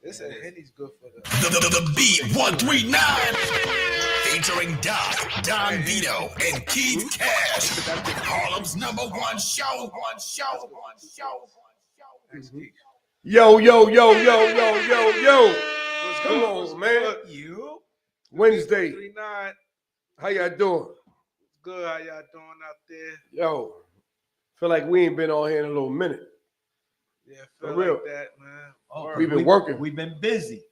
This and Henny's good for the The B139 featuring Doc, Don Vito, and Keith Cash. Harlem's #1 show. Yo. Come on, man. You Wednesday. 39. How y'all doing? Good. How y'all doing out there? Yo, feel like we ain't been on here in a little minute. Yeah, For feel real. like that, man. We've been working. We've been busy.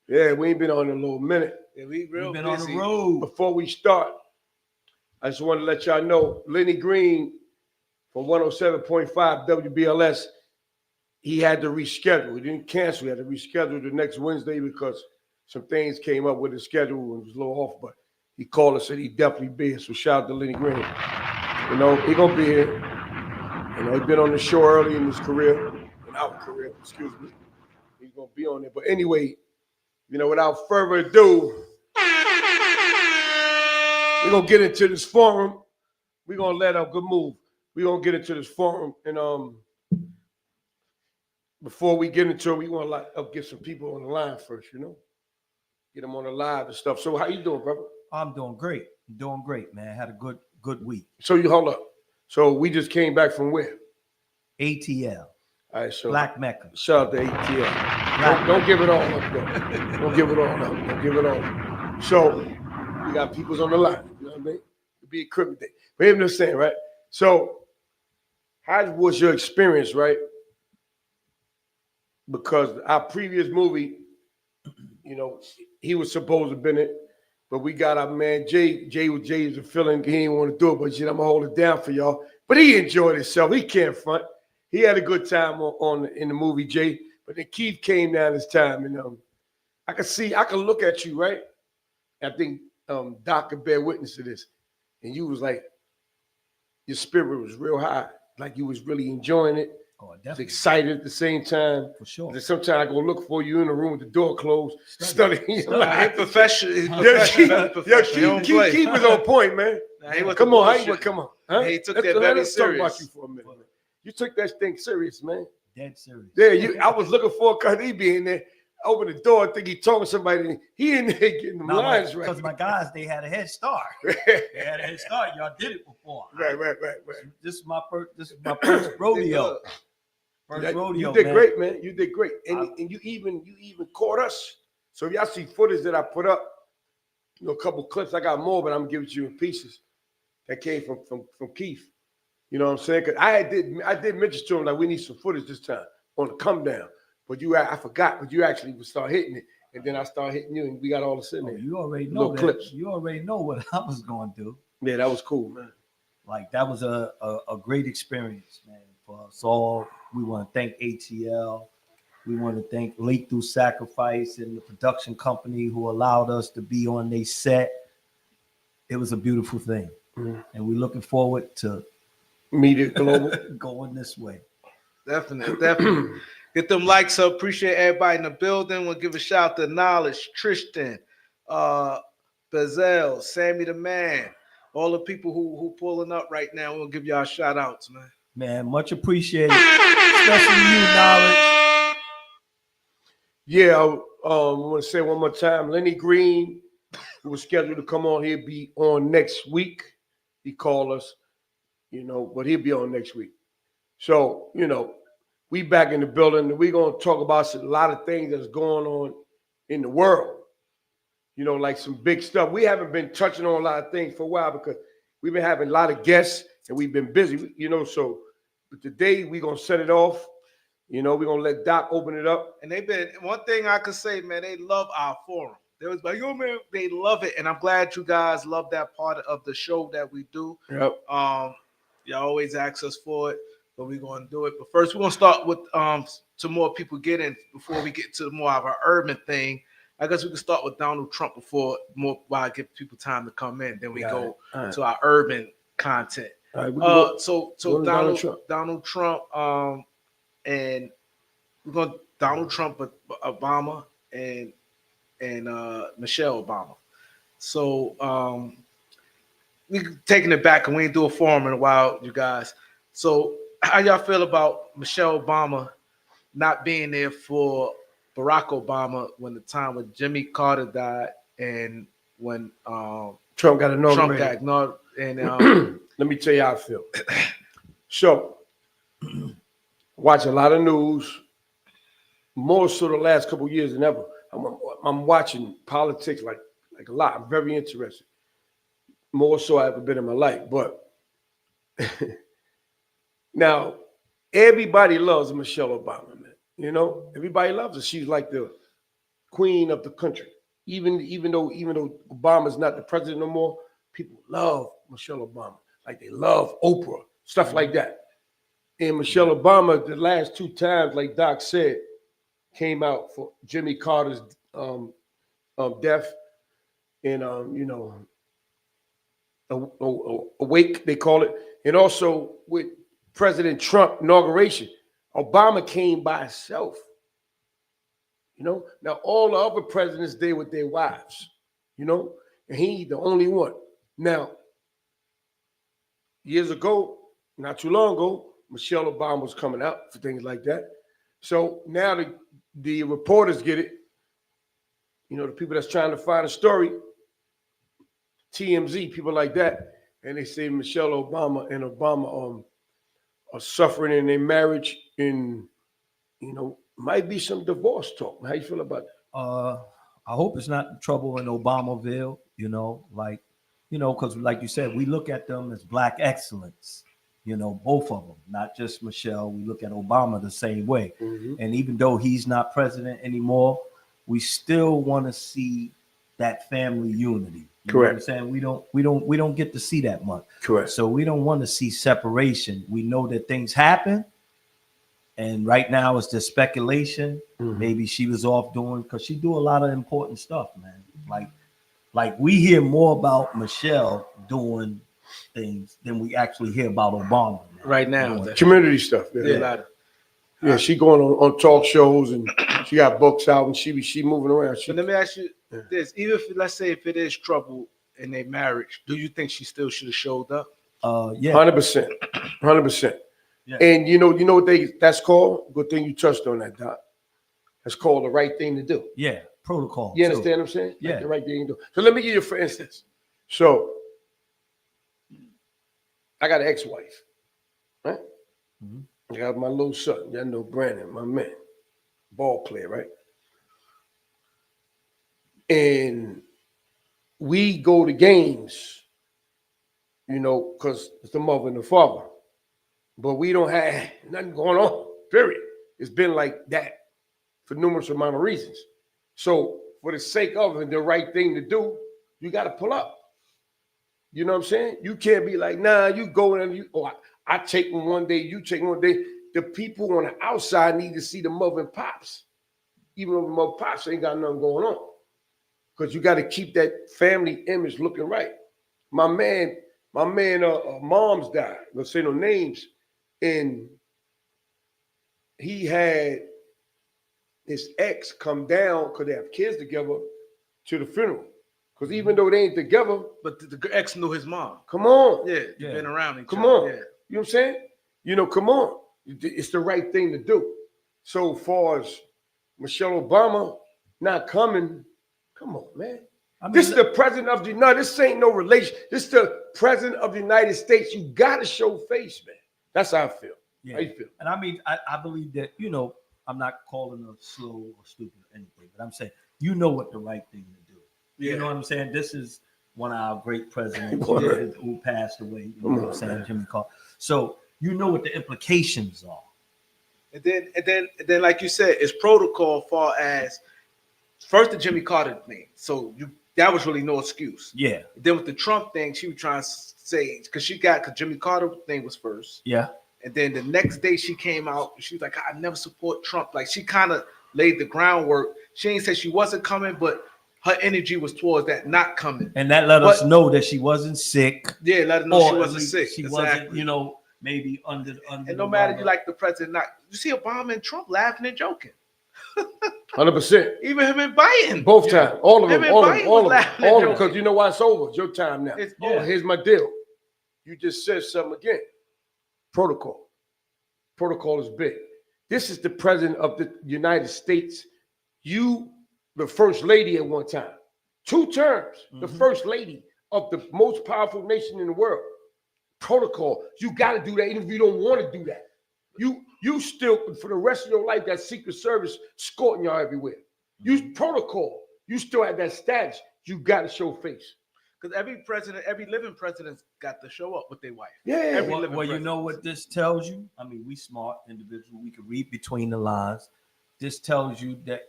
Yeah, we ain't been on in a little minute. Yeah, we've been busy. on the road. Before we start, I just want to let y'all know, Lenny Green from 107.5 WBLS, he had to reschedule. He didn't cancel. He had to reschedule the next Wednesday because some things came up with his schedule and was a little off, but he called us and he definitely be here. So shout out to Lenny Green. You know, he gonna be here. You know, he's been on the show early in his career, in our career, excuse me. He's gonna be on there. But anyway, you know, without further ado, we're gonna get into this forum. We're gonna let out good move. We're gonna get into this forum. And before we get into it, we want to get some people on the line first, you know? Get them on the live and stuff. So how you doing, brother? I'm doing great. Man. Had a good week. So you hold up. So we just came back from where? ATL. All right, so Black Mecca. Shout out to ATL. Don't give it all up, though. Don't give it all up. Don't give it all up. So we got people's on the line. You know what I mean? It'd be a cripple day. But I'm just saying, right? So how was your experience, right? Because our previous movie, you know, he was supposed to have been it, but we got our man Jay was a feeling he didn't want to do it, but shit, I'm gonna hold it down for y'all. But he enjoyed himself. He can't front. He had a good time in the movie, Jay. But then Keith came down this time, and I can look at you, right? I think Doc could bear witness to this. And you was like, your spirit was real high, like you was really enjoying it. Oh, definitely. Excited at the same time. For sure. And sometimes I go look for you in the room with the door closed, studying your life. Professional. Keith was on point, man. Come on. Huh? He took that very Let's talk serious. about you for a minute, man. You took that thing serious, man. Dead serious. Yeah, I was looking for because he be in there. Open the door, I think he talking to somebody. He in there getting them lines right. Because my guys, they had a head start. Y'all did it before. Right. This is my first rodeo. You did great, man. You did great, and you even caught us. So if y'all see footage that I put up, you know, a couple clips. I got more, but I'm giving it to you in pieces. That came from Keith. You know what I'm saying? Because I did mention to him like we need some footage this time on the come down. But I forgot. But you actually would start hitting it, and then I start hitting you, and we got all this in there. You already know that. Clips. You already know what I was going to do. Yeah, that was cool, man. Like that was a great experience, man, for us all. We want to thank ATL. We want to thank Lethal Sacrifice and the production company who allowed us to be on their set. It was a beautiful thing. Mm-hmm. And we're looking forward to Media Global going this way. Definitely. Get them likes up. Appreciate everybody in the building. We'll give a shout out to Knowledge, Tristan, Bezel, Sammy the Man, all the people who pulling up right now. We'll give y'all shout outs, man. Man, much appreciated. Especially you, Knowledge. Yeah, I want to say one more time, Lenny Green, who was scheduled to come on here, be on next week. He called us, you know, but he'll be on next week. So, you know, we back in the building, and we're going to talk about a lot of things that's going on in the world. You know, like some big stuff. We haven't been touching on a lot of things for a while because we've been having a lot of guests, and we've been busy, you know, so but today we're going to set it off. You know, we're going to let Doc open it up. And one thing I could say, man, they love our forum. They was like, yo, man, they love it. And I'm glad you guys love that part of the show that we do. Yep. Y'all always ask us for it, but we're going to do it. But first, we're going to start with some more people get in before we get to more of our urban thing. I guess we can start with Donald Trump while I give people time to come in. Then we go to our urban content. All right, so Donald Trump, and we're going to Donald Trump, Obama, and Michelle Obama. So we taking it back, and we ain't do a forum in a while, you guys. So how y'all feel about Michelle Obama not being there for Barack Obama when the time when Jimmy Carter died and when Trump got Trump inaugurated. got ignored. And Let me tell you how I feel. So, watch a lot of news, more so the last couple of years than ever. I'm watching politics like a lot. I'm very interested. More so I've ever been in my life. But now, everybody loves Michelle Obama, man. You know, everybody loves her. She's like the queen of the country. Even though Obama's not the president no more, people love Michelle Obama. Like they love Oprah, stuff like that. And Michelle Obama, the last 2 times, like Doc said, came out for Jimmy Carter's death and awake, they call it, and also with President Trump inauguration. Obama came by himself. You know, now all the other presidents there with their wives, you know, and he the only one. Now, years ago, not too long ago, Michelle Obama was coming out for things like that. So now the reporters get it. You know, the people that's trying to find a story, TMZ, people like that, and they say Michelle Obama and Obama are suffering in their marriage, and you know, might be some divorce talk. How you feel about that? I hope it's not trouble in Obamaville, you know, because like you said, we look at them as black excellence, you know, both of them, not just Michelle. We look at Obama the same way. Mm-hmm. And even though he's not president anymore, we still want to see that family unity. You Correct. know what I'm saying? We don't get to see that much. Correct. So we don't want to see separation. We know that things happen. And right now it's the speculation. Mm-hmm. Maybe she was off doing, because she do a lot of important stuff, man. Like we hear more about Michelle doing things than we actually hear about Obama. right now, Community stuff. Yeah, she going on talk shows and she got books out and she moving around. So let me ask you this: even if let's say if it is trouble in their marriage, do you think she still should have showed up? Yeah, 100%. Yeah. And you know what that's called? Good thing you touched on that, Doc. That's called the right thing to do. yeah, protocol. You understand what I'm saying? Yeah. Like the right thing to do. So let me give you for instance. So I got an ex-wife, right? Mm-hmm. I got my little son. Y'all know Brandon, my man, ball player, right? And we go to games, you know, because it's the mother and the father. But we don't have nothing going on, period. It's been like that for numerous amount of reasons. So for the sake of it, the right thing to do, you got to pull up. You know what I'm saying? You can't be like, nah, you go and I take one one day, you take one day. The people on the outside need to see the mother and pops, even though the mother and pops ain't got nothing going on. Because you got to keep that family image looking right. My man, mom's died. Let's say no names. And he had his ex come down because they have kids together to the funeral. Because even though they ain't together, But the ex knew his mom. come on. Yeah, they've been around each Come other. on. Yeah. You know what I'm saying? You know, come on. It's the right thing to do. So far as Michelle Obama not coming, come on, man. I mean, This is the president of the United States. This ain't no relation. This is the president of the United States. You got to show face, man. That's how I feel. yeah. How you feel? And I mean, I believe that, you know, I'm not calling her slow or stupid or anything, but I'm saying, you know what the right thing to do. Yeah. You know what I'm saying? This is one of our great presidents who passed away. You know what I'm saying? Jimmy Carter. So you know what the implications are. And then, like you said, it's protocol far as first the Jimmy Carter thing. So that was really no excuse. Yeah. Then with the Trump thing, she was trying to say because Jimmy Carter thing was first. Yeah. And then the next day she came out, she was like, I never support Trump. Like she kind of laid the groundwork. She ain't said she wasn't coming, but her energy was towards that not coming. And that let us know that she wasn't sick. Yeah, let her know she wasn't sick. She wasn't, you know, maybe under. And no matter you like the president, not you see Obama and Trump laughing and joking. 100%. Even him and Biden. Both times. All of them. Him and All of Biden them. was All of them. laughing All and of them. Because joking. you know why it's over. It's your time now. It's Oh, over. here's my deal. You just said something again. Protocol. Protocol is big. This is the president of the United States You, the first lady at one time, 2 terms, the first lady of the most powerful nation in the world. Protocol. You got to do that, even if you don't want to do that. You still, for the rest of your life, that Secret Service escorting y'all everywhere. You protocol. You still have that status. You got to show face. Because every living president's got to show up with their wife. Yeah. Well, you know what this tells you? I mean, we smart individuals. We can read between the lines. This tells you that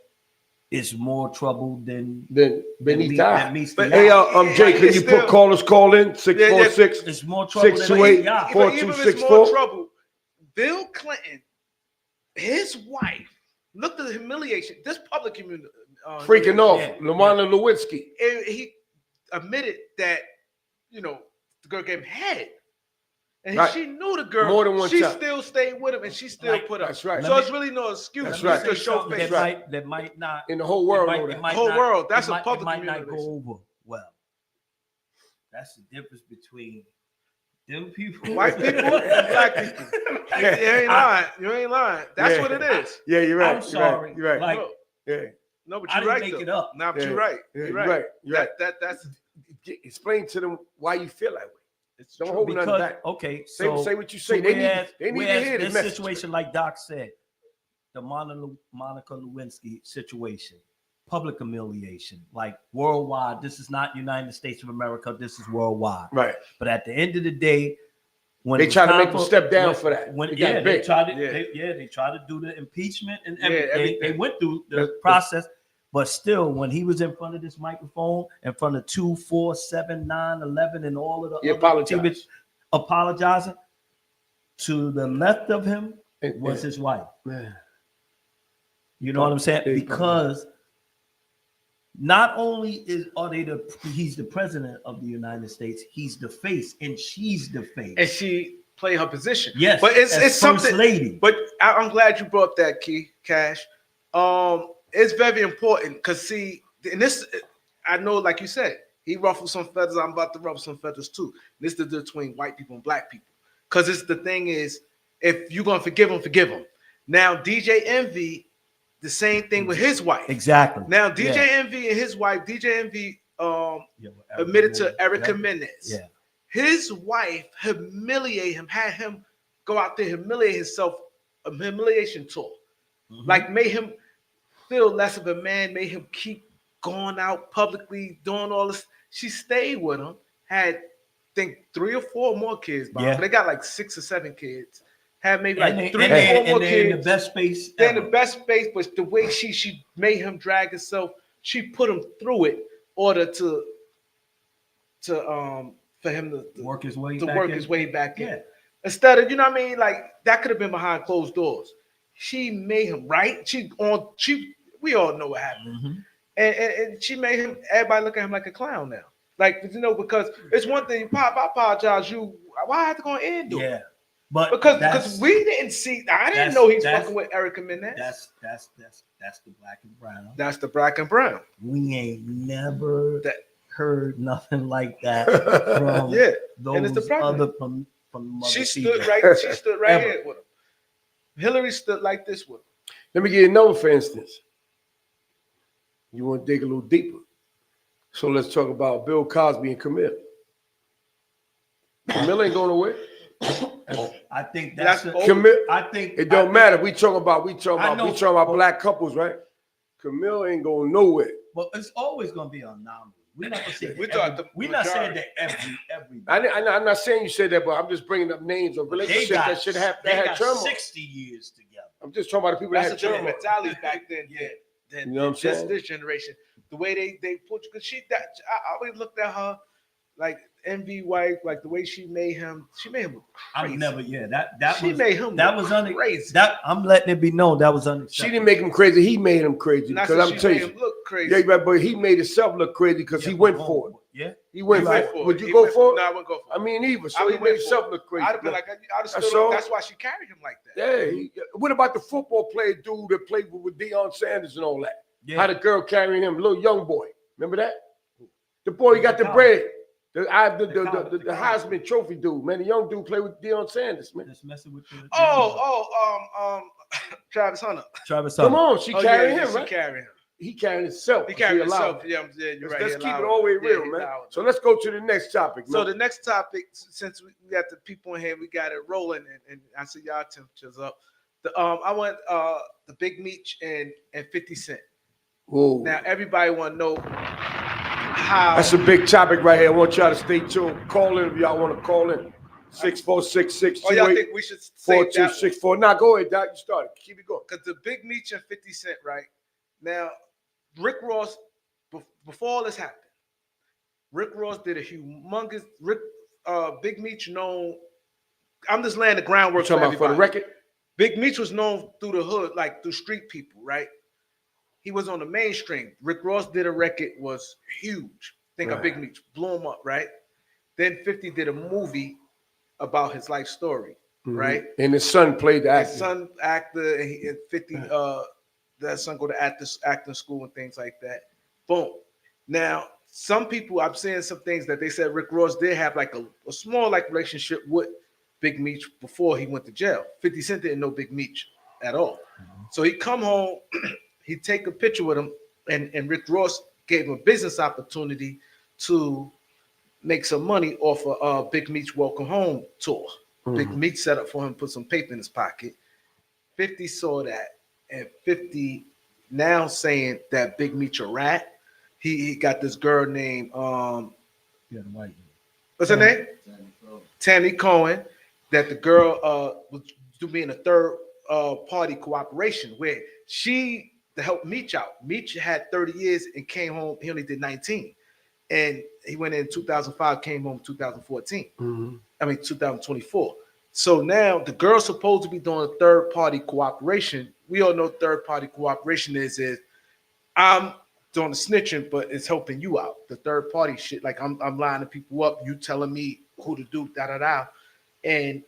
it's more trouble than beneath that. But hey, Jay, can you put callers call in 646? It's more trouble than 628 even if it's more trouble, Bill Clinton, his wife, look at the humiliation. This public community freaking off. Lamana Lewinsky. He admitted that, the girl gave him head. And she knew the girl. More than one she time. still stayed with him and she still put up. That's right. So it's really no excuse. That's right. To show face. That might not. In the whole world. World. That's a public might community. not go over well. That's the difference between them people. White people and black people. You ain't lying. You ain't lying. That's what it is. Yeah, you're right. I'm sorry. You're right. Like, no, but I you're didn't right. make it up. No, but you're right. You're right. That's explain to them why you feel that way. Don't true, hold nothing back. Okay, say what you say. They need to hear this message. situation, like Doc said, the Monica Lewinsky situation, public humiliation, like worldwide. This is not United States of America. This is worldwide. Right. But at the end of the day, when they try to make them step down for that, they tried to do the impeachment and everything. They went through the process. But still, when he was in front of this microphone, in front of 2, 4, 7, 9, 11, and all of the other apologizing, to the left of him was his wife. Man. You know what I'm saying? Because not only he's the president of the United States, he's the face, and she's the face. And she played her position. Yes, but it's something. Lady. But I'm glad you brought up that, Key Cash. It's very important because see, in this, I know, like you said, he ruffled some feathers. I'm about to ruffle some feathers too. This is the difference between white people and black people. Because it's the thing is, if you're gonna forgive him, forgive him. Now, DJ Envy, the same thing with his wife. Exactly. Now, DJ Envy and his wife, DJ Envy, admitted to Erica Mendez. Yeah. His wife humiliated him, had him go out there humiliate himself, a humiliation tour, like made him feel less of a man, made him keep going out publicly, doing all this. She stayed with him, had, I think, 3 or 4 more kids. But they got like 6 or 7 kids. Had maybe like 3 or 4 more kids. In the best space. They're in the best space, but the way she made him drag himself, she put him through it in order to for him to work his way back in. Instead of, like that could have been behind closed doors. She made him right. We all know what happened. And she made him, everybody look at him like a clown now. Like, because it's one thing, Pop, I apologize, why I have to go and do it? But because we didn't see, I didn't know he's fucking with Erica Mendez. That's the black and brown. That's the black and brown. We ain't never heard nothing like that from those and it's the other from she stood right here with him. Hillary stood like this with him. Let me give you another for instance. You want to dig a little deeper. So let's talk about Bill Cosby and Camille. Camille ain't going nowhere. I think that's Camille. It don't matter. We talking about black couples, right? Camille ain't going nowhere. But it's always going to be an anomaly. We're not saying that every. I'm not saying you said that, but I'm just bringing up names of relationships that should have that had turmoil. 60 years together. I'm just talking about the people that had turmoil. Mentality back then. You know what I'm saying? This generation, the way they put, because I always looked at her like Envy wife, like the way she made him crazy. I'm never, crazy. I'm letting it be known that was unacceptable. She didn't make him crazy. He made him crazy. Because I'm telling you, look crazy. Yeah, but he made himself look crazy because he went for it. Yeah, he went for it. Would you go for it? No, I wouldn't go for it. I mean, either. So he made himself look crazy. I'd have been like, I'd have stood up. That's why she carried him like that. Yeah. What about the football player dude that played with Deion Sanders and all that? Yeah. How the girl carrying him, little young boy. Remember that? The boy, he got the bread. The Heisman Trophy dude, man. The young dude played with Deion Sanders, man. Just messing with Travis Hunter. Come on, she carrying him, right? She carrying him. he carrying himself. He carried himself. Allowed. Yeah, you're right. Let's He keep it allowed all the way it. real, he man. allowed it. So let's go to the next topic. So man. the next topic, since we got the people in here, we got it rolling, and I see y'all temperatures up. I want the Big Meech and 50 Cent. Whoa. Now everybody want to know how. That's a big topic right here. I want y'all to stay tuned. Call in if y'all want to call in. 646-628-4264. Oh, y'all think we should say that? Nah, go ahead, Doc. You started. Keep it going. Because the Big Meech and 50 Cent, right? Now, Rick Ross, before all this happened, Rick Ross did a humongous Big Meech known. I'm just laying the groundwork for everybody. For the record. Big Meech was known through the hood, like through street people, right? He was on the mainstream. Rick Ross did a record, was huge. Think of Big Meech, blew him up, right? Then 50 did a movie about his life story, right? And his son played the actor. His son actor, and 50, that son go to acting school and things like that. Boom. Now, some people, I'm saying some things that they said Rick Ross did have like a small like relationship with Big Meech before he went to jail. 50 Cent didn't know Big Meech at all. So he come home, he take a picture with him, and Rick Ross gave him a business opportunity to make some money off of Big Meech Welcome Home tour. Big Meech set up for him, put some paper in his pocket. 50 saw that, and 50 now saying that Big Meech a rat. He got this girl named what's her name? Tammy Cohen. That the girl was doing a third party cooperation where she to help Meech out. Meech had 30 years and came home. He only did 19, and he went in 2005, came home 2014. I mean 2024. So now the girl's supposed to be doing a third party cooperation. We all know third party cooperation is I'm doing the snitching, but it's helping you out. The third party shit, like I'm lining people up. You telling me who to do, and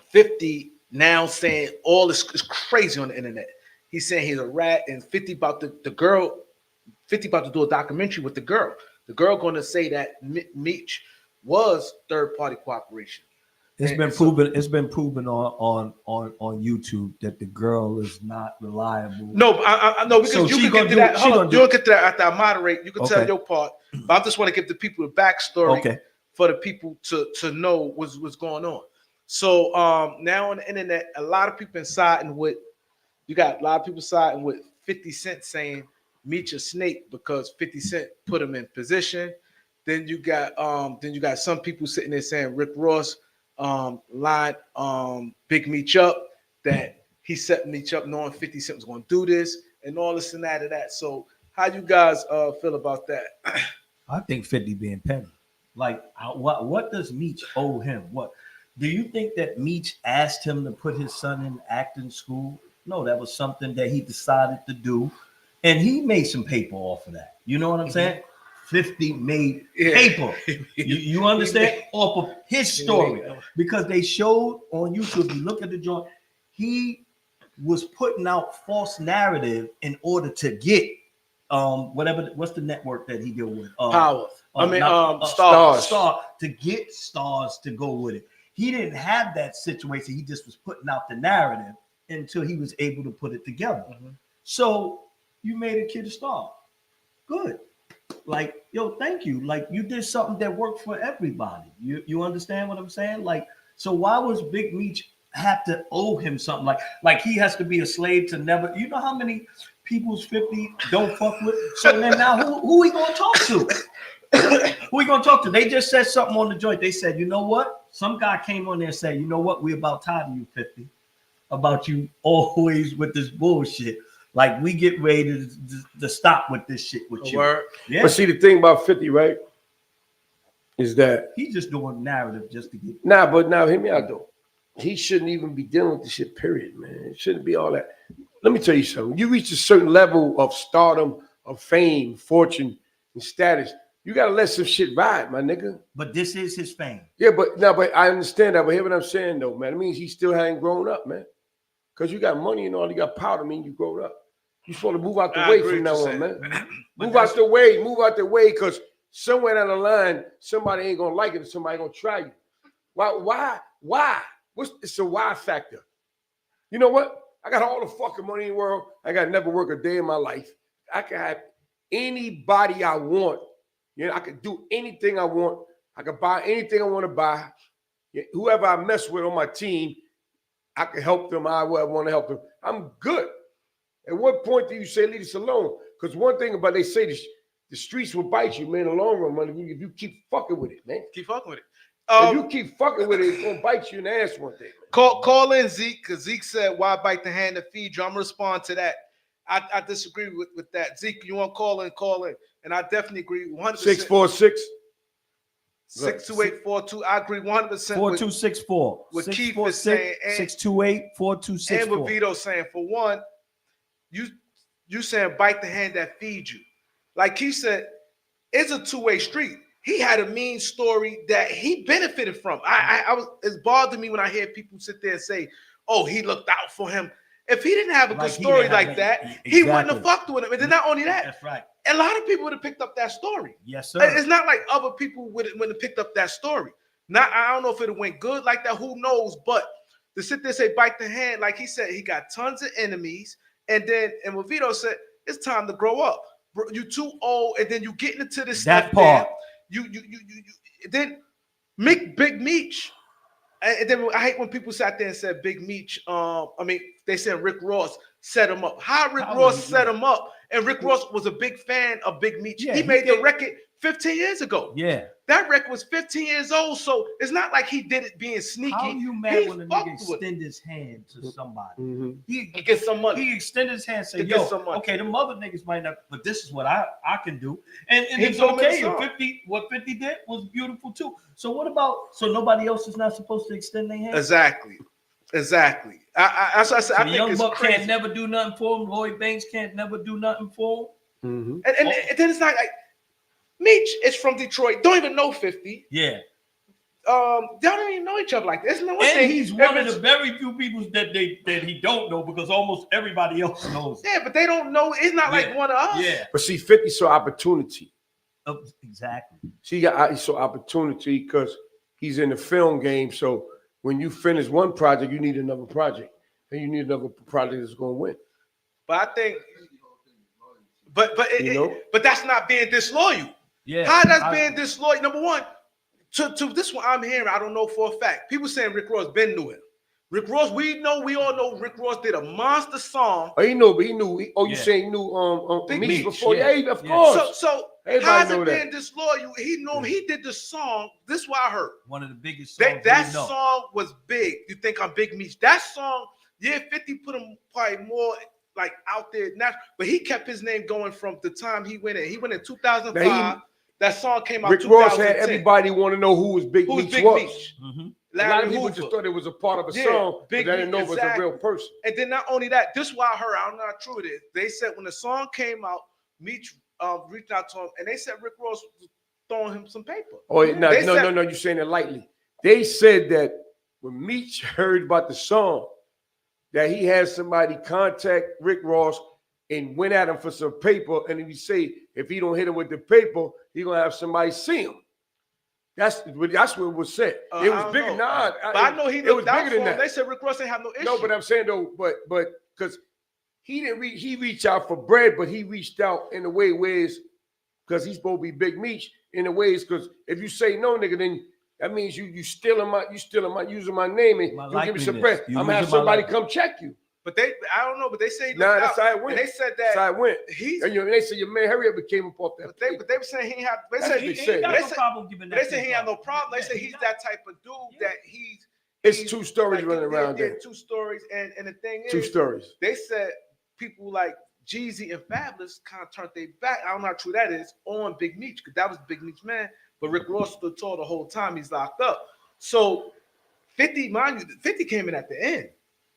50 now saying all this is crazy on the internet. He's saying he's a rat, and 50 about the girl. 50 about to do a documentary with the girl. The girl going to say that Meech was third party cooperation. It's been proven. It's been proven on YouTube that the girl is not reliable. No, I know because So you can get to that. Hold on, you'll get to that after I moderate. You can tell your part, but I just want to give the people the backstory for the people to know what's going on. So now on the internet, a lot of people siding with. You got a lot of people siding with 50 Cent saying Meech a snake because 50 Cent put him in position. Then you got some people sitting there saying Rick Ross lined Big Meech up, that he set Meech up knowing 50 Cent was going to do this and all this and that and that. So how you guys feel about that? I think 50 being petty. Like what does Meech owe him? What do you think that Meech asked him to put his son in acting school? No, that was something that he decided to do, and he made some paper off of that. You know what I'm saying? 50 made paper. You understand? Off of his story. Because they showed on YouTube, you look at the joint, he was putting out false narrative in order to get what's the network that he deal with? Power. Stars. To get Stars to go with it. He didn't have that situation. He just was putting out the narrative until he was able to put it together. So you made a kid a star. Good. Like, yo, thank you. Like, you did something that worked for everybody. You understand what I'm saying? Like, so why was Big Meech have to owe him something? Like he has to be a slave to never. You know how many people's 50 don't fuck with? So then now who he gonna talk to? Who he gonna talk to? They just said something on the joint. They said, you know what? Some guy came on there and said, you know what? We about tired of you, 50. About you always with this bullshit. Like, we get ready to stop with this shit with you. Yeah. But see, the thing about 50, right, is that he's just doing narrative just to get. But now hear me out though. He shouldn't even be dealing with this shit. Period, man. It shouldn't be all that. Let me tell you something. You reach a certain level of stardom, of fame, fortune, and status. You gotta let some shit ride, my nigga. But this is his fame. Yeah, but I understand that. But hear what I'm saying though, man. It means he still hadn't grown up, man. Because you got money and all, you got power. I mean, you grown up. You supposed to move out the way from now on, man. Move out the way, because somewhere down the line, somebody ain't gonna like it, and somebody gonna try you. Why? It's a why factor. You know what? I got all the fucking money in the world. I got to never work a day in my life. I can have anybody I want. You know, I can do anything I want. I can buy anything I want to buy. Whoever I mess with on my team, I can help them. I want to help them. I'm good. At what point do you say leave us alone? Because one thing about they say the streets will bite you, man, in the long run, money. If you keep fucking with it, man. Keep fucking with it. If you keep fucking with it, it's gonna bite you in the ass one day. Call in Zeke, because Zeke said, "Why bite the hand that feeds you?" I'm gonna respond to that. I disagree with that. Zeke, you want to call in, and I definitely agree 100%. 646 62842. I agree 100%. 4264. What Keith is saying, 628 4264. And what Vito's saying. For one, you saying bite the hand that feeds you. Like Keith said, it's a two-way street. He had a mean story that he benefited from. It's bothered me when I hear people sit there and say, "Oh, he looked out for him." If he didn't have a good story like that, exactly, he wouldn't have fucked with him. And then not only that, that's right. A lot of people would have picked up that story. Yes, sir. It's not like other people wouldn't have picked up that story. Not, I don't know if it went good like that. Who knows? But to sit there and say bite the hand, like he said, he got tons of enemies. And what Vito said, it's time to grow up. You too old, and then you getting into this that stuff. Part. You then Big Meech. And then I hate when people sat there and said Big Meech. They said Rick Ross set him up. How Rick Ross set him up? And Rick Ross was a big fan of Big Meech. Yeah, he made the record 15 years ago. Yeah. That record was 15 years old, so it's not like he did it being sneaky. How you mad when a nigga extend his hand to somebody? Mm-hmm. He get some money. He extended his hand and said, "Yo, okay, the other niggas might not, but this is what I can do." And it's okay. And what 50 did was beautiful too. So what about, so nobody else is not supposed to extend their hand? Exactly. That's what I said. So I think Young it's Buck crazy. can't never do nothing for him. Lloyd Banks can't never do nothing for him. Mm-hmm. And then it's not like Meech is from Detroit. Don't even know 50. Yeah. They don't even know each other like this. And he's one of the very few people that he don't know, because almost everybody else knows. Yeah, but they don't know. It's not like one of us. Yeah. But see, 50 saw opportunity. Exactly. He saw opportunity because he's in the film game. So when you finish one project, you need another project, and you need another project that's going to win. But I think, but that's not being disloyal. Yeah. How that's being disloyal? Number one, to this one I'm hearing, I don't know for a fact. People saying Rick Ross been knew him. Rick Ross, we all know Rick Ross did a monster song. Oh, he knew. You saying he knew Big Meech Meech, before? Yeah, of course. So how's it being disloyal? He knew him. He did the song. This is what I heard. One of the biggest songs. That song was big. You think I'm Big Meech? That song, 50 put him probably more like out there now, but he kept his name going from the time he went in. He went in 2005. That song came out. Rick Ross had everybody want to know who Big Meech was. Mm-hmm. A lot of people just thought it was a part of a song, but they didn't know it was a real person. And then not only that, this is what I heard. I don't know how true it is. They said when the song came out, Meech reached out to him, and they said Rick Ross was throwing him some paper. Oh, no, you're saying it lightly. They said that when Meech heard about the song, that he had somebody contact Rick Ross and went at him for some paper, and if he don't hit him with the paper, he gonna have somebody see him. That's what it was said. It was bigger. But I know he was bigger than that. They said Rick Ross didn't have no issue. No, but I'm saying though, but because he didn't he reached out for bread, but he reached out in a way ways because he's supposed to be Big Meech in a ways, because if you say no, nigga, then that means you using my name and you give me some bread. I'm gonna have somebody come check you. But I don't know. But they say that's how it went. And they said that that's how it went. And they said your man hurry up and came up off that. But they were saying he had. They said he had no problem. They said he's that type of dude that he's. It's two stories running around there. Two stories, and the thing is, two stories. They said people like Jeezy and Fabulous kind of turned their back. I don't know how true that is on Big Meech, because that was Big Meech's man. But Rick Ross stood tall the whole time he's locked up. So 50, mind you, 50 came in at the end.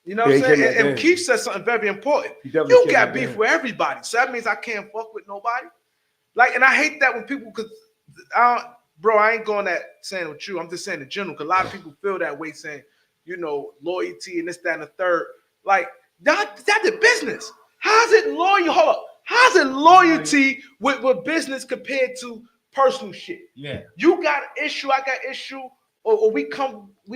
You know what I'm saying? And Keith said something very important. You got beef with everybody. So that means I can't fuck with nobody. Like, and I hate that when people, because I ain't going that saying with you. I'm just saying in general, because a lot of people feel that way, saying, loyalty and this, that, and the third. Like, that's the business. How's it loyal? Hold up. How's it loyalty with business compared to personal shit? Yeah. You got issue, I got issue, or we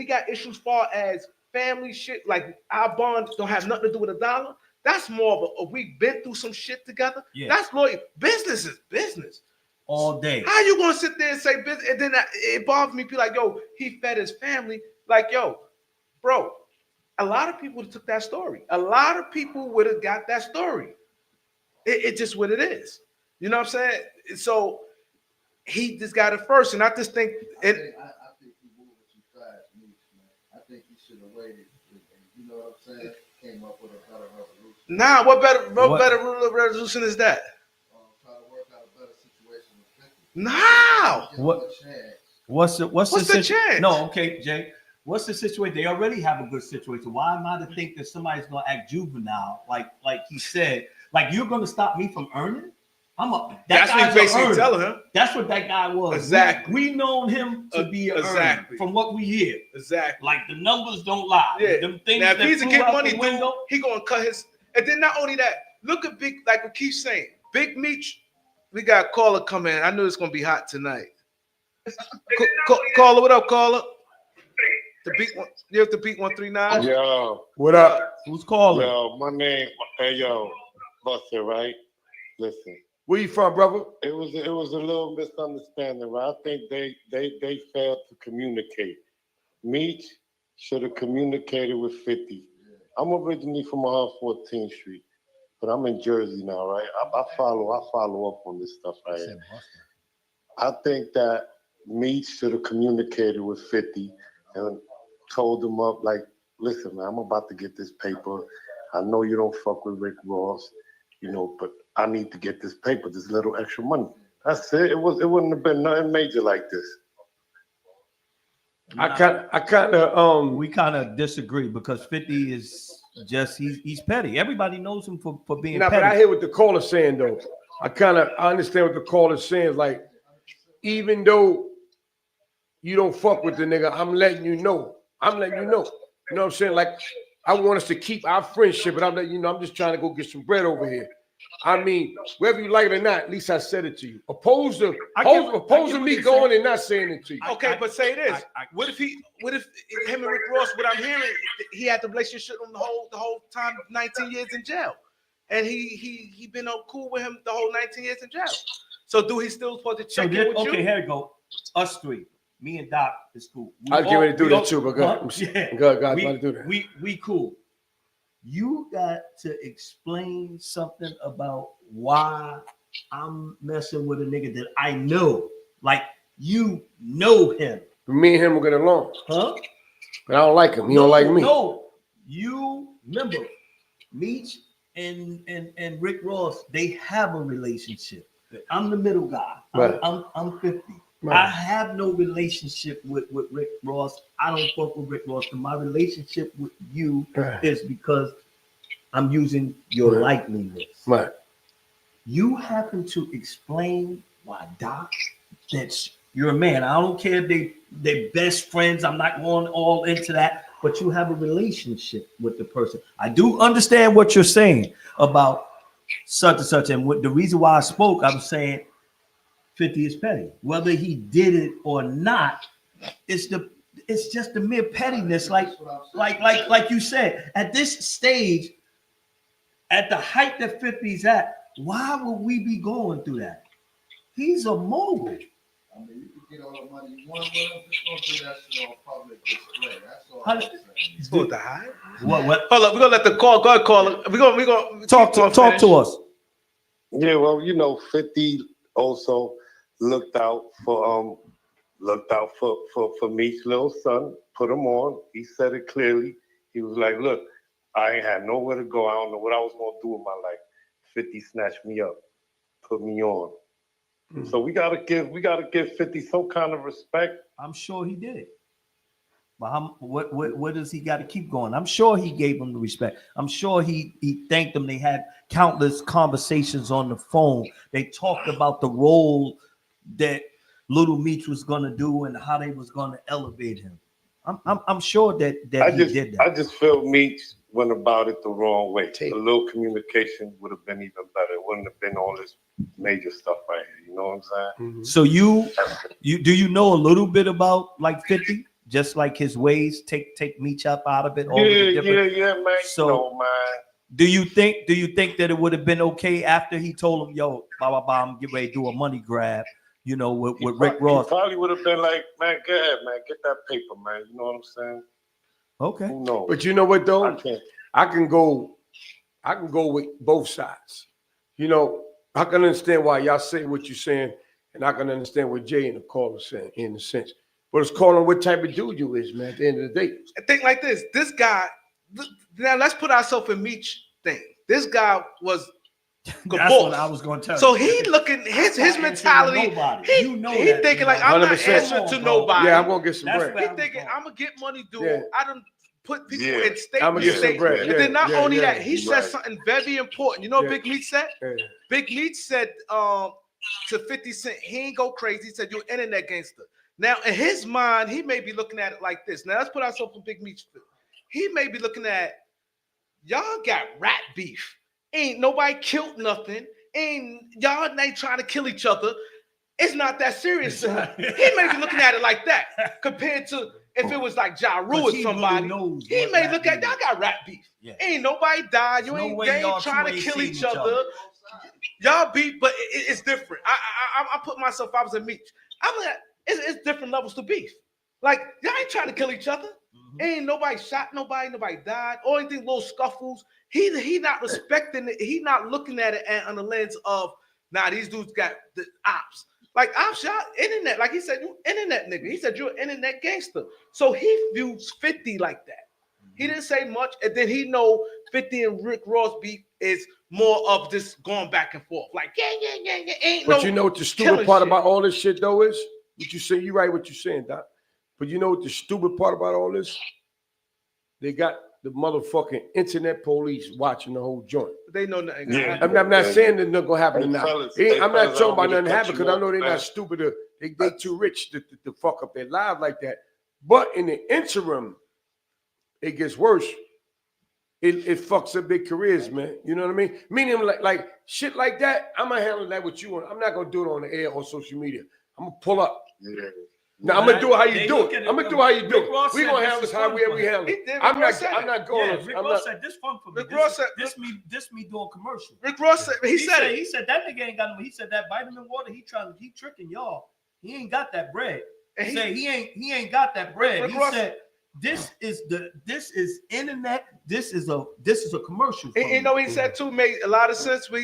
got issues far as family shit, like our bond don't have nothing to do with a dollar. That's more of a we've been through some shit together. Yeah. That's loyal. Business is business. All day. How you gonna sit there and say business? And then it bothers me. Be like, yo, he fed his family. Like, yo, bro. A lot of people took that story. A lot of people would have got that story. It's just what it is. You know what I'm saying? So he just got it first, and I just think it. I think he moved too fast, Meech, man. I think he should have waited. You know what I'm saying? Came up with a better resolution. Nah, what better rule of resolution is that? Try to work out a better situation with 50. Nah. What's the chance? No, okay, Jay. What's the situation? They already have a good situation. Why am I to think that somebody's gonna act juvenile? Like he said, like you're gonna stop me from earning? That's what he's basically telling him. That's what that guy was. Exactly. We known him to be an earner from what we hear. Exactly. Like the numbers don't lie. Yeah. Them things Now if that he's a flew get out money the dude, window, he gonna cut his. And then not only that, look at big, like we keep saying, Big Meech. We got a caller coming in. I knew it's gonna be hot tonight. Caller, what up, caller? The beat one, you have to beat 139. Yo, What up? who's calling? yo, my name, hey yo, Buster, right? Listen, Where you from, brother? it was a little misunderstanding, right? I think they failed to communicate. Meech should have communicated with 50. I'm originally from 14th Street, but I'm in Jersey now, right? I follow up on this stuff right here. I think that Meech should have communicated with 50 and told him up like, listen, man, I'm about to get this paper. I know you don't fuck with Rick Ross, you know, but I need to get this paper, this little extra money. That's it. It wouldn't have been nothing major like this. I kind of We kind of disagree because 50 is just he's petty. Everybody knows him for being Nah, petty. but I hear what the caller's saying though. I understand what the caller's saying. Like, even though you don't fuck with the nigga, I'm letting you know. You know what I'm saying? Like, I want us to keep our friendship, but I'm letting you know I'm just trying to go get some bread over here. I mean, whether you like it or not, at least I said it to you. Opposed to me going and not saying it to you. Okay, but say this. What if him and Rick Ross, what I'm hearing, he had the relationship on the whole time, 19 years in jail. And he been cool with him the whole 19 years in jail. So do he still supposed to check in with you? Okay, here we go. Us three. Me and Doc is cool. I'll get ready to do that too, but go ahead. Yeah. Go ahead, about to do that. We cool. You got to explain something about why I'm messing with a nigga that I know. Like, you know him. Me and him will get along. Huh? But I don't like him. He don't like me. No. You remember, Meech and Rick Ross, they have a relationship. I'm the middle guy. Right. I'm 50. Right. I have no relationship with Rick Ross. I don't fuck with Rick Ross. And my relationship with you is because I'm using your likeliness. Right. You happen to explain why, Doc, that you're a man. I don't care if they're best friends. I'm not going all into that. But you have a relationship with the person. I do understand what you're saying about such and such. And the reason why I spoke, I'm saying 50 is petty. Whether he did it or not, it's just the mere pettiness. Like you said, at this stage, at the height that 50's at, why would we be going through that? He's a mogul. I mean, you can get all the money you want with him. Just don't do that shit on public display. That's all How I'm did- saying. He's supposed to hide. What? Hold up, we're gonna let the call. Go ahead, caller. We're gonna Talk to us. Yeah, well, you know, 50 also looked out for Meech's little son, put him on. He said it clearly. He was like, look, I ain't had nowhere to go. I don't know what I was gonna do with my life. 50 snatched me up, put me on. So we gotta give 50 some kind of respect. I'm sure he did it. But what does he got to keep going? I'm sure he gave him the respect. I'm sure he thanked them. They had countless conversations on the phone. They talked about the role that Little Meech was gonna do and how they was gonna elevate him. I'm sure that he did that. I just feel Meech went about it the wrong way. A little communication would have been even better. It wouldn't have been all this major stuff right here. You know what I'm saying? So you do you know a little bit about like 50? just like his ways, take Meech up out of it. All of the different. Yeah, man. So, no, man. Do you think that it would have been okay after he told him, yo, I'm getting ready to do a money grab, you know, with Rick Ross? He probably would have been like, man, go ahead, man, get that paper, man. You know what I'm saying? Okay. Who knows? But you know what though? I can't. I can go with both sides. You know, I can understand why y'all say what you're saying, and I can understand what Jay and the caller saying in a sense. But it's calling what type of dude you is, man, at the end of the day. I think like this guy, now let's put ourselves in Meech thing. This guy was That's what I was going to tell you. So he looking his mentality. He thinking like I'm not 100%. answering to nobody. Yeah, I'm gonna get some That's bread. where He thinking I'm gonna get money, dude. Yeah. I done put people Yeah. in state I'ma to get some state. bread. And Yeah, then not yeah, only yeah. that, he said Right. something very important. You know what Yeah. Big Meech said? Yeah. Big Meech said to 50 Cent, he ain't go crazy. He said, you're an internet gangster. Now, in his mind, he may be looking at it like this. Now, let's put ourselves in Big Meech. He may be looking at, y'all got rat beef. Ain't nobody killed nothing. Y'all ain't trying to kill each other. It's not that serious to him. He may be looking at it like that compared to if it was like Ja Rule or somebody. He may look at, y'all got rat beef. Yeah. Ain't nobody died. You ain't, they ain't trying to kill each other. Y'all beef, but it's different. I put myself, I was a Meech. I'm like, it's different levels to beef. Like, y'all ain't trying to kill each other. Ain't nobody shot nobody died. Only thing, little scuffles. He not respecting it. He not looking at it on the lens of, nah, these dudes got the ops. Like, ops, y'all internet. Like he said, you internet nigga. He said, you're an internet gangster. So he views 50 like that. He didn't say much. And then he know 50 and Rick Ross beef is more of this going back and forth. Like, yeah. Ain't But no you know what the stupid part about all this shit though is? What you say, you right what you're saying, Doc. But you know what the stupid part about all this? They got the motherfucking internet police watching the whole joint. They know nothing. Yeah. I'm not saying that nothing gonna happen Hey, tonight. fellas, I'm not talking about nothing cut happen because you I know off, they're man. not stupid. They too rich to fuck up their lives like that. But in the interim, it gets worse. It fucks up their careers, man. You know what I mean? Meaning like shit like that, I'm gonna handle that with you. I'm not gonna do it on the air or social media. I'm gonna pull up. Yeah. Now I'm gonna do it how you do it. I'm gonna do how you do it. We gonna handle this how we handle it. I'm not going. Yeah, Rick Ross said this fun for me. Rick Ross said this me doing commercial. Rick Ross said he said he said that nigga ain't got no. He said that vitamin water. He tricking y'all. He ain't got that bread. He ain't got that bread. Rick He Ross said this is internet. This is a commercial. And you know he said too made a lot of sense. What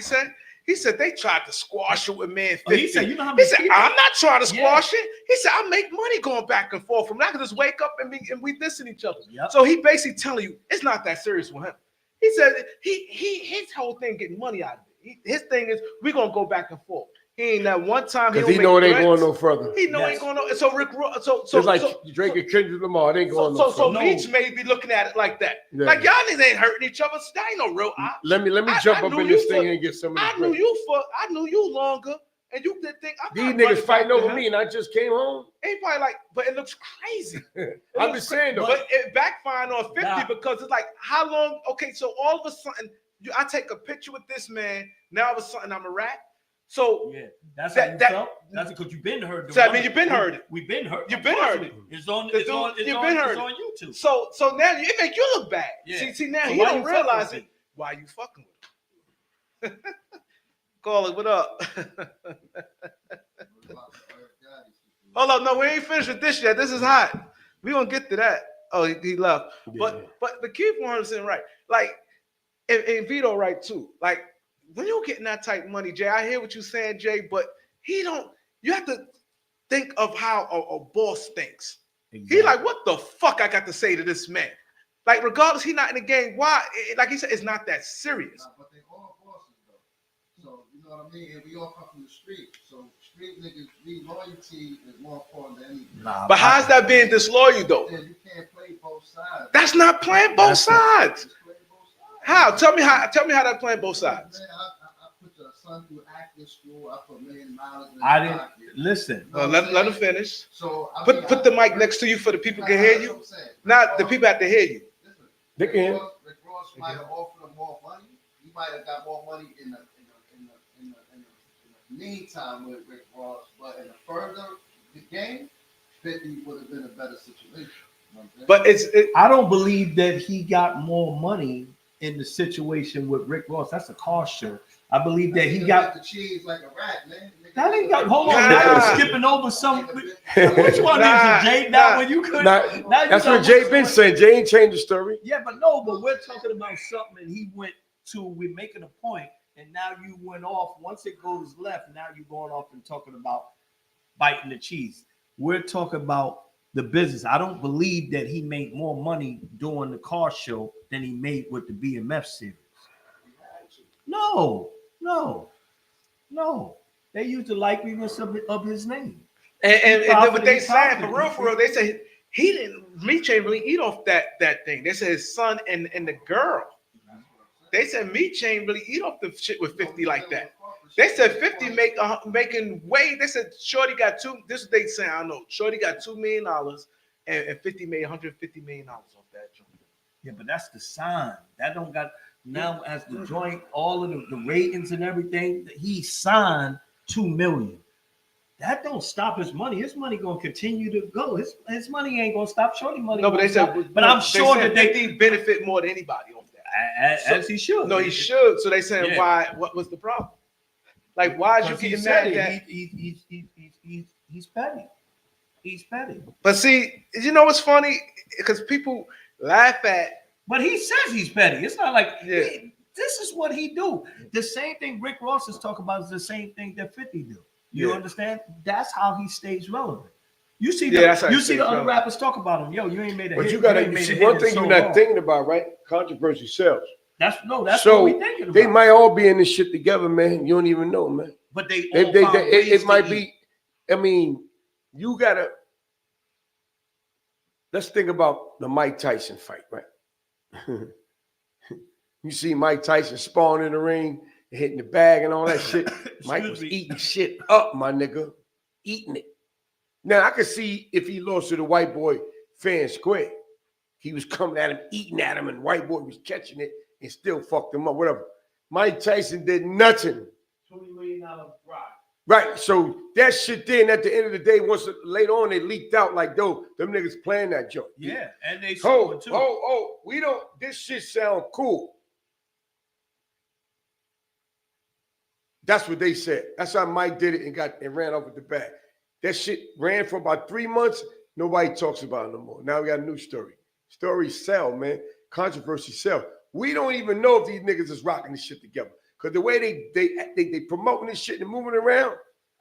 he said they tried to squash it with man 50. He said, you know how many he said, people- I'm not trying to squash it. He said, I make money going back and forth from that. I can just wake up and we dissing each other. Yep. So he basically telling you it's not that serious with him. He said his whole thing getting money out of it. His thing is we gonna go back and forth. He ain't that one time because he know it ain't going no further. He know ain't going no. So Rick, so it's like Drake and Kendrick Lamar. It ain't going no further. So Meech may be looking at it like that. Yeah. Like y'all niggas ain't hurting each other. So that ain't no real ops. Let me jump up in this thing and get some of this. I knew you longer, and you did think these niggas fighting over me, and I just came home. Ain't probably like, but it looks crazy. I'm just saying though. But it backfired on 50 because it's like how long? Okay, so all of a sudden, I take a picture with this man. Now all of a sudden I'm a rat. So yeah, that's how you felt. That's because you've been heard. So I mean, you've been heard. We've been heard. You've been heard. It's on YouTube. So now it make you look bad. Yeah. See now so he don't realize it. Why you fucking with him? Call it. What up? Hold up. No, we ain't finished with this yet. This is hot. We gonna get to that. Oh, he left. Yeah. But the keep 100% right. Like, and Vito right too. Like, when you're getting that type of money, Jay, I hear what you're saying, Jay, but he don't. You have to think of how a boss thinks. Exactly. He like, what the fuck I got to say to this man? Like, regardless, he not in the game. Why? Like he said, it's not that serious. But they all bosses though. So you know what I mean? And we all come from the street. So street niggas, loyalty is more important than anything. But how's that being disloyal though? Yeah, you can't play both sides. That's not playing both sides. How? Tell me how that playing both sides. Man, I put your son through acting school. I put $1 million in I didn't listen. Let him finish. So put the mic next to you for the people can hear you. Not the people have to hear you. They can hear. Rick Ross might have offered him more money. He might have got more money in the meantime with Rick Ross, but in the further the game, 50 would have been a better situation. You know what I'm saying? But I don't believe that he got more money in the situation with Rick Ross. That's a car show. I believe that he got. the cheese like a rat, man. That ain't got. Hold on, Nah. now you're skipping over some. Which one is it, Jay? That when you could. Nah, now you that's got what Jay which been one- saying. Jay ain't changed the story. Yeah, but no, but we're talking about something, and he went to. We're making a point, and now you went off. Once it goes left, now you're going off and talking about biting the cheese. We're talking about the business. I don't believe that he made more money doing the car show than he made with the BMF series. No. They used the likeliness of his name. and what they He saying profited. for real, they say he didn't. Meech ain't really eat off that thing. They said his son and the girl. They said Meech ain't really eat off the shit with 50 like that. They said 50 making way. They said Shorty got two. This is what they saying. I know Shorty got $2 million and 50 made $150 million off that joint. Yeah, but that's the sign. That don't got now as the joint, all of the ratings and everything. He signed $2 million. That don't stop his money. His money gonna continue to go. His money ain't gonna stop. Shorty money. No, but they stop. said, But I'm sure that they 50 benefit more than anybody off that. as he should. No, he should. So they saying Yeah. why? What was the problem? Like, why is you Because he getting said mad it. that? He's petty. He's petty. But see, you know what's funny? Because people laugh at. But he says he's petty. It's not like Yeah. this is what he do. The same thing Rick Ross is talking about is the same thing that 50 do. You Yeah. understand? That's how he stays relevant. You see, Yeah, that's how he you see the stays other relevant. rappers talk about him. Yo, you ain't made a But hit. you gotta ain't made see a hit one in thing so you're not long. thinking about, right? Controversy sells. That's So, what we thinking about. They might all be in this shit together, man. You don't even know, man. but they They, all they, found they, ways it to might eat. be. I mean, you gotta. Let's think about the Mike Tyson fight, right? You see Mike Tyson spawn in the ring, hitting the bag and all that shit. Mike was eating shit up, my nigga, eating it. Now I could see if he lost to the white boy fair and square, he was coming at him, eating at him, and white boy was catching it and still fucked him up. Whatever. Mike Tyson did nothing. $20 million rock. Right, so that shit then at the end of the day, once later on they leaked out like, though, them niggas playing that joint. Yeah, and they saw it too. We don't, this shit sound cool. That's what they said. That's how Mike did it and ran off with the bag. That shit ran for about 3 months. Nobody talks about it no more. Now we got a new story. Stories sell, man. Controversy sell. We don't even know if these niggas is rocking this shit together. Because the way they promoting this shit and moving around,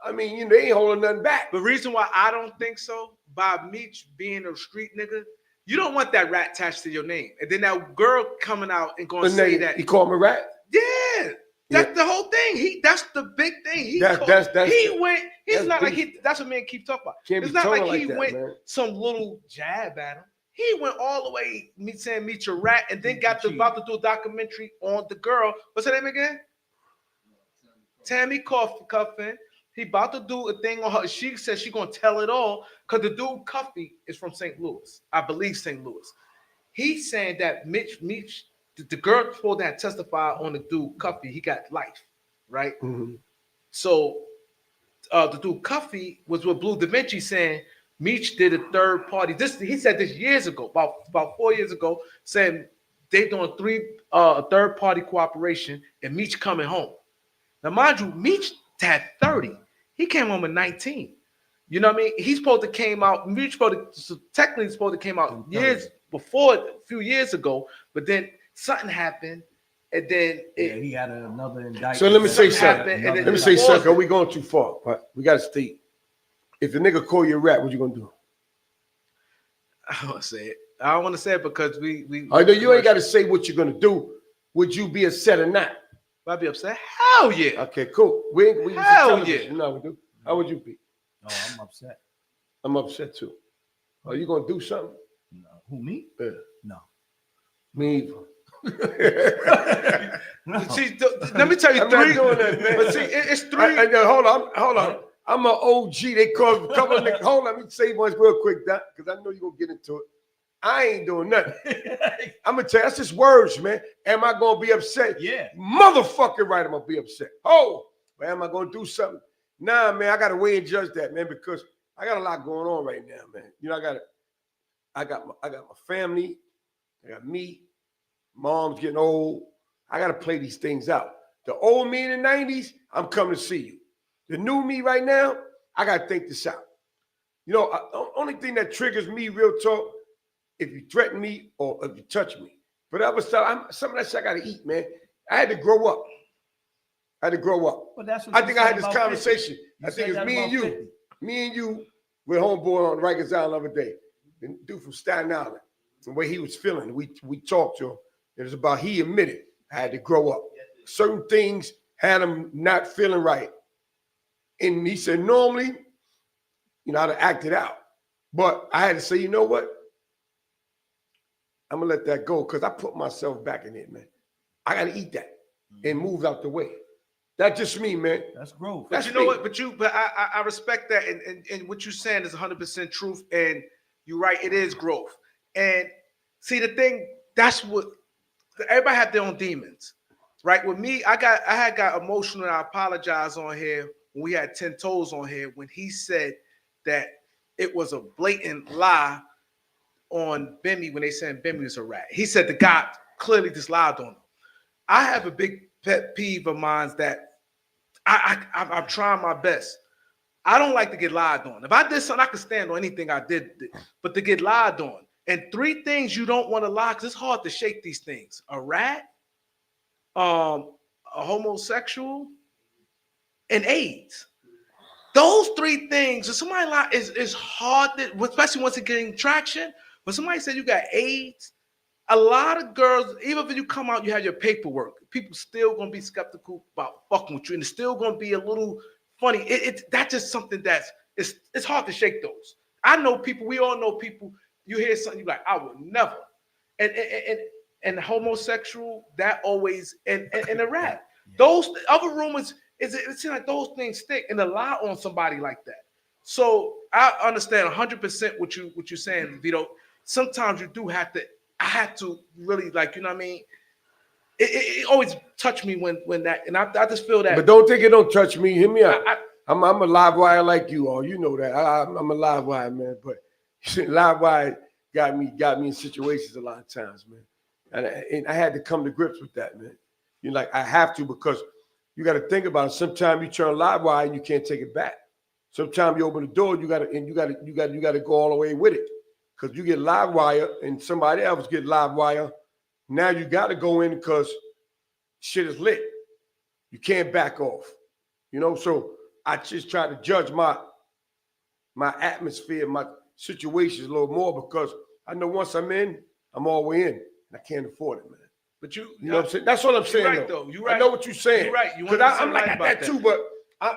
I mean, you know, they ain't holding nothing back. The reason why I don't think so, by Meech being a street nigga, you don't want that rat attached to your name. And then that girl coming out and going to say that. He called me a rat? Yeah. That's the whole thing. That's the big thing. He's that's not like deep. that's what men keep talking about. Can't It's be not like talking he like that, went man. some little jab at him. He went all the way saying meet your rat and then got about to do a documentary on the girl. What's her name again? Tammy Cuffin. He about to do a thing on her. She said she gonna tell it all because the dude Cuffy is from St. Louis. I believe St. Louis. He's saying that Meech, the girl supposed to testify on the dude Cuffy. He got life, right? Mm-hmm. So the dude Cuffy was with Blue Da Vinci saying Meech did a third party. He said this years ago, about 4 years ago, saying they doing third party cooperation and Meech coming home. Now, mind you, Meech had 30. He came home at 19. You know what I mean? He's supposed to came out. Meech technically supposed to came out years before, a few years ago, but then something happened, and then he had another indictment. So let me say something. something. Let me say something. Are we going too far? But we got to stay. If the nigga call you a rat, what you gonna do? I don't want to say it. I don't want to say it because we. I know you ain't got to say what you're gonna do. Would you be upset or not? Would I be upset? Hell yeah. Okay, cool. We Hell yeah. You know what we do. How would you be? No, I'm upset. I'm upset too. Are you gonna do something? No. Who, me? Yeah. No. Me either. No. See, let me tell you I'm three. not doing that, man. But see, it's three. Hold on. I'm an OG. They call a couple of niggas. Hold on, let me say one real quick, Doc, because I know you're gonna get into it. I ain't doing nothing. I'm gonna tell you, that's just words, man. Am I gonna be upset? Yeah. Motherfucking right, I'm gonna be upset. Oh, but am I gonna do something? Nah, man, I gotta weigh and judge that, man, because I got a lot going on right now, man. You know, I got my family. I got me. Mom's getting old. I got to play these things out. The old me in the 90s, I'm coming to see you. The new me right now, I got to think this out. You know, the only thing that triggers me, real talk, if you threaten me or if you touch me. But other stuff, some of that shit I got to eat, man. I had to grow up. But that's what I think I had this conversation. I think it's me and you. 50. Me and you with homeboy on Rikers Island the other day. The dude from Staten Island. The way he was feeling. We talked to him. It was about he admitted I had to grow up. Certain things had him not feeling right. And he said, normally, you know, I'd have acted out. But I had to say, you know what? I'm going to let that go because I put myself back in it, man. I got to eat that and move out the way. That's just me, man. That's growth. But you know what? But I respect that. And what you're saying is 100% truth. And you're right. It is growth. And see, the thing, that's what everybody have their own demons, right? With me, I had got emotional. And I apologize on here when we had 10 toes on here when he said that it was a blatant lie on Bimmy when they said Bimmy was a rat. He said the guy clearly just lied on him. I have a big pet peeve of mine that I'm trying my best. I don't like to get lied on. If I did something, I could stand on anything I did, but to get lied on. And 3 things you don't want to lie, because it's hard to shake these things. A rat, a homosexual, and AIDS. Those 3 things, if somebody lie, is hard, especially once it's getting traction. When somebody said you got AIDS, a lot of girls, even if you come out, you have your paperwork, people still gonna be skeptical about fucking with you, and it's still gonna be a little funny. That's just something it's hard to shake those. I know people, we all know people. You hear something, you're like, I would never. And homosexual, that always, and a rat. Those other rumors, it seems like those things stick and a lie on somebody like that. So I understand 100% what you're saying, Vito. Sometimes you do have to. I had to really, like, you know what I mean? It always touched me when that, and I just feel that. But don't think it don't touch me. Hear me out. I'm a live wire like you all. You know that. I'm a live wire, man. But live wire got me in situations a lot of times, man. And I had to come to grips with that, man. You know, like I have to, because you got to think about it. Sometimes you turn live wire and you can't take it back. Sometimes you open the door, you got to go all the way with it. Because you get live wire and somebody else get live wire. Now you got to go in because shit is lit. You can't back off. You know, so I just try to judge my atmosphere, my situations a little more, because I know once I'm in, I'm all the way in. And I can't afford it, man. But you know what I'm saying? That's what I'm saying. Right, though. You're right. I know what you're saying. You're right. Because I'm like that too, but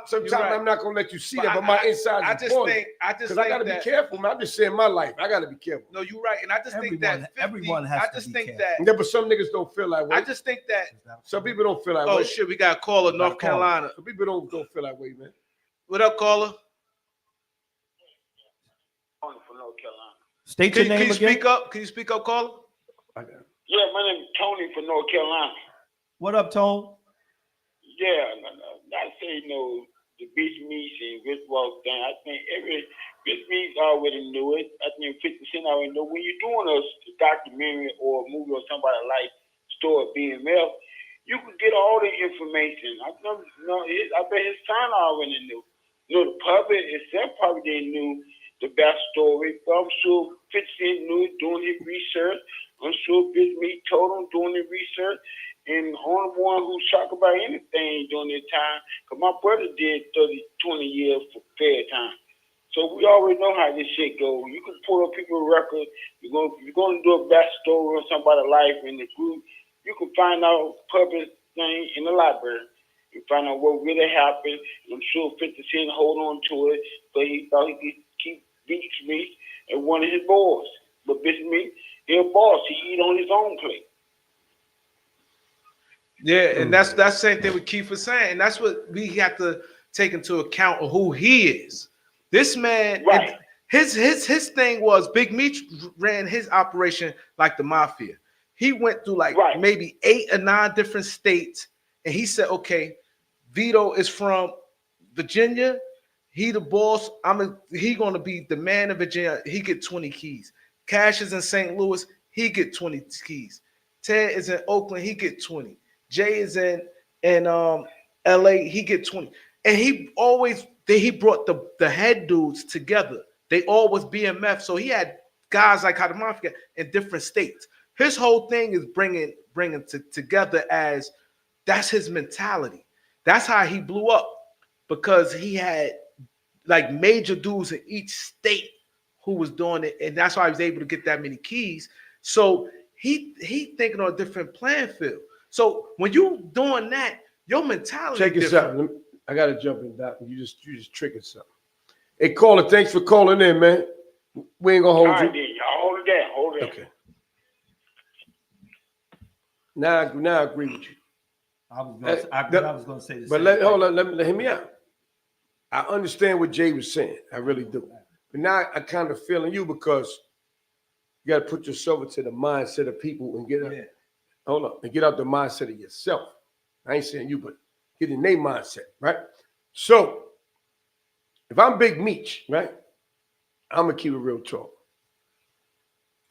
sometimes right. I'm not gonna let you see that, but my inside I is just important. think Because I gotta be careful, man. I'm just saying my life. I gotta be careful. No, you're right. And I just think that 50, everyone has I just to be think careful. that Yeah, but some niggas don't feel that way. I just think that Some people don't feel that way. oh shit, we got a caller, North Carolina. Some people don't feel that way, man. What up, caller? From North Carolina. State your name Can you again. speak up? Can you speak up, caller? Yeah, my name is Tony from North Carolina. What up, Tone? Yeah, I say the Beach Meech and Rich Walk thing. I think Rich Meech already knew it. I think 50 Cent already know. When you're doing a documentary or a movie or somebody's life story at BMF, you can get all the information. I bet his son already knew. The public itself probably didn't know the backstory, but I'm sure 50 Cent knew it doing his research. I'm sure Big Meech told him doing the research. And the only one who shocked about anything during that time, because my brother did 20 years for fair time. So we already know how this shit goes. You can pull up people's records. You're going to do a backstory on somebody's life in the group. You can find out public thing in the library. You find out what really happened. And I'm sure 50 Cent hold on to it, but he thought he could keep Beach Meech and one of his boys. But Beach Meech, he's a boss. He eat on his own plate. Yeah, and that's the same thing with Keith was saying. And that's what we have to take into account of who he is. This man, right. His thing was Big Meech ran his operation like the mafia. He went through maybe 8 or 9 different states, and he said, okay, Vito is from Virginia, He the boss. He gonna be the man of Virginia. He get 20 keys. Cash is in St. Louis. He get 20 keys. Ted is in Oakland. He get 20. Jay is in L.A. He get 20. And he brought the head dudes together. They all was BMF. So he had guys like how the Mafia in different states. His whole thing is bringing together as that's his mentality. That's how he blew up, because he had like major dudes in each state who was doing it, and that's why he was able to get that many keys. So he thinking on a different playing field. So when you doing that, your mentality. Check this out. I gotta jump in that. You just triggered something. Hey, caller, thanks for calling in, man. We ain't gonna hold All right, you. then, y'all hold it down. Hold it down. Okay. Now I agree with you. I was going to say this. But hold on, let me hear me out. I understand what Jay was saying. I really do. But now I kind of feeling you, because you got to put yourself into the mindset of people and get out the mindset of yourself. I ain't saying you, but get in their mindset, right? So if I'm Big Meech, right, I'm gonna keep it real talk.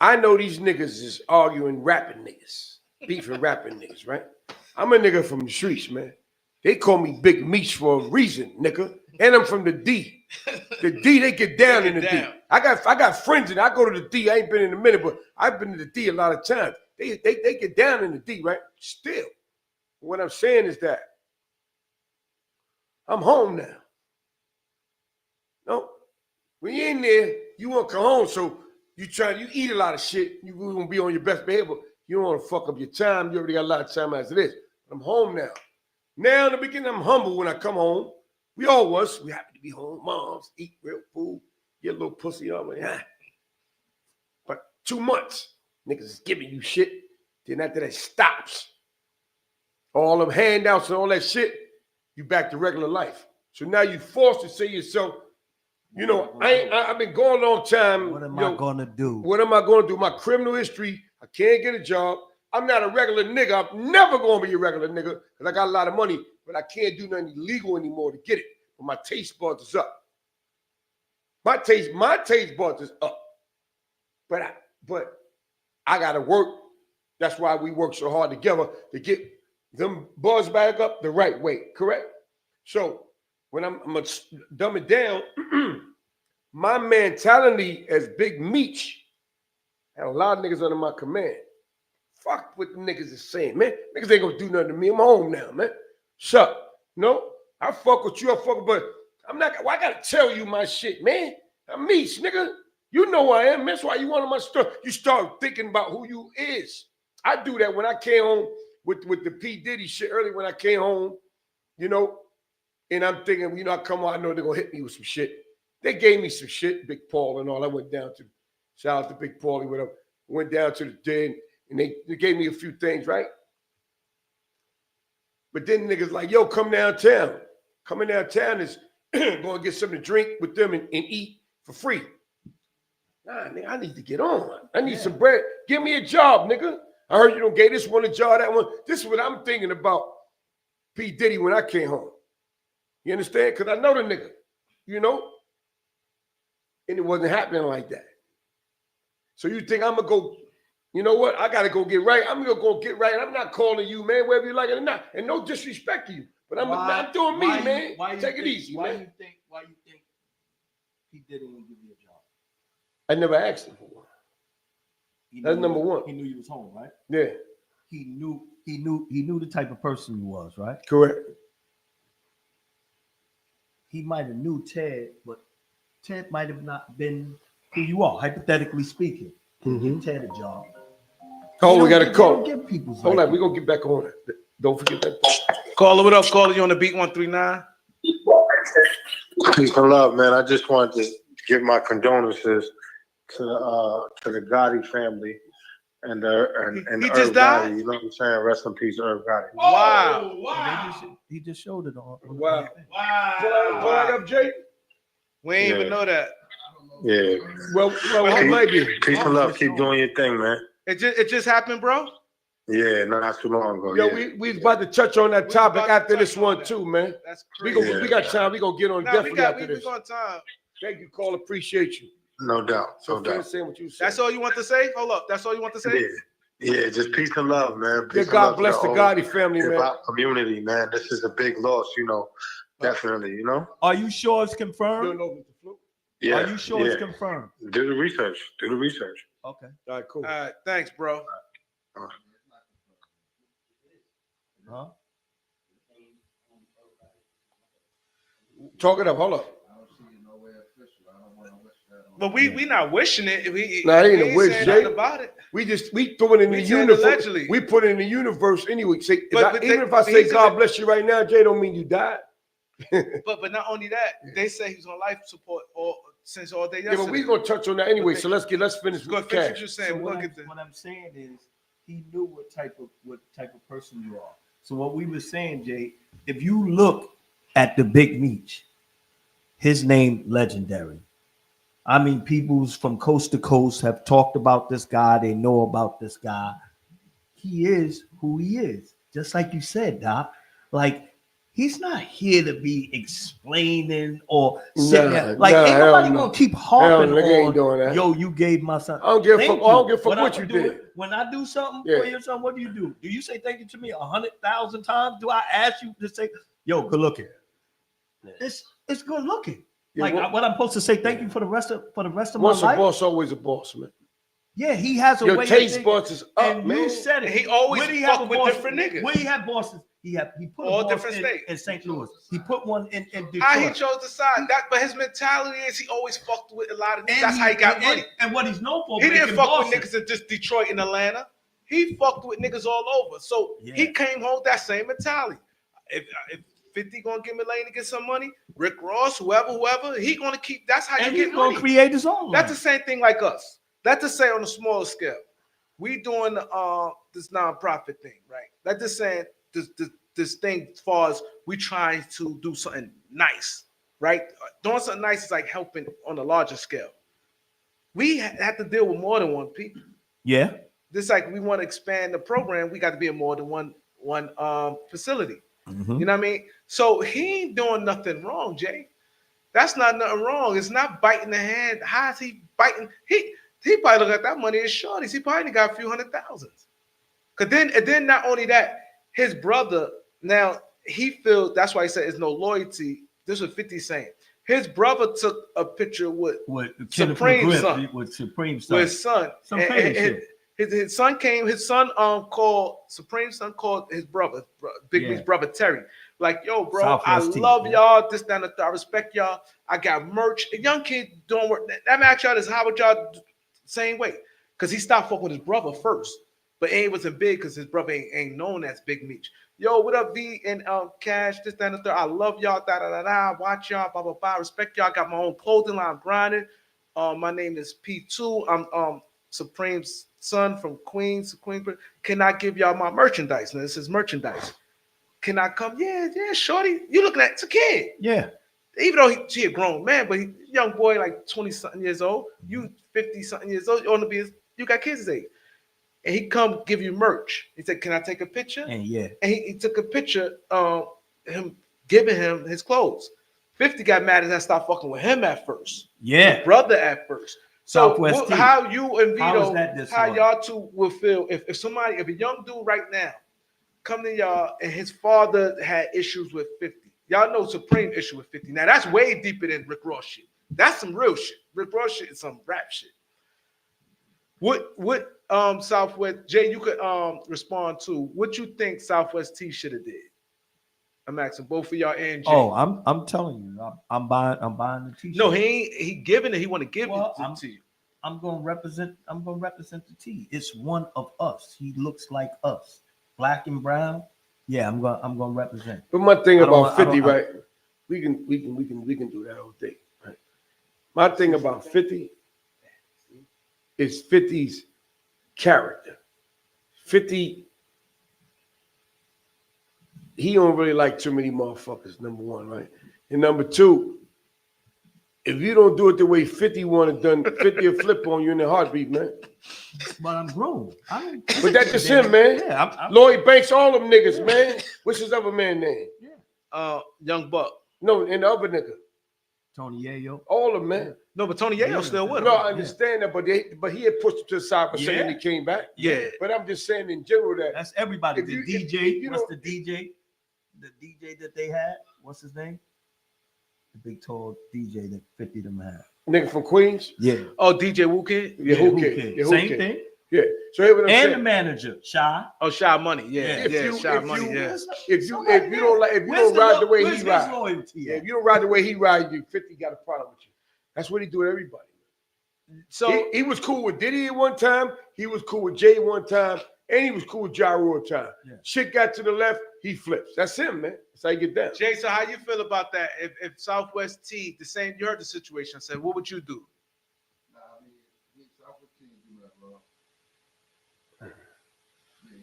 I know these niggas is arguing rapping niggas, beefing rapping niggas, right? I'm a nigga from the streets, man. They call me Big Meech for a reason, nigga. And I'm from the D. The D, they get down in the D. I got friends, and I go to the D. I ain't been in a minute, but I've been to the D a lot of times. They get down in the D, right? Still, what I'm saying is that I'm home now. No, when you're in there, you want to come home, so you eat a lot of shit. You gonna be on your best behavior. You don't want to fuck up your time. You already got a lot of time as it is. But I'm home now. Now in the beginning, I'm humble when I come home. We all was. We happy to be home. Moms, eat real food, get a little pussy on me. But 2 months, niggas is giving you shit. Then after that stops. All them handouts and all that shit, you back to regular life. So now you forced to say to yourself, you know, I've been going a long time. What am I gonna do? What am I gonna do? My criminal history, I can't get a job. I'm not a regular nigga. I'm never gonna be a regular nigga because I got a lot of money, but I can't do nothing illegal anymore to get it. But my taste buds is up. My taste buds is up. But I gotta work. That's why we work so hard together to get them buds back up the right way. Correct? So when I'm gonna dumb it down, my mentality as Big Meech had a lot of niggas under my command. Fuck what the niggas is saying, man. Niggas ain't gonna do nothing to me. I'm home now, man. Shut up. No, I fuck with you. I fuck with, but I'm not. Well, I gotta tell you my shit, man. I'm Meech, nigga. You know who I am. That's why you want my stuff. You start thinking about who you is. I do that when I came home with the P. Diddy shit early when I came home, you know, and I'm thinking, you know, I come on, I know they're gonna hit me with some shit. They gave me some shit, Big Paul and all. I went down to, shout out to Big Paulie, whatever. Went down to the den and they gave me a few things, right? But then niggas like, yo, come downtown. Coming downtown is going to get something to drink with them and eat for free. Nah, nigga, I need to get on. I need some bread. Give me a job, nigga. I heard you don't get this one a job, that one. This is what I'm thinking about P. Diddy when I came home. You understand? Because I know the nigga, you know? And it wasn't happening like that. So you think I'm going to go, you know what? I got to go get right. I'm going to go get right. I'm not calling you, man, whether you like it or not. And no disrespect to you. But I'm doing me, man. Take it easy, man. Why you think he didn't give you a job? I never asked him for one. That's number one. He knew you was home, right? Yeah. He knew the type of person you was, right? Correct. He might have knew Ted, but Ted might have not been who you are, hypothetically speaking. Give Ted a job. Oh, we got a call. Hold on, we're going to get back on it. Don't forget that. Caller, what up? Caller, you on the beat 139? Peace and love, man. I just wanted to give my condolences to the Gotti family and he Irv just died? Gotti. You know what I'm saying? Rest in peace, Irv Gotti. Wow. He just showed it on. Wow. Pull that up, Jay. We ain't even know that. Yeah. Well, it might be. Peace and love. Keep doing your thing, man. It just happened, bro? Yeah, not too long ago. Yo, yeah. we was about to touch on that We topic about to after touch this on one that. too, man. That's We crazy. we got time. We gonna get on Nah, we definitely after we this. got time. Thank you, Cole. Appreciate you. No doubt. So No fans doubt. saying what you said. That's all you want to say? Hold up. That's all you want to say? Yeah. Yeah, just peace and love, man. Yeah, Peace and God love bless to the whole Gotti family, man. hip-hop community, man. This is a big loss, you know. Definitely, you know. Are you sure it's You don't confirmed? know if it's the flu? Yeah. Are you sure yeah. it's confirmed? Do the research. Do the research. Okay. All right, cool. All right, thanks, bro. Huh? Talk it up. Hold up. I don't see it nowhere official. I don't want to wish that on. But we not wishing it. We Nah, it ain't we a wish, saying Jay. nothing about it. We throw it in We the said universe. allegedly. We put it in the universe anyway. Say, But even they- if I say he's God in- bless you right now, Jay, don't mean you died. But not only that, they say he's on life support since all day Yeah, yesterday. but we're gonna touch on that anyway. So let's finish Go with ahead, finish what cash. you're saying. So We're what, gonna get there. what I'm saying is he knew what type of person you are. So what we were saying, Jay, if you look at the Big Meech, his name legendary. I mean, people's from coast to coast have talked about this guy. They know about this guy. He is who he is. Just like you said, Doc. Like, he's not here to be explaining or sitting there. Like, ain't hell nobody no. gonna keep Hell harping no, nigga ain't on, doing that. yo, you gave my son. I don't give a Thank fuck. I don't you. give a fuck what you do did. When I do something Yeah. for your son, what do? Do you say thank you to me 100,000 times? Do I ask you to say, yo, good looking? It's good looking. Yeah, Like what I'm supposed to say thank you for the rest of my Once a life. boss, always a boss, man. Yeah, he has a Your way. taste of thinking. buds is up, And man. you said it. He always Where do he fuck have a with boss? different niggas. Where he had bosses? He put All a boss different states. in St. Louis. He put one in Detroit. How he chose to side that, but his mentality is he always fucked with a lot of niggas. That's how he got money. And what he's known for, He didn't making fuck bosses. with niggas in just Detroit and Atlanta. He fucked with niggas all over. So he came home with that same mentality. If 50 gonna give me lane to get some money, Rick Ross, whoever, he gonna keep. That's how And you he's get gonna money. create his own. That's the same thing like us. That's the same on a smaller scale. We doing this nonprofit thing, right? That's just saying this thing as far as we trying to do something nice, right? Doing something nice is like helping on a larger scale. We have to deal with more than one people. Yeah. Just like we want to expand the program, we got to be in more than one facility. Mm-hmm. You know what I mean? So he ain't doing nothing wrong, Jay. That's not nothing wrong. It's not biting the hand. How is he biting? He probably look at that money as shorties. He probably got a few $100,000. And then not only that, his brother, now he feels that's why he said there's no loyalty. This was 50 saying. His brother took a picture with Supreme's son. With Supreme's son. With his son. Some And crazy shit. his son came, his son called Supreme's son called his brother, Big Meech's brother Terry. Like, yo, bro, Southwest I team, love man. y'all. This, down the third. I respect y'all. I got merch. A young kid don't work. That match y'all is how would y'all same way? Because he stopped fucking with his brother first. But he wasn't big because his brother ain't known as Big Meech. Yo, what up, V and Cash? This, down the third. I love y'all. Da da da da. Watch y'all. Blah blah blah. Respect y'all. Got my own clothing line. I'm grinding. My name is P2. I'm Supreme's son from Queens. Can I give y'all my merchandise? Now this is merchandise. Can I come? Yeah, shorty. You looking at it's a kid. Yeah. Even though he a grown man, but he young boy like 20-something years old. You 50-something years old. You got kids his age. And he come give you merch. He said, "Can I take a picture?" And he took a picture him giving him his clothes. 50 got mad as I stopped fucking with him at first. Yeah. The brother at first. So Southwest team. how you and How is Vito, that this how one? y'all two will feel if a young dude right now come to y'all and his father had issues with 50. Y'all know Supreme issue with 50. Now that's way deeper than Rick Ross shit. That's some real shit. Rick Ross shit is some rap shit. What Southwest Jay, you could respond to what you think Southwest T should have did. I'm asking both of y'all and Jay. Oh, I'm telling you, I'm buying the t-shirt. No, he giving it. He want to give it to you. I'm gonna represent the T. It's one of us. He looks like us, black and brown. Yeah, I'm gonna represent. But my thing about 50, right? We can do that all day. Right? My thing about 50 is 50's character. 50, he don't really like too many motherfuckers, number one, right? And number two, if you don't do it the way 50 wanted done, 50 will flip on you in a heartbeat, man. But I'm grown. I don't. But that's just him, man. Yeah, Lloyd Banks, all them niggas, man. What's his other man name? Young Buck. No, and the other nigga. Tony Yayo. All of them, man. No, but Tony Yayo still with him. No, I understand that, but he had pushed it to the side for saying he came back. Yeah. But I'm just saying in general that That's everybody. If The you- DJ. if What's you the DJ? The DJ that they had. What's his name? The big tall DJ that 50 them had. nigga from Queens. Yeah. Oh, DJ Wu Kid. Yeah, who cares? Yeah, who Same cares? thing. Yeah. So here's what I'm And saying. the manager, Shy. Oh, Shy Money. Yeah, Shy Money. If you don't ride the way he ride, loyalty if you don't ride the way he ride, you 50 got a problem with you. That's what he do with everybody. So he was cool with Diddy at one time. He was cool with Jay one time, and he was cool with Ja Rule time. Yeah. Shit got to the left, he flips. That's him, man. That's how you get down. Jay, so how you feel about that? If Southwest T, the same, you heard the situation. I said, what would you do? Nah, I mean, Southwest team do that, bro. Yeah,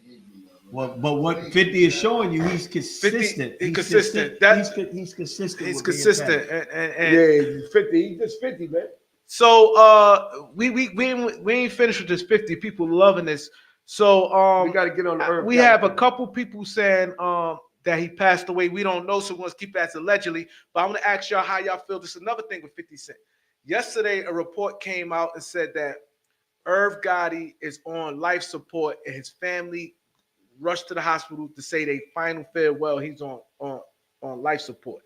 he ain't do that, bro. Well, but what 50 is showing you, he's consistent. He's consistent. That's- He's consistent. He's with being consistent, petty. and Yeah, 50. He's just 50, man. so we ain't finished with this 50. People loving this. So We got to get on the earth. we have a couple people saying that he passed away. We don't know, so we're gonna keep that as allegedly. But I want to ask y'all how y'all feel. This is another thing with 50 Cent. Yesterday, a report came out and said that Irv Gotti is on life support, and his family rushed to the hospital to say they final farewell. He's on life support,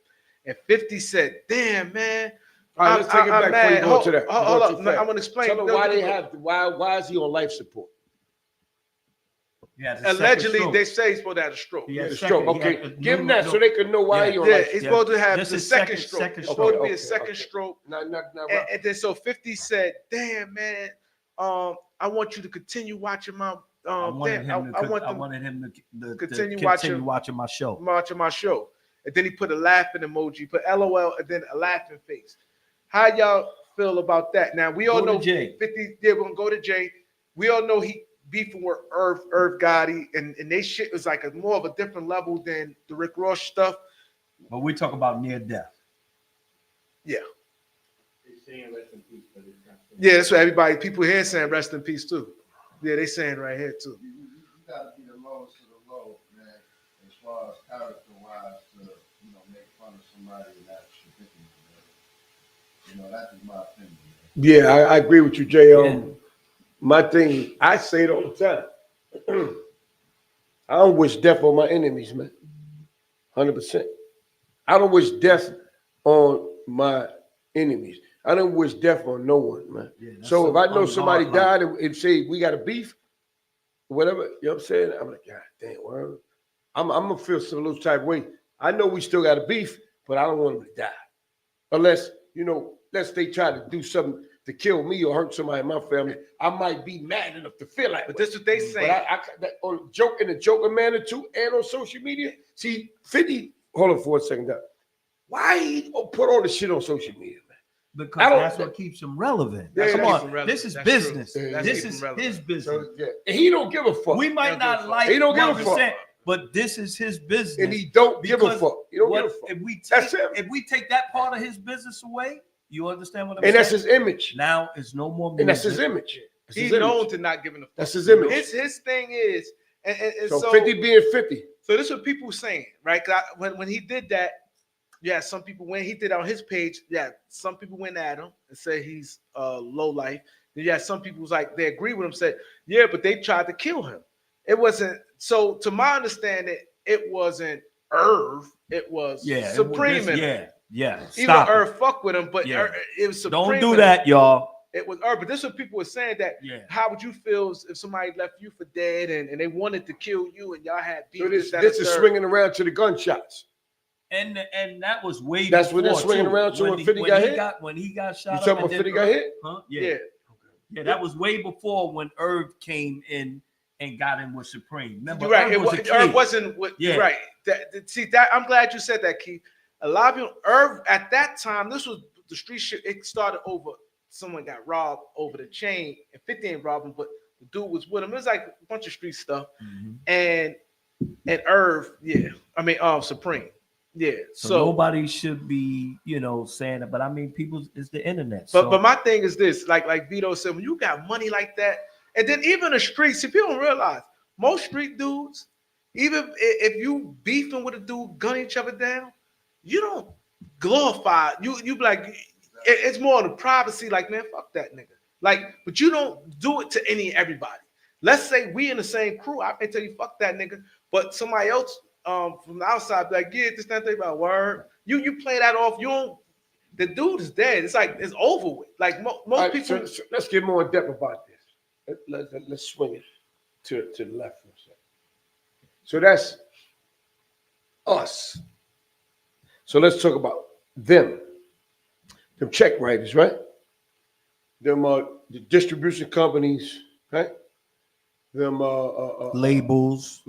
and 50 said, "Damn, man." All right, let's take it back before you go to that. Hold up. I'm gonna explain. Tell them why they have. Why is he on life support? He had a second Allegedly, stroke. they say he's supposed to have a stroke. He had The a stroke. second- he Okay, had a- give him no, that no. so they can know why he on Yeah, life he's support. supposed to have This the is second second- stroke. second It's stroke. supposed to be a Okay, second okay. stroke. Not And then so 50 said, "Damn, man, I want you to continue watching my I wanted him to continue watching my show. my show." And then he put a laughing emoji, put LOL, and then a laughing face. How y'all feel about that? Now we all Go to know Jay. 50. Yeah, we're gonna go to Jay. We all know he beefing with Irv Gotti, and they shit was like more of a different level than the Rick Ross stuff. But we talk about near death. Yeah. Yeah, that's what everybody, people here saying rest in peace too. Yeah, they saying right here too. You gotta be the lowest of the low, man, as far as character wise to, make fun of somebody and that shit. That's my opinion, man. Yeah, I agree with you, Jay. My thing, I say it all the time. I don't wish death on my enemies, man. 100%. I don't wish death on my enemies. I don't wish death on no one, man. Yeah, So if I know somebody hard died and say we got a beef, whatever, you know what I'm saying? I'm like, God damn, well, I'm gonna feel some little type of way. I know we still got a beef, but I don't want him to die. Unless they try to do something to kill me or hurt somebody in my family, I might be mad enough to feel like. But this is what they saying. But I on in a joking manner too, and on social media. See, 50. Hold on for a second, Doc. Why he put all the shit on social media, man? Because that's what keeps him relevant. Yeah, Come keeps on, him relevant. this is That's business. true. That's This keep is him relevant. his business. So, yeah. And he don't give a fuck. We might not like He don't give a what fuck. we're saying, but this is his business. And he don't give a Because fuck. He don't what- give a fuck. If That's we take that part of his business away, you understand what I'm And saying? that's his image. Now it's no more music. And that's his image. That's He's his image. known to not giving a fuck. That's his image. His thing is, and So 50 being 50. So this is what people saying, right? 'Cause when he did that, yeah, some people when he did on his page, yeah, some people went at him and said he's low life. Then yeah, some people was like they agree with him, said yeah, but they tried to kill him. It wasn't so. To my understanding, it wasn't Irv. It was Supreme. Yeah. Even Stop it. Irv fuck with him, but Yeah. it was Supreme. Don't do that, y'all. It was Irv, but this is what people were saying that. Yeah. How would you feel if somebody left you for dead and they wanted to kill you and y'all had beef? So this that, and is third? swinging around to the gunshots. And that was way That's before, what they're swinging too. around to when 50 got hit? When he got shot You up. talking about and 50 then got Irv- hit? Huh? Yeah. Yeah, that was way before when Irv came in and got in with Supreme. Remember, You're right. Irv was a kid. Irv wasn't. Yeah. Right. See that. I'm glad you said that, Keith. A lot of people. Irv at that time. This was the street shit. It started over. Someone got robbed over the chain, and 50 ain't robbed him, but the dude was with him. It was like a bunch of street stuff. Mhm. And Irv, yeah. I mean, Supreme. Yeah. So nobody should be, saying that. But I mean, people, it's the internet. But my thing is this, like Vito said, when you got money like that, and then even the streets, see, people don't realize most street dudes, even if you beefing with a dude, gunning each other down, you don't glorify. You be like, it's more of the privacy. Like, man, fuck that nigga. Like, but you don't do it to everybody. Let's say we in the same crew. I can tell you, fuck that nigga. But somebody else from the outside be like, yeah, this that thing about word. You play that off. You don't. The dude is dead. It's like it's over with. Like most right, people. So let's get more in depth about this. Let's swing it to the left for a second. So that's us. So let's talk about them check writers, right? Them the distribution companies, right? Them labels,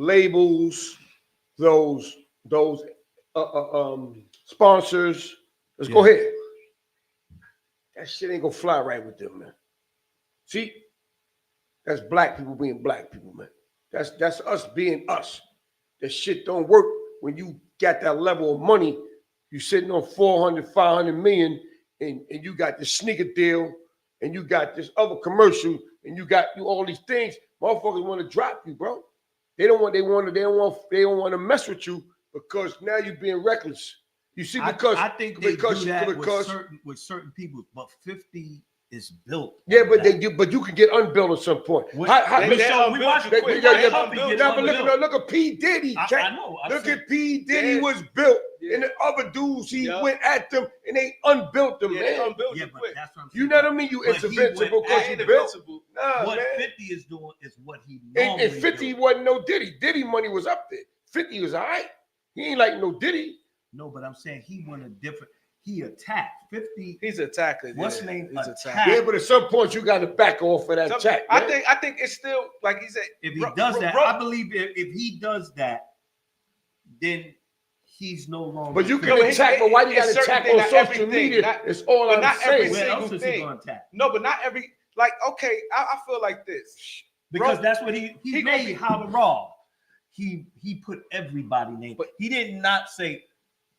those sponsors. Let's go ahead. That shit ain't gonna fly right with them, man. See, that's black people being black people, man. That's us being us. That shit don't work when you got that level of money. You sitting on 400, 500 million, and you got this sneaker deal, and you got this other commercial, and you got all these things. Motherfuckers want to drop you, bro. They don't want to mess with you because now you're being reckless. You see, because I think they do that with certain people, but 50 is built. Yeah, but you can get unbuilt at some point. We watch look at P. Diddy. I know. Look at P. Diddy was built, and the other dudes he went at them and they unbuilt them, man. Unbuilt but that's what I'm saying. You know what I mean? You invincible because you built. Nah, what man. 50 is doing is what he normally and 50 wasn't no Diddy. Diddy money was up there. 50 was all right. He ain't like no Diddy. No, but I'm saying he went a different. He attacked 50. He's an attacker. What's the name? Yeah, but at some point you got to back off of that attack. I think it's still like he said. If he does that, I believe if he does that, then he's no longer. But you can attack. But why you got to attack on social media? It's all I'm saying. What else is he going to attack? No, but not every. Like, okay, I feel like this because that's what he made How to Rob. He put everybody name, but he did not say,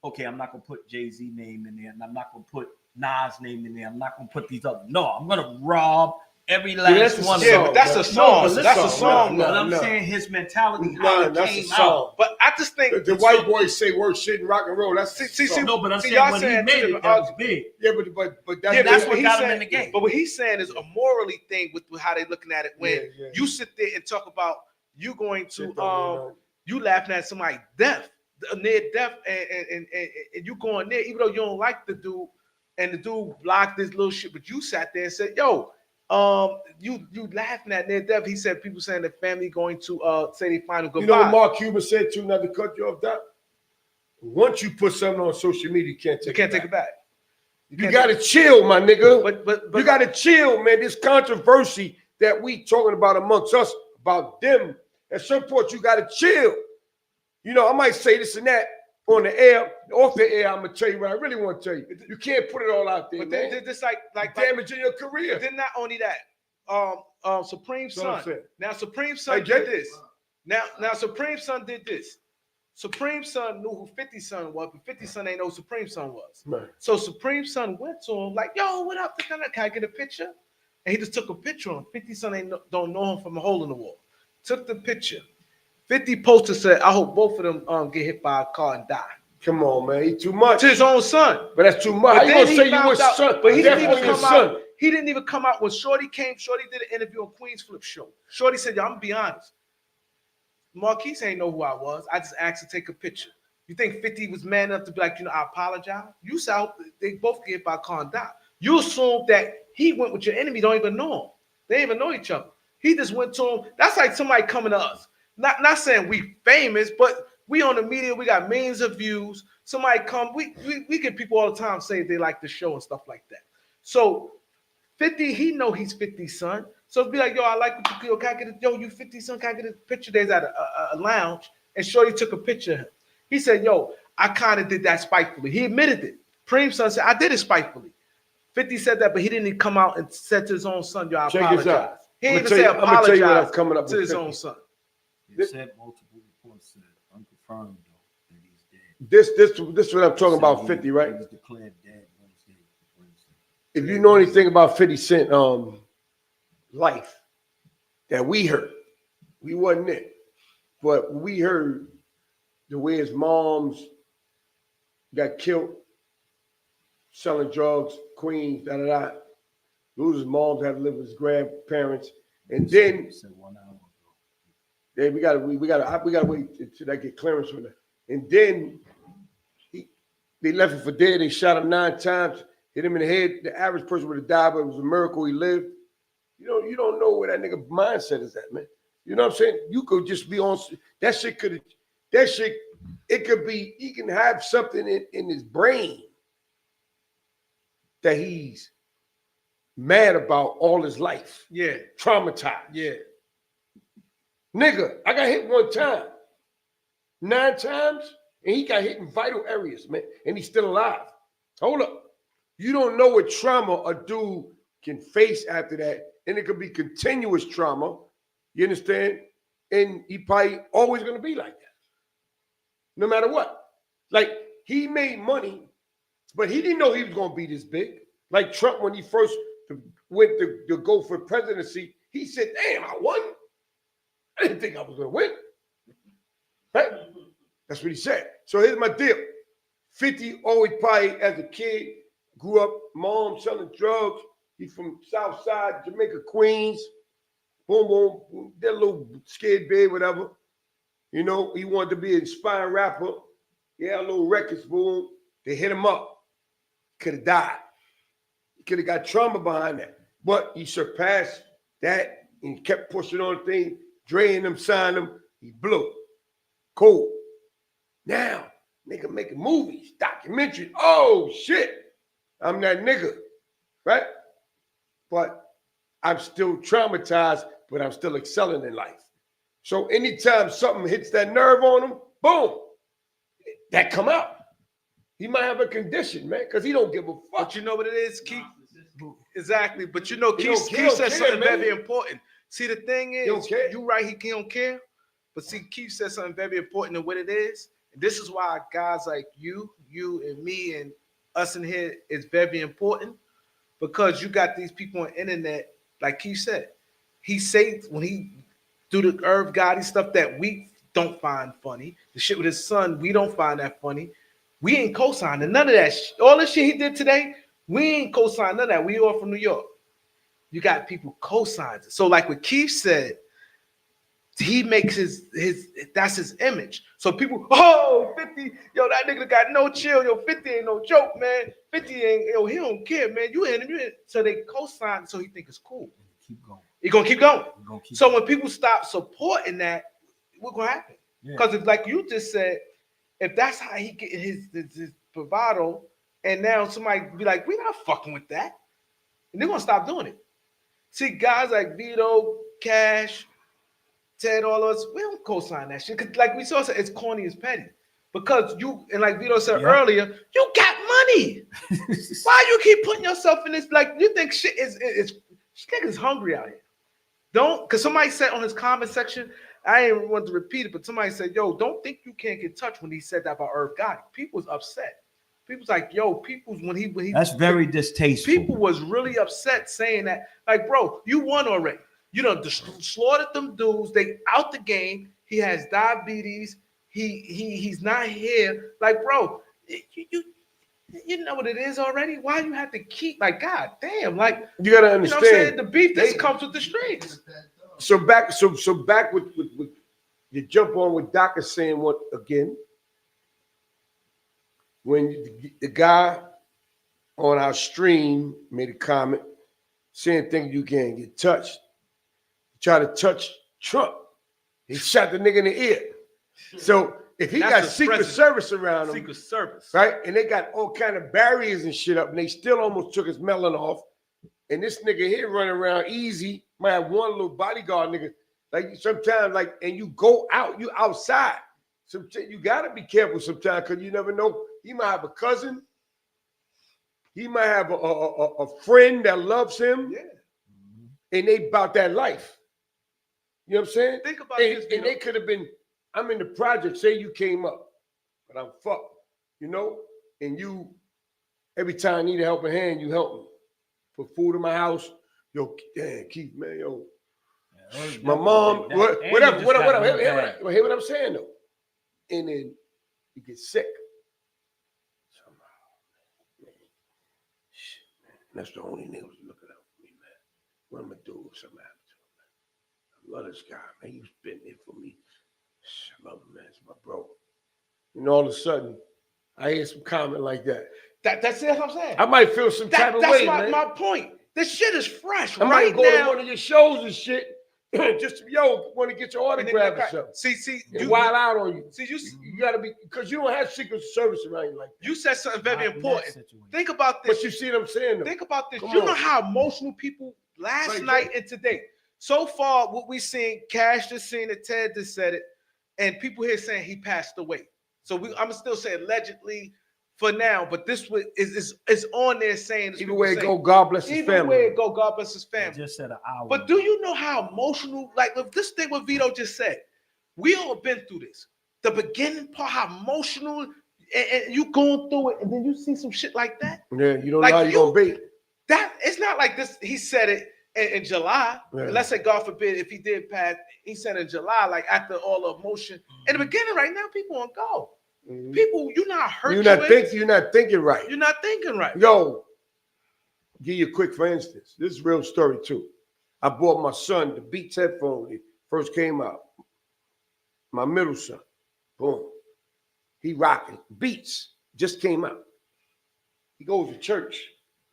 okay, I'm not gonna put Jay-Z name in there, and I'm not gonna put Nas name in there. I'm not gonna put these other. No, I'm gonna rob every last one. Yeah, but that's a song. That's a song. But I'm saying his mentality how it came out. But I just think the white boys say word shit in rock and roll. That's no, but I'm saying when he made it, that was big. Yeah, but that's what got him in the game. But what he's saying is a morally thing with how they looking at it. When you sit there and talk about you going to you laughing at somebody death. Near death and you going there, even though you don't like the dude, and the dude blocked this little shit, but you sat there and said, "Yo, you laughing at near death." He said, "People saying the family going to say they final goodbye." You know what Mark Cuban said too, not to cut you off, that once you put something on social media, you can't take it back. You gotta chill, my nigga. But you gotta chill, man. This controversy that we talking about amongst us about them, at some point you gotta chill. You know, I might say this and that on the air, off the air. I'm gonna tell you what I really want to tell you. You can't put it all out there, but man. This like damaging your career. Then not only that, Supreme Son. Now Supreme Son did this. Now Supreme Son did this. Supreme Son knew who 50 Son was, but 50 Son ain't know who Supreme Son was. Right. So Supreme Son went to him like, "Yo, what up? Can I get a picture?" And he just took a picture of him. 50 Son don't know him from a hole in the wall. Took the picture. 50 poster said, "I hope both of them get hit by a car and die." Come on, man, he too much. To his own son. But that's too much. How you gonna say you was son? But he didn't even come out. He didn't even come out when Shorty came. Shorty did an interview on Queen's Flip Show. Shorty said, "Yo, I'm gonna be honest. Marquise ain't know who I was. I just asked to take a picture." You think 50 was man enough to be like, I apologize? You saw they both get hit by a car and die. You assume that he went with your enemy, don't even know him. They didn't even know each other. He just went to him. That's like somebody coming to us. Not saying we famous, but we on the media, we got millions of views. Somebody come, we get people all the time say they like the show and stuff like that. So 50, he know he's 50 Son. So it'd be like, "Yo, I like what you do. Can I get you 50 Son, can I get a picture?" There's at a lounge, and Shorty took a picture of him. He said, "Yo, I kind of did that spitefully." He admitted it. Supreme Son said, "I did it spitefully." 50 said that, but he didn't come out and said to his own son, "Yo, I apologize." He didn't even say apologize to his own son. He said multiple reports said unconfirmed though that he's dead. This is what I'm talking about, 50, right? He was declared dead Wednesday. If you know anything about 50 Cent life that we heard, we wasn't it, but we heard the way his moms got killed selling drugs, Queens, da. Lose his moms, had to live with his grandparents, and then Said 1 hour ago. then we gotta wait until they get clearance from that. And then they left him for dead. They shot him 9 times, hit him in the head. The average person would have died, but it was a miracle he lived. You don't know where that nigga mindset is at, man. You know what I'm saying? You could just be on that shit. It could be. He can have something in his brain that he's mad about all his life. Yeah. Traumatized. Yeah. Nigga, I got hit 1 time. 9 times, and he got hit in vital areas, man. And he's still alive. Hold up. You don't know what trauma a dude can face after that. And it could be continuous trauma. You understand? And he probably always gonna be like that. No matter what. Like, he made money, but he didn't know he was gonna be this big. Like Trump, when he first went to go for presidency, he said, damn, I won. I didn't think I was gonna win. Right? That's what he said. So here's my deal. 50 always probably as a kid grew up, mom selling drugs. He's from South Side, Jamaica, Queens. Boom, boom, that little scared babe, whatever. You know, he wanted to be an inspiring rapper. Yeah, a little records, boom. They hit him up. Could have died. He could have got trauma behind that. But he surpassed that and kept pushing on things. Dre and them signed him. He blew. Cool. Now, nigga making movies, documentaries. Oh, shit. I'm that nigga. Right? But I'm still traumatized, but I'm still excelling in life. So anytime something hits that nerve on him, boom, that come out. He might have a condition, man, because he don't give a fuck. But you know what it is, Keith? Exactly. But you know, He Keith don't said care, something man. very important. See, the thing He don't is, care. you right, he don't care. But see, Keith said something very important, and what it is, and this is why guys like you and me and us in here is very important, because you got these people on the internet, like Keith said, he says when he do the Irv Gotti stuff that we don't find funny, the shit with his son, we don't find that funny. We ain't co-signing none of that shit. All the shit he did today, we ain't co-signing none of that. We all from New York. You got people co-signing. So like what Keith said, he makes his that's his image. So people, 50, yo, that nigga got no chill. Yo, 50 ain't no joke, man. 50 ain't, yo, he don't care, man. You in him. So they co-sign, so he think it's cool. Keep going. He gonna keep going. So Going. when people stop supporting that, what's gonna happen? Because if, like you just said, if that's how he get his bravado, and now somebody be like, we're not fucking with that, and they're gonna stop doing it. See, guys like Vito, Cash, Ted, all of us, we don't co-sign that shit. Cause like we saw, it's corny as petty. Because you, and like Vito said earlier, you got money. Why you keep putting yourself in this? Like, you think shit is niggas hungry out here. Don't, because somebody said on his comment section, I ain't want to repeat it, but somebody said, yo, don't think you can't get touched when he said that about Irv Gotti. People was upset. People's like, yo, when he that's very distasteful. People was really upset saying that, like, bro, you won already. You know, slaughtered them dudes. They out the game. He has diabetes. He's not here. Like, bro, you know what it is already. Why you have to keep, like, god damn, like, you gotta understand. You know what I'm saying? The beef that comes with the streets. So back with you jump on what Doc is saying. What again? When the guy on our stream made a comment saying things you can't get touched. Try to touch Trump. He shot the nigga in the ear. So if he got Secret Service around him, Secret Service, right? And they got all kind of barriers and shit up, and they still almost took his melon off. And this nigga here running around easy, might have one little bodyguard nigga. Like sometimes, like, and you go out, you outside. Sometimes you gotta be careful sometimes because you never know. He might have a cousin. He might have a friend that loves him. Yeah. And they about that life. You know what I'm saying? Think about this. And they could have been, I'm in the project, say you came up, but I'm fucked. you know, and you, every time I need a helping hand, you help me. Put food in my house. Yo, damn, Keith, man, yo. My mom, whatever. Hear what I'm saying, though. And then you get sick. That's the only nigga who's looking out for me, man. What I'm gonna do if something happens to him, man? I love this guy, man. He's been there for me. I love him, man. It's my bro. And all of a sudden, I hear some comment like that. That's it. I'm saying. I might feel some type of way, man. That's my point. This shit is fresh. I might go to one of your shows and shit. Just want to get your autograph or something. See, you wild out on you. See, you gotta be, because you don't have Secret Service around you like that. You said something very important. Think about this. But you see what I'm saying, though? Think about this. You know how emotional people last night and today. So far, what we seen, Cash just seen it, Ted just said it, and people here saying he passed away. So I'm still saying allegedly for now, but this is on there saying either way it go, God bless his family. Either way it go, God bless his family. Just said an hour. But do you know how emotional, like with this thing what Vito just said, we all been through this. The beginning part, how emotional, and you going through it, and then you see some shit like that. Yeah, you don't know how you're gonna be. That it's not like this. He said it in July. Yeah. Let's say, God forbid, if he did pass, he said in July, like after all the emotion. In the beginning, right now, people on go. Mm-hmm. People, you're not hurting. You're not thinking right. You're not thinking right. Yo, give you a quick for instance. This is a real story too. I bought my son the Beats headphone. It first came out. My middle son, boom, he rocking Beats. Just came out. He goes to church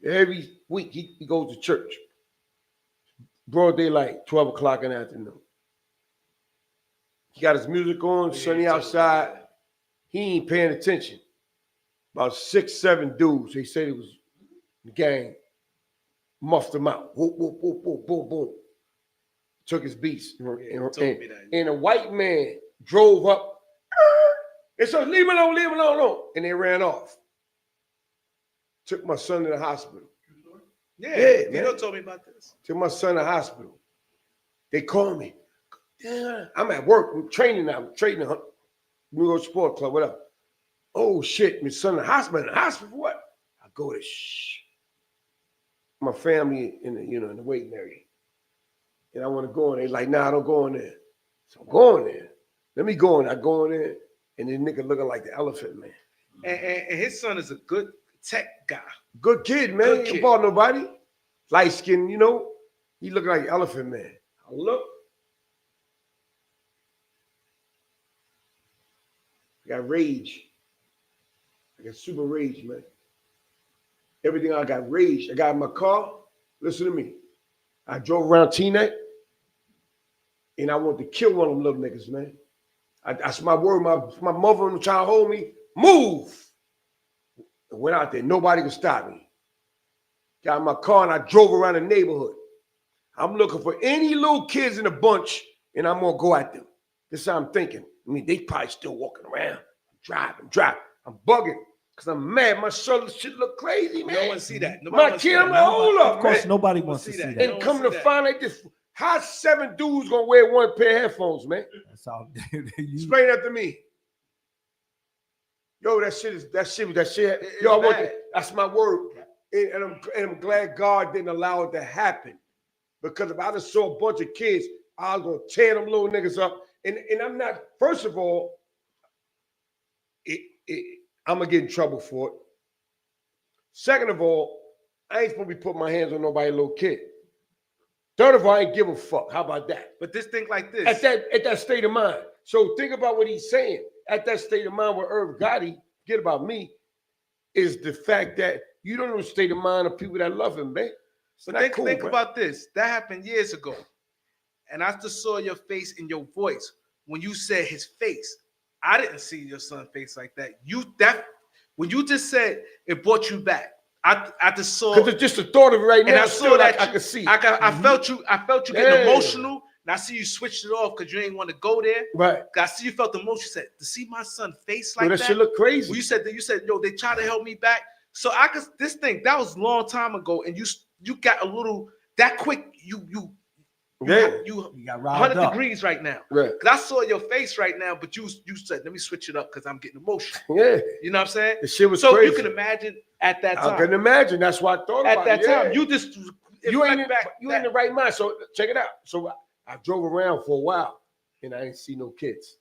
every week. He goes to church. Broad daylight, 12 o'clock in the afternoon. He got his music on, sunny outside. He ain't paying attention. About 6, 7 dudes, they said it was the gang, muffed him out. Whoop, whoop, whoop, whoop, boom, boom. Took his Beats. And a white man drove up and said, leave him alone. And they ran off. Took my son to the hospital. Yeah, Vito told me about this. Took my son to the hospital. They called me. Yeah, I'm at work. I'm training now. I'm training New York Sport Club, whatever. Oh shit, my son in the hospital. In the hospital for what? I go to my family in the waiting area. And I want to go in there. They're like, nah, I don't go in there. So I'm going there. Let me go in. I go in there, and this nigga looking like the elephant man. And his son is a good tech guy. Good kid, man. Good kid. Ain't bought nobody. Light skin, He looking like elephant man. I look. I got rage. I got super rage, man. Everything I got rage. I got in my car. Listen to me. I drove around Teaneck, and I wanted to kill one of them little niggas, man. That's my word. My mother was trying to hold me. Move. I went out there. Nobody could stop me. Got in my car, and I drove around the neighborhood. I'm looking for any little kids in the bunch, and I'm going to go at them. This is how I'm thinking. I mean, they probably still walking around. I'm driving. I'm bugging because I'm mad. My son shit look crazy, man. No one see that. My kid, I'm like, hold up, of course, man. nobody wants to see that. And come to find out this, how 7 dudes gonna wear one pair of headphones, man? That's how. Explain that to me. Yo, that shit. Yo, I want that. That's my word. And I'm glad God didn't allow it to happen. Because if I just saw a bunch of kids, I was gonna tear them little niggas up. And I'm not, first of all, I'm gonna get in trouble for it. Second of all, I ain't supposed to be putting my hands on nobody's little kid. Third of all, I ain't give a fuck. How about that? But this thing like this. At that state of mind. So think about what he's saying. At that state of mind where Irv Gotti, forget about me, is the fact that you don't know the state of mind of people that love him, man. But think about this. That happened years ago. And I just saw your face and your voice when you said his face. I didn't see your son's face like that. When you just said it brought you back. I just saw because it's just the thought of it right now. And I saw that I could see. I felt you getting emotional. And I see you switched it off because you ain't want to go there. Right. I see you felt the emotion. You said, to see my son's face like that. That shit look crazy. Well, you said, yo, they try to help me back. So that was a long time ago, and you got a little that quick. You got riled 100 up. degrees right now. Right. Because I saw your face right now, but you said, let me switch it up because I'm getting emotional. Yeah. You know what I'm saying? The shit was so crazy. you can imagine at that time. I can imagine. That's why I thought at about that it. time, Yeah. you just you ain't in the right mind. So check it out. So I drove around for a while and I didn't see no kids.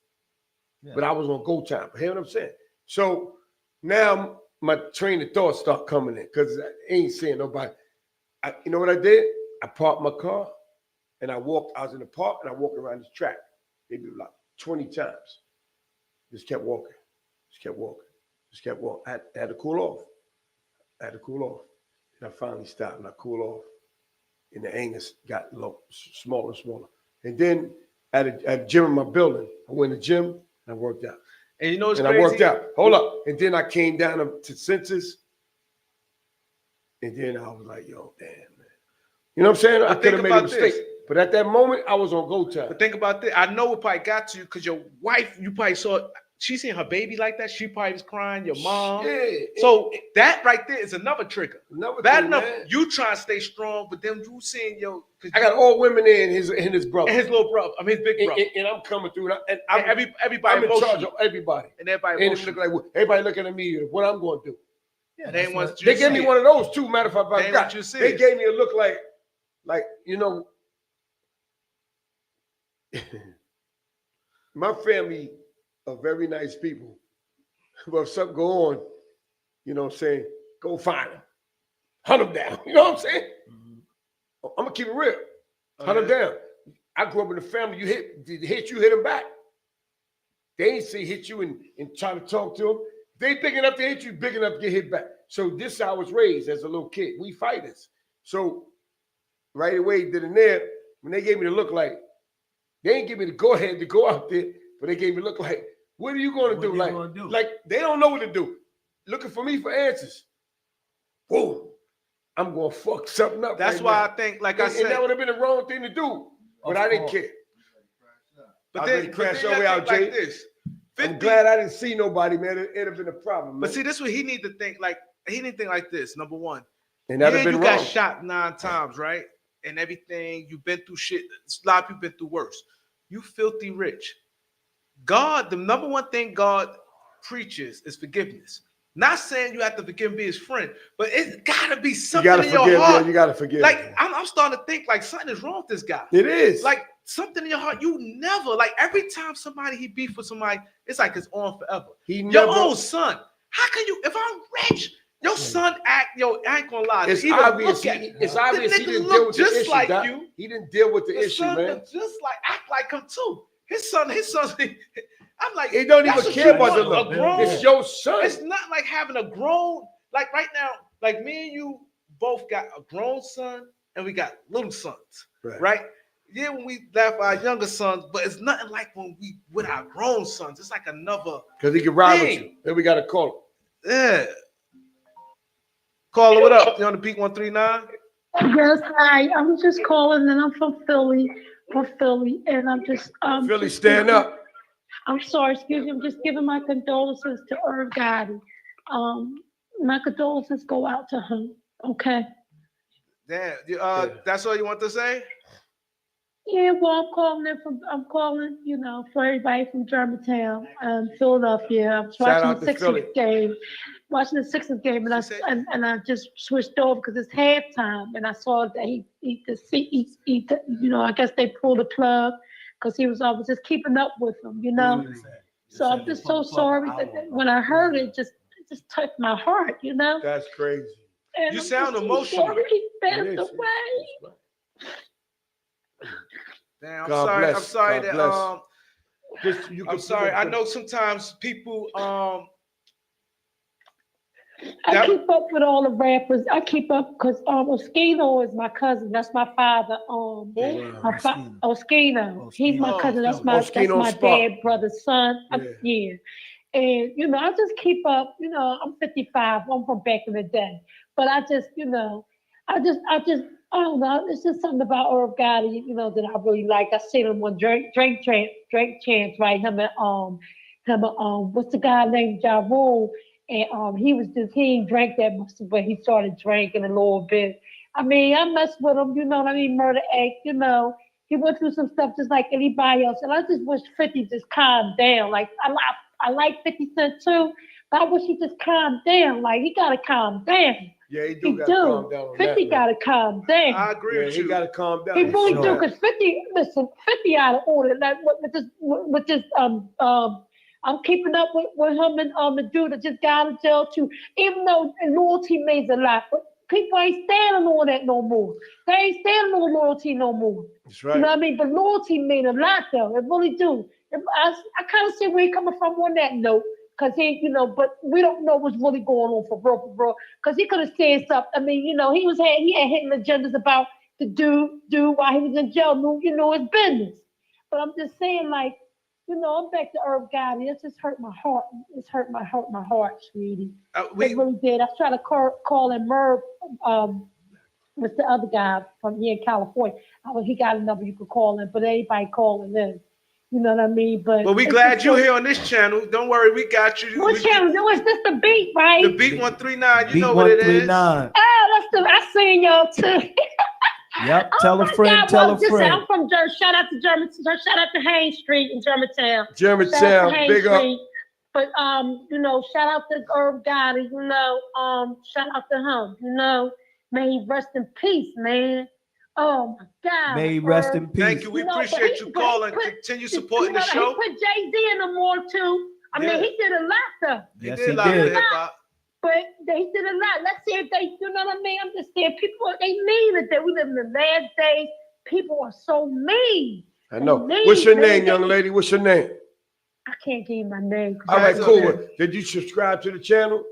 Yeah. But I was on go time. Hear what I'm saying? So now my train of thought start coming in because I ain't seeing nobody. You know what I did? I parked my car and I walked. I was in the park and I walked around this track maybe like 20 times. Just kept walking. Just kept walking. Just kept walking. I had to cool off. And I finally stopped and I cooled off. And the anger got smaller and smaller. And then at a gym in my building, I went to the gym and I worked out. And you know what's crazy? I worked out. Hold up. And then I came down to senses. And then I was like, yo, damn, man. You know what I'm saying? I could have made a mistake. But at that moment, I was on go time. But think about this. I know it probably got to you because your wife, you probably saw, she seen her baby like that. She probably was crying, your mom. Yeah. So that right there is another trigger. Bad enough. Man. You trying to stay strong, but then you seeing I got all women there and his brother. And his little brother. I mean, his big brother. And I'm coming through. And everybody I'm in charge of everybody. And everybody everybody looking at me, what I'm going to do. Yeah, they gave me one of those too. Matter of fact, they gave me a look like you know, my family are very nice people. But if something go on, you know what I'm saying, go find them. Hunt them down. You know what I'm saying? Mm-hmm. I'm going to keep it real. Hunt them down. I grew up in a family, you hit them back. They ain't say hit you and try to talk to them. They big enough to hit you, big enough to get hit back. So this is how I was raised as a little kid. We fighters. So right away, then and there, when they gave me the look like, they ain't give me the go ahead to go out there, but they gave me the look like, what are you going to do? Like they don't know what to do. Looking for me for answers. Boom. I'm going to fuck something up. That's why I think, like I said. And that would have been the wrong thing to do. But I didn't care. But then crash your way out, Jay. Like this. 50, I'm glad I didn't see nobody, man. It'd have been a problem, man. But see, this is what he need to think. Like, he need to think like this. Number one. And that'd have been wrong. You got shot 9 times, right? And everything. You've been through shit. A lot of people been through worse. You filthy rich. God, the number one thing God preaches is forgiveness. Not saying you have to forgive and be his friend, but it's got to be something in your heart. Yeah, you got to forgive. Like, I'm starting to think like something is wrong with this guy. It is. Like, something in your heart, you never, like every time he beef with somebody, it's like it's on forever. Your own son. How can you, if I'm rich, your son I ain't gonna lie. It's obvious. It's obvious he didn't deal with the issue. Like you. He didn't deal with the issue, man. Just like act like him too. His son. I'm like, he don't even care about the look. It's your son. It's not like having a grown, like right now, like me and you both got a grown son and we got little sons, right? Yeah, when we laugh at our younger sons, but it's nothing like when we with our grown sons. It's like another because he can ride with you. Then we got to call him. Yeah. Caller, what up? You on the Beat 139? Yes, hi. I'm just calling, and I'm from Philly, and I'm just Philly, stand up. I'm sorry, excuse me. I'm just giving my condolences to Irv Gotti. My condolences go out to him. Okay. Damn. That's all you want to say? Yeah, well, I'm calling, you know, for everybody from Germantown, Philadelphia. I was watching the Sixers game, and I just switched over because it's halftime, and I saw that he you know, I guess they pulled the plug because I was just keeping up with him, you know. So I'm just so sorry that when I heard it, it just touched my heart, you know. That's crazy. And you sound emotional. Sorry he passed away. Damn, I'm sorry. I'm sorry that I'm sorry. I know sometimes people I keep up with all the rappers. I keep up because Oskino is my cousin. That's my father. Oskino. He's my cousin. That's my dad, brother's son. Yeah. And you know, I just keep up. You know, I'm 55. I'm from back in the day. But I just, you know, I don't know. It's just something about Irv Gotti, you know, that I really like. I seen him on Drink Chance, right? Him and what's the guy named Ja Rule? And he ain't drank that much, but he started drinking a little bit. I mean, I messed with him, you know what I mean? Murder Act, you know. He went through some stuff just like anybody else. And I just wish 50 just calmed down. Like, I like 50 Cent too, but I wish he just calmed down. Like, he got to calm down. Yeah, he do got to calm down on 50 got to calm down. I agree with you. He got to calm down. He really do, because 50, listen, 50 out of order. Like, with this, I'm keeping up with him and the dude that just got out of jail too. Even though loyalty means a lot, but people ain't standing on that no more. They ain't standing on loyalty no more. That's right. You know what I mean? But loyalty mean a lot though. It really do. I kind of see where he coming from on that note. Cause he, but we don't know what's really going on for real. Cause he could have said something. I mean, he had hidden agendas about the dude while he was in jail. His business. But I'm just saying, like, I'm back to Irv Gotti. It just hurt my heart. It's hurt my heart, sweetie. It really did. I tried to call him Merv. What's the other guy from here in California? He got a number you could call him, but anybody calling in. You know what I mean? But we glad you're here on this channel. Don't worry, we got you. What channel? Is this the beat, right? The beat 139. You know what it is. Oh, I seen y'all too. Yep. Tell a friend. Tell a friend. I'm from German. Shout out to Germantown. Shout out to Haynes Street in Germantown. Big up. But shout out to Irv Gotti. Shout out to him. May he rest in peace, man. Oh my God. May he rest in peace. Thank you. We appreciate you calling. Continue supporting the show. He put Jay-Z in the more too. I mean, he did a lot though. Yes, he did. But they did a lot. Let's see if they, I'm just saying, people, they mean it. That we live in the last days. People are so mean. I know. What's your name, young lady? What's your name? I can't give you my name. All right, cool. Did you subscribe to the channel?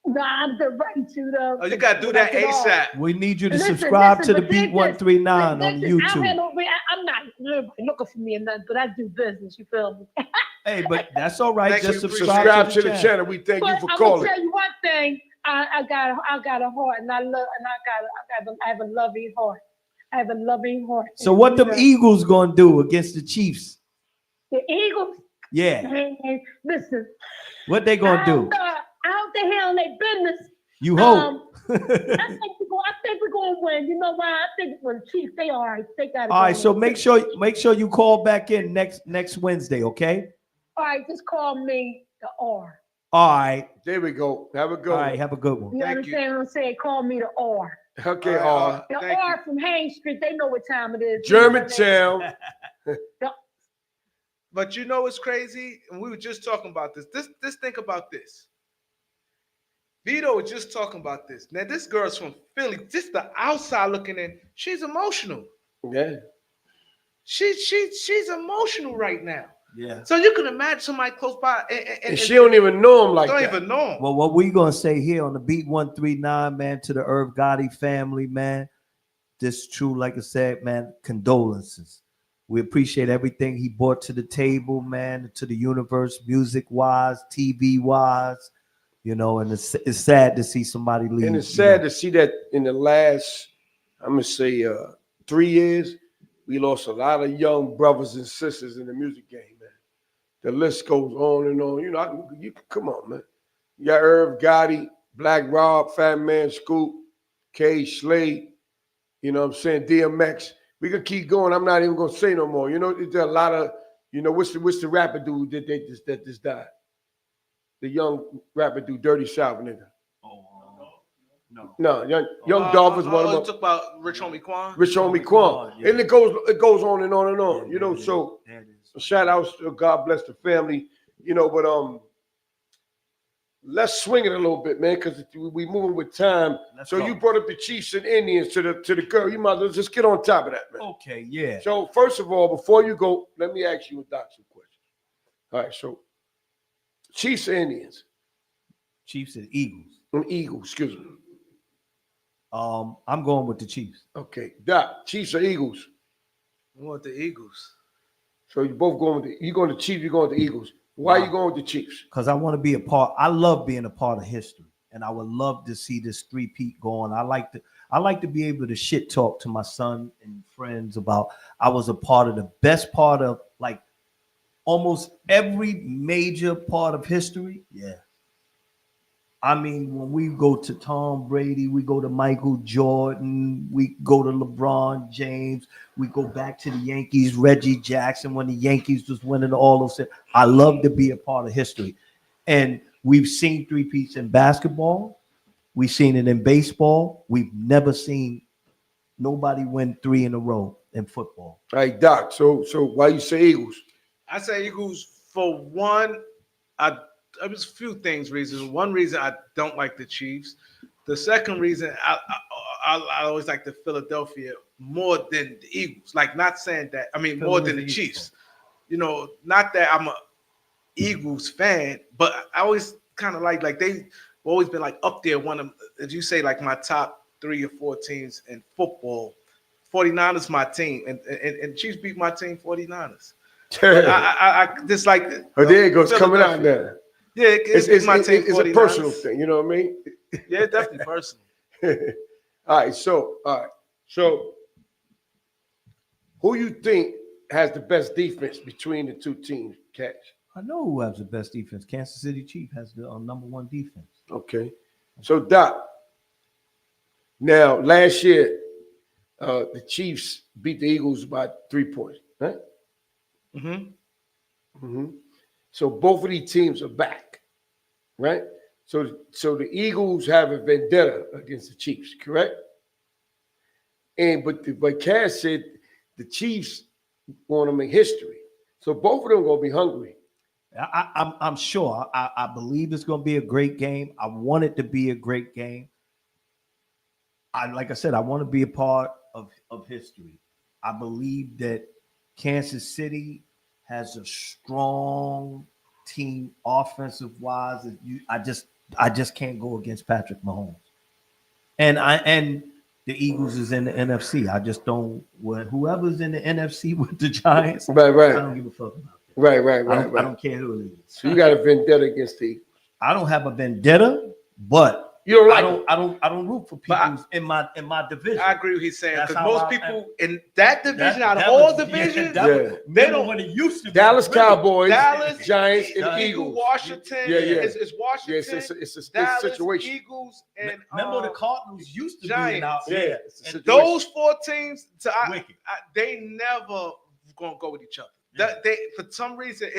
No, I'm the right to though. Oh, you gotta do that ASAP. We need you to subscribe to the Beat 139 on YouTube. I'm not looking for me or nothing, but I do business. You feel me? Hey, but that's all right. Just subscribe to the channel. We thank you for calling. I'm gonna tell you one thing. I got a heart, and I have a loving heart. I have a loving heart. So what them Eagles gonna do against the Chiefs? The Eagles? Yeah. Man, listen. What they gonna do? I hope they handle their business. You hope. I think we're gonna win. You know why? I think when Chiefs, they all right. They got. All right. So make sure you call back in next Wednesday. Okay. All right. Just call me the R. All right. There we go. Have a good one. All right. Have a good one. You understand what I'm saying? Call me the R. Okay, R. The R from Haynes Street. They know what time it is. Germantown. But you know what's crazy? And we were just talking about this. Just think about this. Vito was just talking about this. Now, this girl's from Philly. Just the outside looking in, she's emotional. Yeah. She's emotional right now. Yeah. So you can imagine somebody close by and she don't even know him like that. Don't even know him. Well, what we gonna say here on the Beat 139, man, to the Irv Gotti family, man. This is true, like I said, man. Condolences. We appreciate everything he brought to the table, man, to the universe, music-wise, TV-wise. And it's sad to see somebody leave. And it's sad to see that in the last, I'm going to say 3 years, we lost a lot of young brothers and sisters in the music game, man. The list goes on and on. You come on, man. You got Irv Gotti, Black Rob, Fat Man Scoop, K. Slade, DMX. We could keep going. I'm not even going to say no more. There's a lot of, what's the rapper dude that just died? The young rapper dude, Dirty South nigga. No, young Dolph is one of them. Talk about Rich Homie Quan. Rich Homie Quan, yeah. And it goes on and on and on. So shout outs to God bless the family. But let's swing it a little bit, man, because we moving with time. You brought up the Chiefs and Indians to the girl. You might as well just get on top of that, man. Okay, yeah. So first of all, before you go, let me ask you a doctor question. All right, so. Chiefs and Indians. Chiefs and Eagles. Eagles, excuse me. I'm going with the Chiefs. Okay. Doc, Chiefs or Eagles? I want the Eagles. So you both going with you going to Chiefs, you're going with the Eagles. Why are you going with the Chiefs? Because I want to be a part. I love being a part of history. And I would love to see this three-peat going. I like to be able to shit talk to my son and friends about I was a part of the best part of like almost every major part of history. Yeah. I mean, when we go to Tom Brady, we go to Michael Jordan, we go to LeBron James, we go back to the Yankees, Reggie Jackson, when the Yankees was winning all those things. I love to be a part of history. And we've seen three-peats in basketball. We've seen it in baseball. We've never seen nobody win 3 in a row in football. All right, Doc. So why you say Eagles? I say Eagles for one. There's a few reasons. One reason I don't like the Chiefs. The second reason I always like the Philadelphia more than the Eagles. Like, not saying that. I mean, more than the Chiefs. You know, not that I'm a Eagles fan, but I always kind of like they've always been like up there. One of, as you say, like my top 3 or 4 teams in football. 49ers my team, and Chiefs beat my team 49ers. I just like. Oh, there it goes, coming out there. Yeah, it's my team. It's a personal thing, you know what I mean? Yeah, it's definitely personal. All right, so who you think has the best defense between the two teams, Catch? I know who has the best defense. Kansas City Chiefs has the number 1 defense. Okay, so Doc. Now, last year, the Chiefs beat the Eagles by 3 points, right? So both of these teams are back, right? So the Eagles have a vendetta against the Chiefs, correct? And but Cass said the Chiefs want to make history, so both of them gonna be hungry. I'm sure. I believe it's gonna be a great game. I want it to be a great game. Like I said, I want to be a part of history. I believe that Kansas City has a strong team offensive wise. I just can't go against Patrick Mahomes. And the Eagles is in the NFC. I just don't. Whoever's in the NFC with the Giants, right. I don't give a fuck about that. Right. I don't care who it is. So you got a vendetta against the Eagles. I don't have a vendetta, but you don't like I don't root for people in my division. I agree with what he's saying, because most people in that that division, out of all divisions, they don't want to used to be Dallas Cowboys, Dallas, Giants, and Eagles. Washington, it's Washington. Yeah, it's a Dallas, situation. Eagles, and remember the Cardinals used to Giants. be out there. And those 4 teams, they never gonna go with each other. They for some reason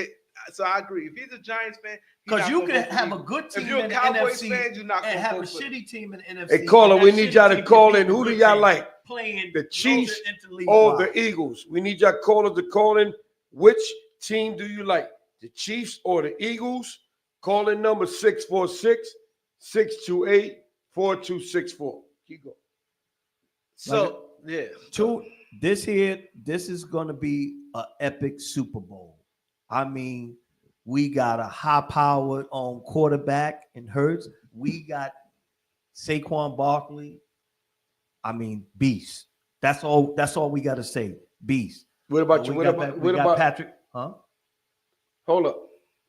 So I agree. If he's a Giants fan, because you can have a good team if you're in a the Cowboys NFC fan, you're not and gonna have a go for shitty team in the NFC. Hey, caller, we need y'all to call in. Who do y'all like? Playing the Chiefs or the Eagles? We need y'all callers to call in. Which team do you like? The Chiefs or the Eagles? Call in number 646-628-4264. Keep going. So this is gonna be an epic Super Bowl. I mean, we got a high-powered quarterback in Hurts. We got Saquon Barkley. I mean, beast. That's all we got to say. Beast. What about you? What about Patrick? Huh? Hold up.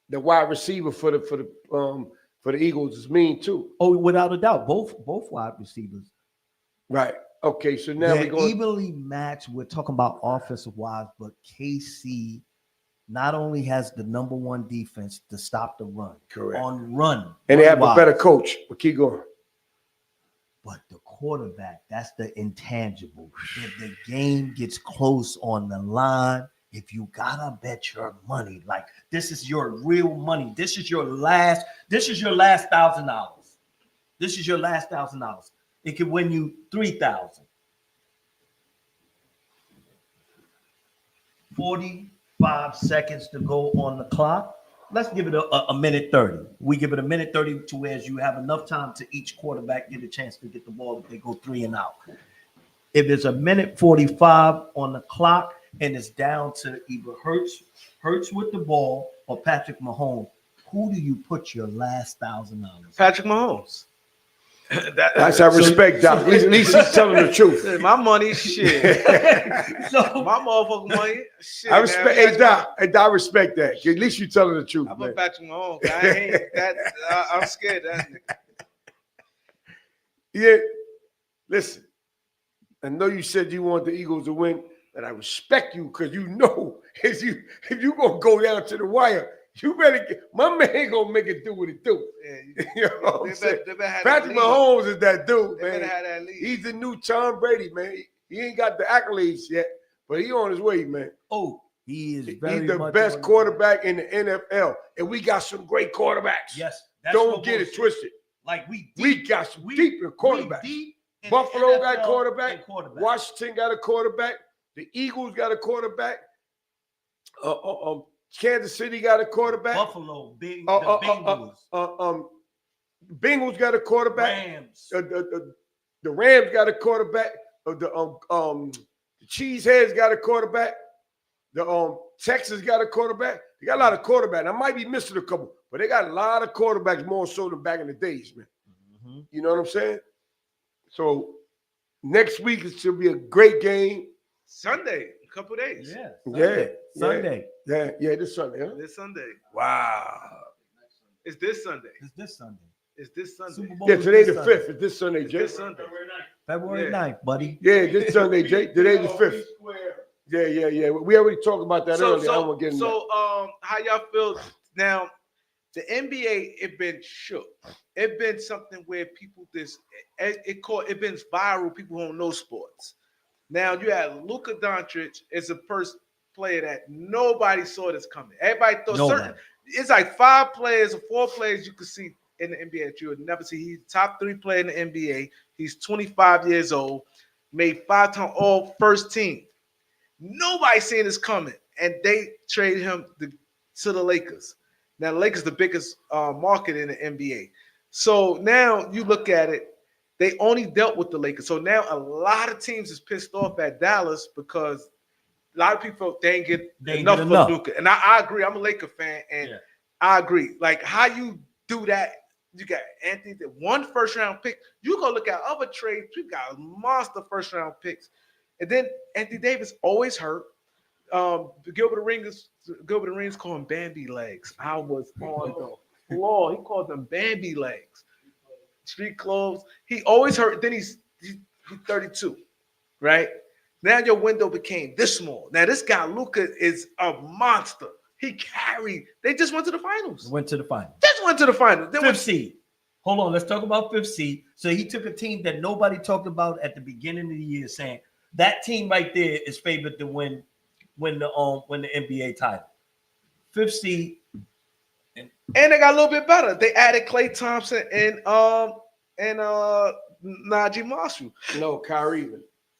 The wide receiver for the Eagles is mean too. Oh, without a doubt, both wide receivers. Right. Okay. So now they're we're going evenly matched. We're talking about offensive wise, but KC not only has the number 1 defense to stop the run, correct, on run, and they have a better coach. But keep going. But the quarterback, that's the intangible. If the game gets close on the line, if you gotta bet your money, like this is your real money. This is your last $1,000. This is your last $1,000. It could win you 3,000. 45 seconds to go on the clock. Let's give it a minute 30. We give it a minute 30 to where you have enough time to each quarterback get a chance to get the ball if they go 3 and out. If it's a minute 45 on the clock and it's down to either Hurts with the ball or Patrick Mahomes, who do you put your last $1,000? Patrick Mahomes. That's I respect that. At least he's telling the truth. My money, shit. My motherfucking money, shit. I respect. I respect that. At least you telling the truth. I'm a Patrick Mahomes. I ain't that. I'm scared of that nigga. Yeah. Listen, I know you said you want the Eagles to win, but I respect you because you know if you gonna go down to the wire, You better get my man gonna make it do what it do. Yeah, You know what I'm saying? they better have Patrick that lead. Mahomes is that dude, They man. better have that lead. He's the new Tom Brady, man. He ain't got the accolades yet, but he on his way, man. Oh, he is very He's the much best on quarterback in the NFL, and we got some great quarterbacks. Yes, that's Don't what get we'll it say. twisted. Like we Got some deep in quarterbacks. deep in Buffalo the got NFL quarterback. and quarterback. Washington got a quarterback. The Eagles got a quarterback. Kansas City got a quarterback. Buffalo, the Bengals, Bengals got a quarterback. Rams. The Rams got a quarterback. The Cheeseheads got a quarterback. The Texas got a quarterback. They got a lot of quarterbacks. I might be missing a couple, but they got a lot of quarterbacks more so than back in the days, man. Mm-hmm. You know what I'm saying? So next week it should be a great game. Sunday, a couple days. Yeah, Sunday. Sunday. Yeah, this Sunday. Huh? This Sunday. Wow. It's this Sunday. It's this Sunday. It's this Sunday. Super Bowl Yeah, is today this the Sunday. 5th. It's this Sunday, It's Jay. this Sunday. February 9th, buddy. Yeah, this Sunday, Jay. Today the 5th. Yeah. We already talked about that earlier. I don't want to get into that. How y'all feel now? The NBA, it been shook. It been something where people it been viral. People who don't know sports. Now you have Luka Doncic is the first player that nobody saw this coming. Everybody thought it's like 5 players or 4 players you could see in the NBA that you would never see. He's top 3 player in the NBA. He's 25 years old, made 5-time all first team. Nobody seen this coming, and they traded him to the Lakers. Now the Lakers the biggest market in the NBA. So now you look at it, they only dealt with the Lakers. So now a lot of teams is pissed off at Dallas because a lot of people felt they ain't get enough for Luka. And I agree. I'm a Laker fan, and I agree. Like how you do that, you got Anthony, the 1 first-round pick. You go look at other trades, you got monster first-round picks. And then Anthony Davis always hurt. Gilbert Arenas called him Bambi legs. I was on the floor. He called them Bambi legs. Street clothes. He always hurt. Then he's 32, right? Now your window became this small. Now this guy Luka is a monster. He carried. They just went to the finals. Just went to the finals. 5th seed. Hold on, let's talk about 5th seed. So he took a team that nobody talked about at the beginning of the year, saying that team right there is favored to win the NBA title. 5th seed. And they got a little bit better. They added Klay Thompson and Najee Marshall. No, Kyrie.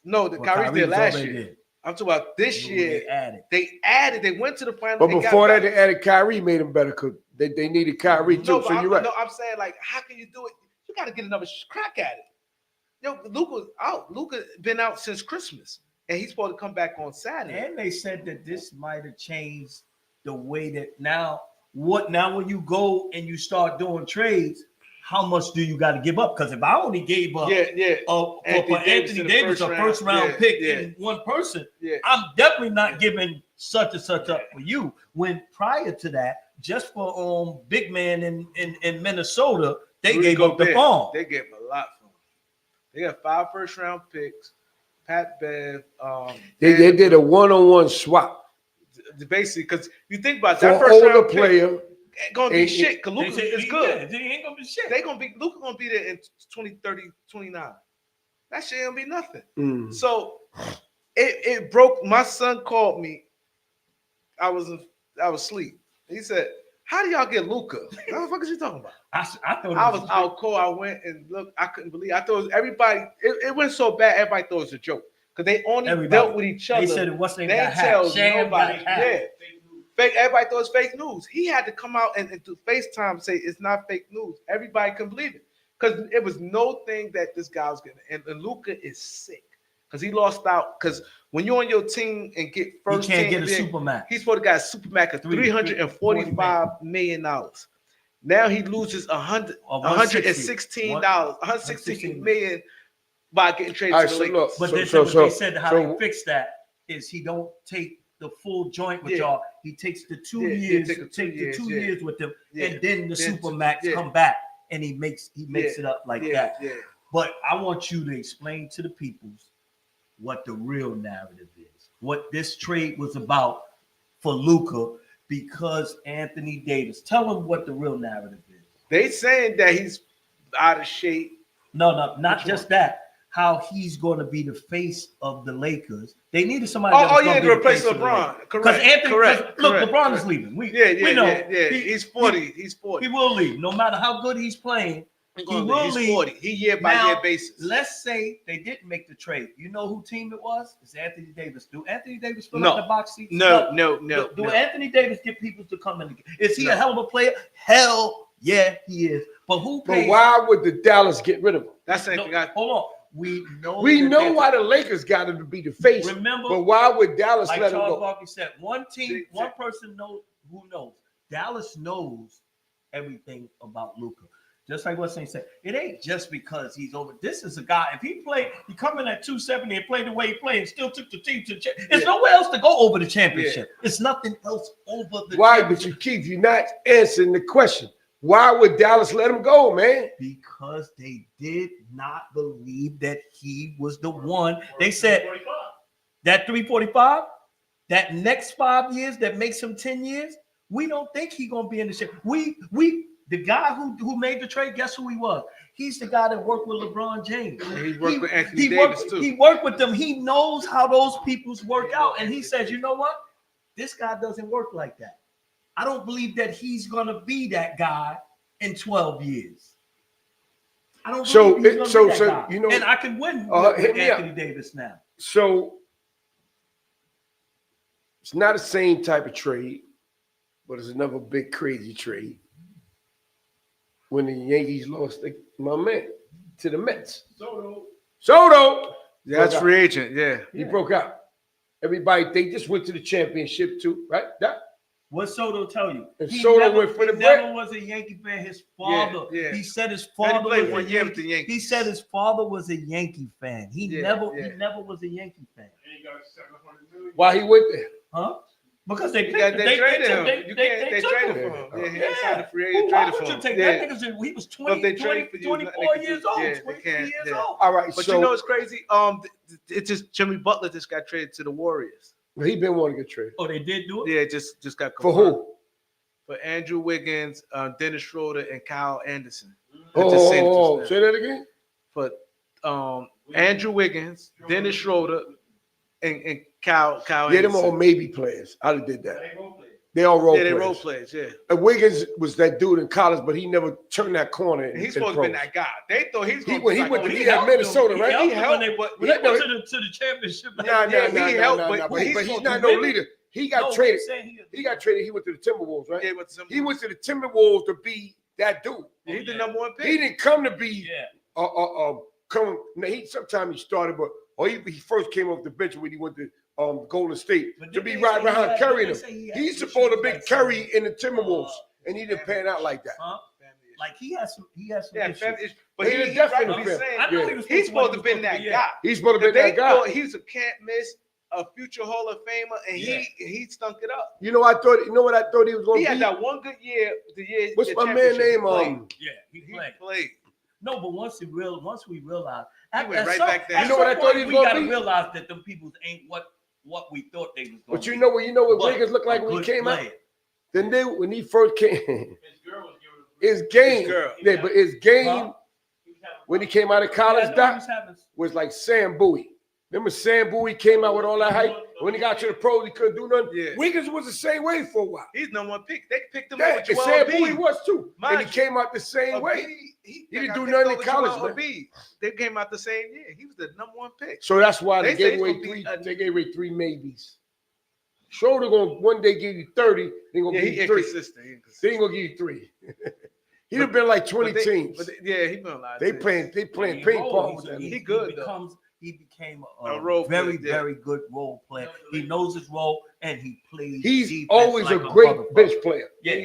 No, Kyrie's did last year. I'm talking about this year. They went to the finals. But before that, they added Kyrie, made them better because they needed Kyrie too. No, so you're right. No, I'm saying, like, how can you do it? You got to get another crack at it. Yo, Luka's out. Luka been out since Christmas, and he's supposed to come back on Saturday. And they said that this might have changed the way that now when you go and you start doing trades, how much do you got to give up? Because if I only gave up for Anthony Davis a first round pick in one person, I'm definitely not giving such and such up for you. When prior to that, just for big man in Minnesota, they gave up the farm. They gave a lot for him. They got 5 first round picks. Pat Bev. They did a one-on-one swap. Basically, because you think about that for first older round player. Pick, ain't gonna be shit because Luka is good. He ain't gonna be shit. Luka gonna be there in 2030, 29. That shit ain't gonna be nothing. So it broke. My son called me. I was asleep. He said, "How do y'all get Luka? What the fuck is you talking about?" I thought I was out cold. I went and looked. I couldn't believe. I thought it was everybody. It went so bad. Everybody thought it was a joke because they only dealt with each other. They said what's name they got tell Sham nobody. got Fake. Everybody thought it was fake news. He had to come out and do FaceTime and say it's not fake news. Everybody couldn't believe it because it was no thing that this guy was getting. And Luka is sick because he lost out. Because when you're on your team and get first, he can't get a supermax. He's supposed to get a supermax of $345 million. Now he loses $116 million by getting traded to the Lakers. But they said how they fix that is he don't take the full joint with y'all. He takes the 2 years, take the 2 years with them, and then the supermax come back and he makes it up like that. Yeah. But I want you to explain to the peoples what the real narrative is, what this trade was about for Luka. because Anthony Davis. Tell them what the real narrative is. They saying that he's out of shape. No, not just that. How he's going to be the face of the Lakers. They needed somebody. To replace LeBron. Because Anthony, correct. LeBron is leaving. We know. Yeah. He's 40. He's 40. He will leave, no matter how good he's playing. He will leave. 40. He year by year basis. Let's say they didn't make the trade. You know who team it was? It's Anthony Davis. Do Anthony Davis fill out the box seat? No. Do Anthony Davis get people to come in? Is he a hell of a player? Hell yeah, he is. But who pays? But why would the Dallas get rid of him? That's the thing. Hold on. We know why the Lakers got him to be the face. Remember, but why would Dallas like let him Charles go? Barkley said, one person knows who knows. Dallas knows everything about Luka. Just like what Saint said, it ain't just because he's over. This is a guy. If he come in at 270 and played the way he played and still took the team to the championship. There's nowhere else to go over the championship. It's nothing else over the Why? championship. But you're not answering the question. Why would Dallas let him go, man? Because they did not believe that he was the one. They said that 345, that next 5 years that makes him 10 years, we don't think he's gonna be in the ship. The guy who made the trade, guess who he was? He's the guy that worked with LeBron James. And he worked with Anthony Davis too. He worked with them. He knows how those peoples work out. And he says, you know what? This guy doesn't work like that. I don't believe that he's gonna be that guy in 12 years. I don't believe he's gonna be that guy. You know, and I can win with Anthony Davis now. So it's not the same type of trade, but it's another big crazy trade. When the Yankees lost my man to the Mets. Soto. Yeah, that's free agent. Yeah. He broke out. Everybody, they just went to the championship too, right? What Soto tell you? And Soto went for the break. He never was a Yankee fan. His father. Yeah. He said his father was a Yankee. He said his father was a Yankee fan. He never was a Yankee fan. Why he went there? Huh? Because they traded him. They traded him. Yeah, he signed a free agent. Why would you take that nigga? He was 24 years old. 23 years old. All right, but you know what's crazy? It's just Jimmy Butler just got traded to the Warriors. He been wanting to get traded. Oh, they did do it? Yeah, just got confirmed. For who? For Andrew Wiggins, Dennis Schroeder, and Kyle Anderson. Say that again. For Andrew Wiggins, Dennis Schroeder, and Kyle Anderson. Yeah, them all maybe players. I did that. They all role players. Yeah, they role players, yeah. And Wiggins was that dude in college, but he never turned that corner. And he's supposed to be that guy. They thought he's going to be at Minnesota, right? He helped when they went to the championship. He helped, but he's not no leader. He got traded. He got traded. He went to the Timberwolves, right? He went to the Timberwolves to be that dude. He's the number one pick. He didn't come to be sometimes he started, but he first came off the bench when he went to Golden State to be right behind Curry. He's supposed to be Curry in the Timberwolves, and he didn't pan out like that. Like he has some issues. But he's definitely saying he's supposed to have been that guy. He's supposed to be that guy. He's a can't miss, a future Hall of Famer, and he stunk it up. You know what I thought he was going to be? He had that one good year. What's my man name? He played. No, but once we realized, he went right back there. You know what I thought he was going to be? We gotta realize that them people ain't what we thought they was going to be. But you know what Wiggins looked like when he came out? Then when he first came, his game, but his game when he came out of college, was like Sam Bowie. Remember Sam Bowie came out with all that hype? When he got to the pros, he couldn't do nothing. Yeah. Wiggins was the same way for a while. He's number one pick. They picked him up. And Sam Bowie was too. And he came out the same way. He didn't do nothing in college, man. They came out the same year. He was the number one pick. So that's why they gave away three. They gave away three maybes. Schroeder gonna one day give you 30. They gonna give you 3. They ain't gonna give you 3. He'd have been like 20 teams. He been a lot. They playing ping pong with him. He good though. He became a very good role player. He knows his role and he plays. He's always like a great bench player. Yeah.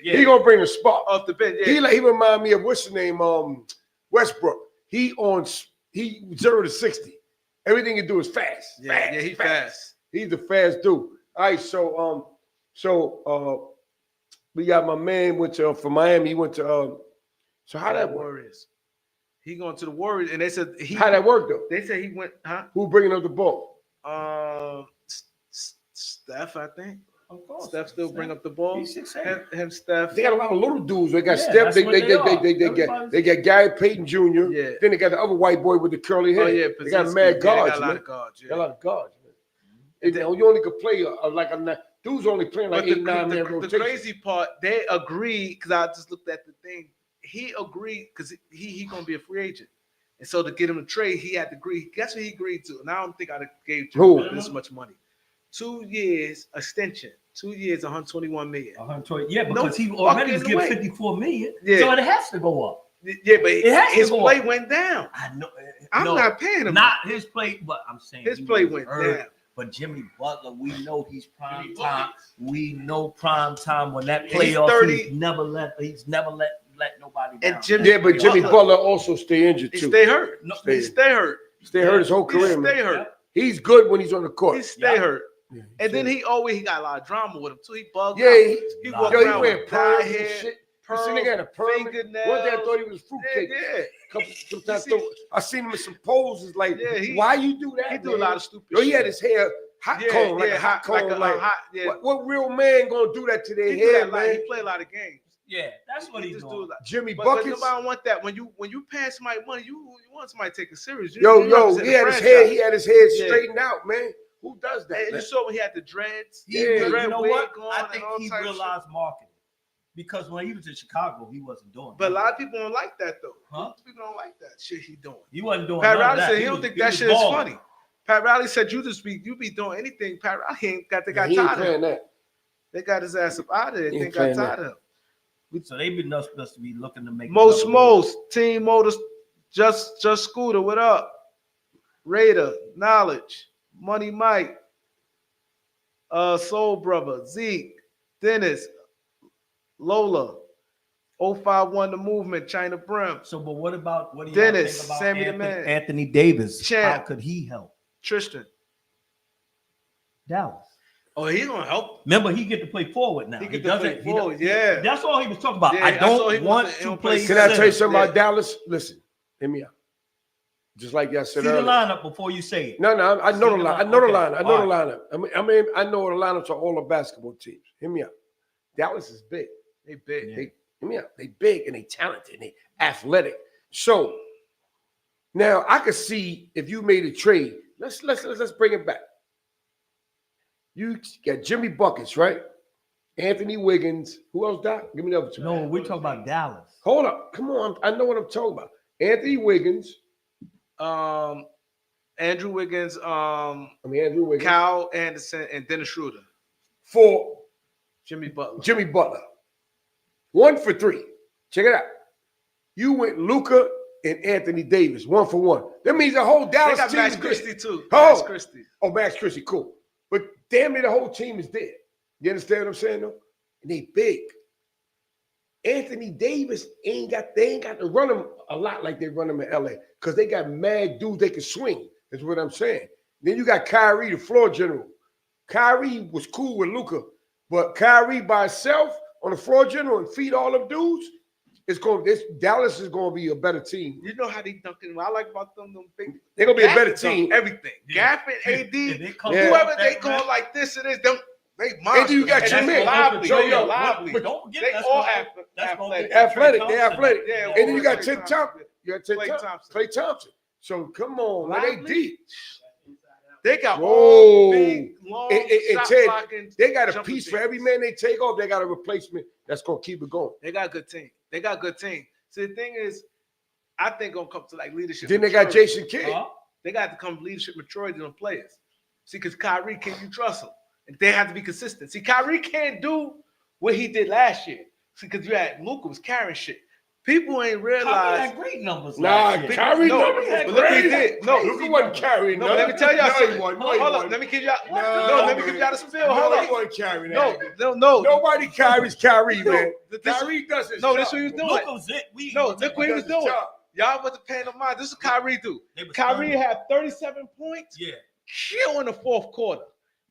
He gonna bring a spark off the bench. Yeah. He remind me of what's the name? Westbrook. He 0 to 60. Everything he do is fast. Yeah, he's fast. He's the fast dude. All right, so we got my man went to from Miami. He went to so how that Warriors. He going to the Warriors, and they said how that worked though. They said he went, huh? Who bringing up the ball? Steph, I think. Of course. Steph still bring up the ball. He's 6'8". Him, Steph. They got a lot of little dudes. They got Yeah, Steph. that's They what they are. got Gary Payton Jr. Yeah. Then they got the other white boy with the curly hair. Oh yeah, they got Pozinski. mad Yeah, guards. they got a lot man. of guards. They Yeah. got a lot of guards. Man. You only could play like a dudes only playing like But 8, 9 man the rotation. crazy part, they agreed because I just looked at the thing. He agreed because he gonna be a free agent, and so to get him to trade, he had to agree. Guess what he agreed to? And I don't think I'd have gave Who? Jimmy this much money. 2 years extension. 2 years, 121 million. 120. Yeah, No because he already was fucking getting way. 54 million. Yeah. So it has to go up. Yeah, but It has to his go play up. went down. I know. I'm no, not paying him. Not his play, but I'm saying His you play was went hurt. down. But Jimmy Butler, we know he's prime time. We know prime time when that He's playoff. 30. He's never let nobody down. And Jimmy, Yeah, but Jimmy Butler also stay injured he too. stay hurt. No, He stay hurt. Stay hurt his whole He career, stay man. hurt. He's good when he's on the court. He stay Yeah. hurt. Yeah, And then he got a lot of drama with him too. He bugged yeah, out. he walked yo, he around wearing with pearls dyed and hair, shit. pearls, You seen the guy in a perm? fingernails. One day I thought he was fruitcake. Yeah. Sometimes You see- I seen him in some poses like, Yeah, why you do that? He do a man? lot of stupid Yo, he shit. had his hair hot comb, like a hot comb. yeah. What real man gonna do that to their He do hair, that, like, man? he play a lot of games. Yeah, that's what He he's just doing. do like, Jimmy but Buckets. nobody want that. When you pay somebody money, you want somebody to take it serious. Yo, You represent he the had his franchise. hair. He had his head Yeah. straightened out, man. Who does that? And you man? saw when he had the dreads. He Yeah, really- dread you know wig what? on I and think all he types of realized marketing because when he was in Chicago, he wasn't doing. But a that. lot of people don't like that though. Huh? People don't like that shit he doing. He wasn't doing. Pat none of Riley that. said he don't think that was shit is balling. funny. Pat Riley said you be doing anything. Pat Riley ain't got they got He ain't tired of playing him. that. They got his ass up out of there. He They ain't got playing tired of him. So they been supposed to be looking to make Most another Team Motors, just Scooter. What up? Raider, Knowledge, Money Mike, Soul Brother, Zeke, Dennis, Lola, 051 The Movement, China Brim, So, but what do you Dennis, think about Sammy the Man. Anthony Davis? Champ. How could he help Tristan. Dallas? Oh, he gonna help. Remember, he get to play forward now. He get to play forward, he- yeah. That's all he was talking about. Yeah, I that's all he don't want wants to- he to don't play. play Can I tell you center. something about Yeah. Dallas? Listen, hear me out. Just like y'all said See the earlier. lineup before you say it. No, I know See the the line. I line- know the okay. lineup. I know the All lineup. I mean, I know the lineups are all the basketball teams. Hear me out. Dallas is big. They big. Yeah. Hear me out. They big and they talented and they athletic. So now I could see if you made a trade. Let's bring it back. You got Jimmy Buckets, right? Anthony Wiggins. Who else, Doc? Give me the other two. No, we're talking about Dallas. Hold up. Come on. I know what I'm talking about. Anthony Wiggins. Andrew Wiggins, Andrew Wiggins. Kyle Anderson, and Dennis Schroeder. For Jimmy Butler. Jimmy Butler. 1 for 3. Check it out. You went Luka and Anthony Davis, 1 for 1. That means the whole They Dallas got team Max is Christie there. too. Oh. Max Christie. Oh, Max Christie, cool. But damn it, the whole team is there. You understand what I'm saying, though? And they big. Anthony Davis they ain't got to run him a lot like they run him in LA because they got mad dudes they can swing. That's what I'm saying. Then you got Kyrie, the floor general. Kyrie was cool with Luka, but Kyrie by himself on the floor general and feed all them dudes, Dallas is going to be a better team. You know how they dunking. What I like about them big. They're going to be a Gaff better dunk team. Everything. Yeah. Gaff and AD. They come Yeah. Whoever back, they man. going like this and this, they And monsters. then you got And your they man. lively. Yo, They yo, lively. But don't forget They that's all gonna- that's gonna athletic. get Athletic, Klay they Thompson. athletic. Yeah, And then you got Klay Tim Thompson. Thompson. You got Tim Klay Thompson. Thompson. Klay Thompson. So come on, man, they Lively. deep. They got Whoa. all big, long, And shot Ted, blocking. they got a jumper piece for teams. every man they take off. They got a replacement that's gonna keep it going. They got a good team. They got a good team. So the thing is, I think gonna come to like leadership. Then they got maturity. Jason Kidd. Huh? They got to come leadership maturity on players. See, because Kyrie, can you trust him? And they have to be consistent. See, Kyrie can't do what he did last year. See, because you had Luka was carrying shit. People ain't Kyrie realize. had great numbers. Nah, last year. Kyrie No, numbers but was look what he crazy. did. No, Luka wasn't carrying. No, let me tell y'all something. No, Hold up, let me give y'all. No, No, let me give y'all the spill. Hold he up. wasn't carrying No, that. no. Nobody carries Kyrie, man. This- Kyrie does his No, job. this what he was doing. Luka was it. No, look what he was Does his doing. job. Y'all wasn't paying no mind. This is Kyrie do. They was Kyrie stunning. had 37 points. Yeah. Kill in the fourth quarter.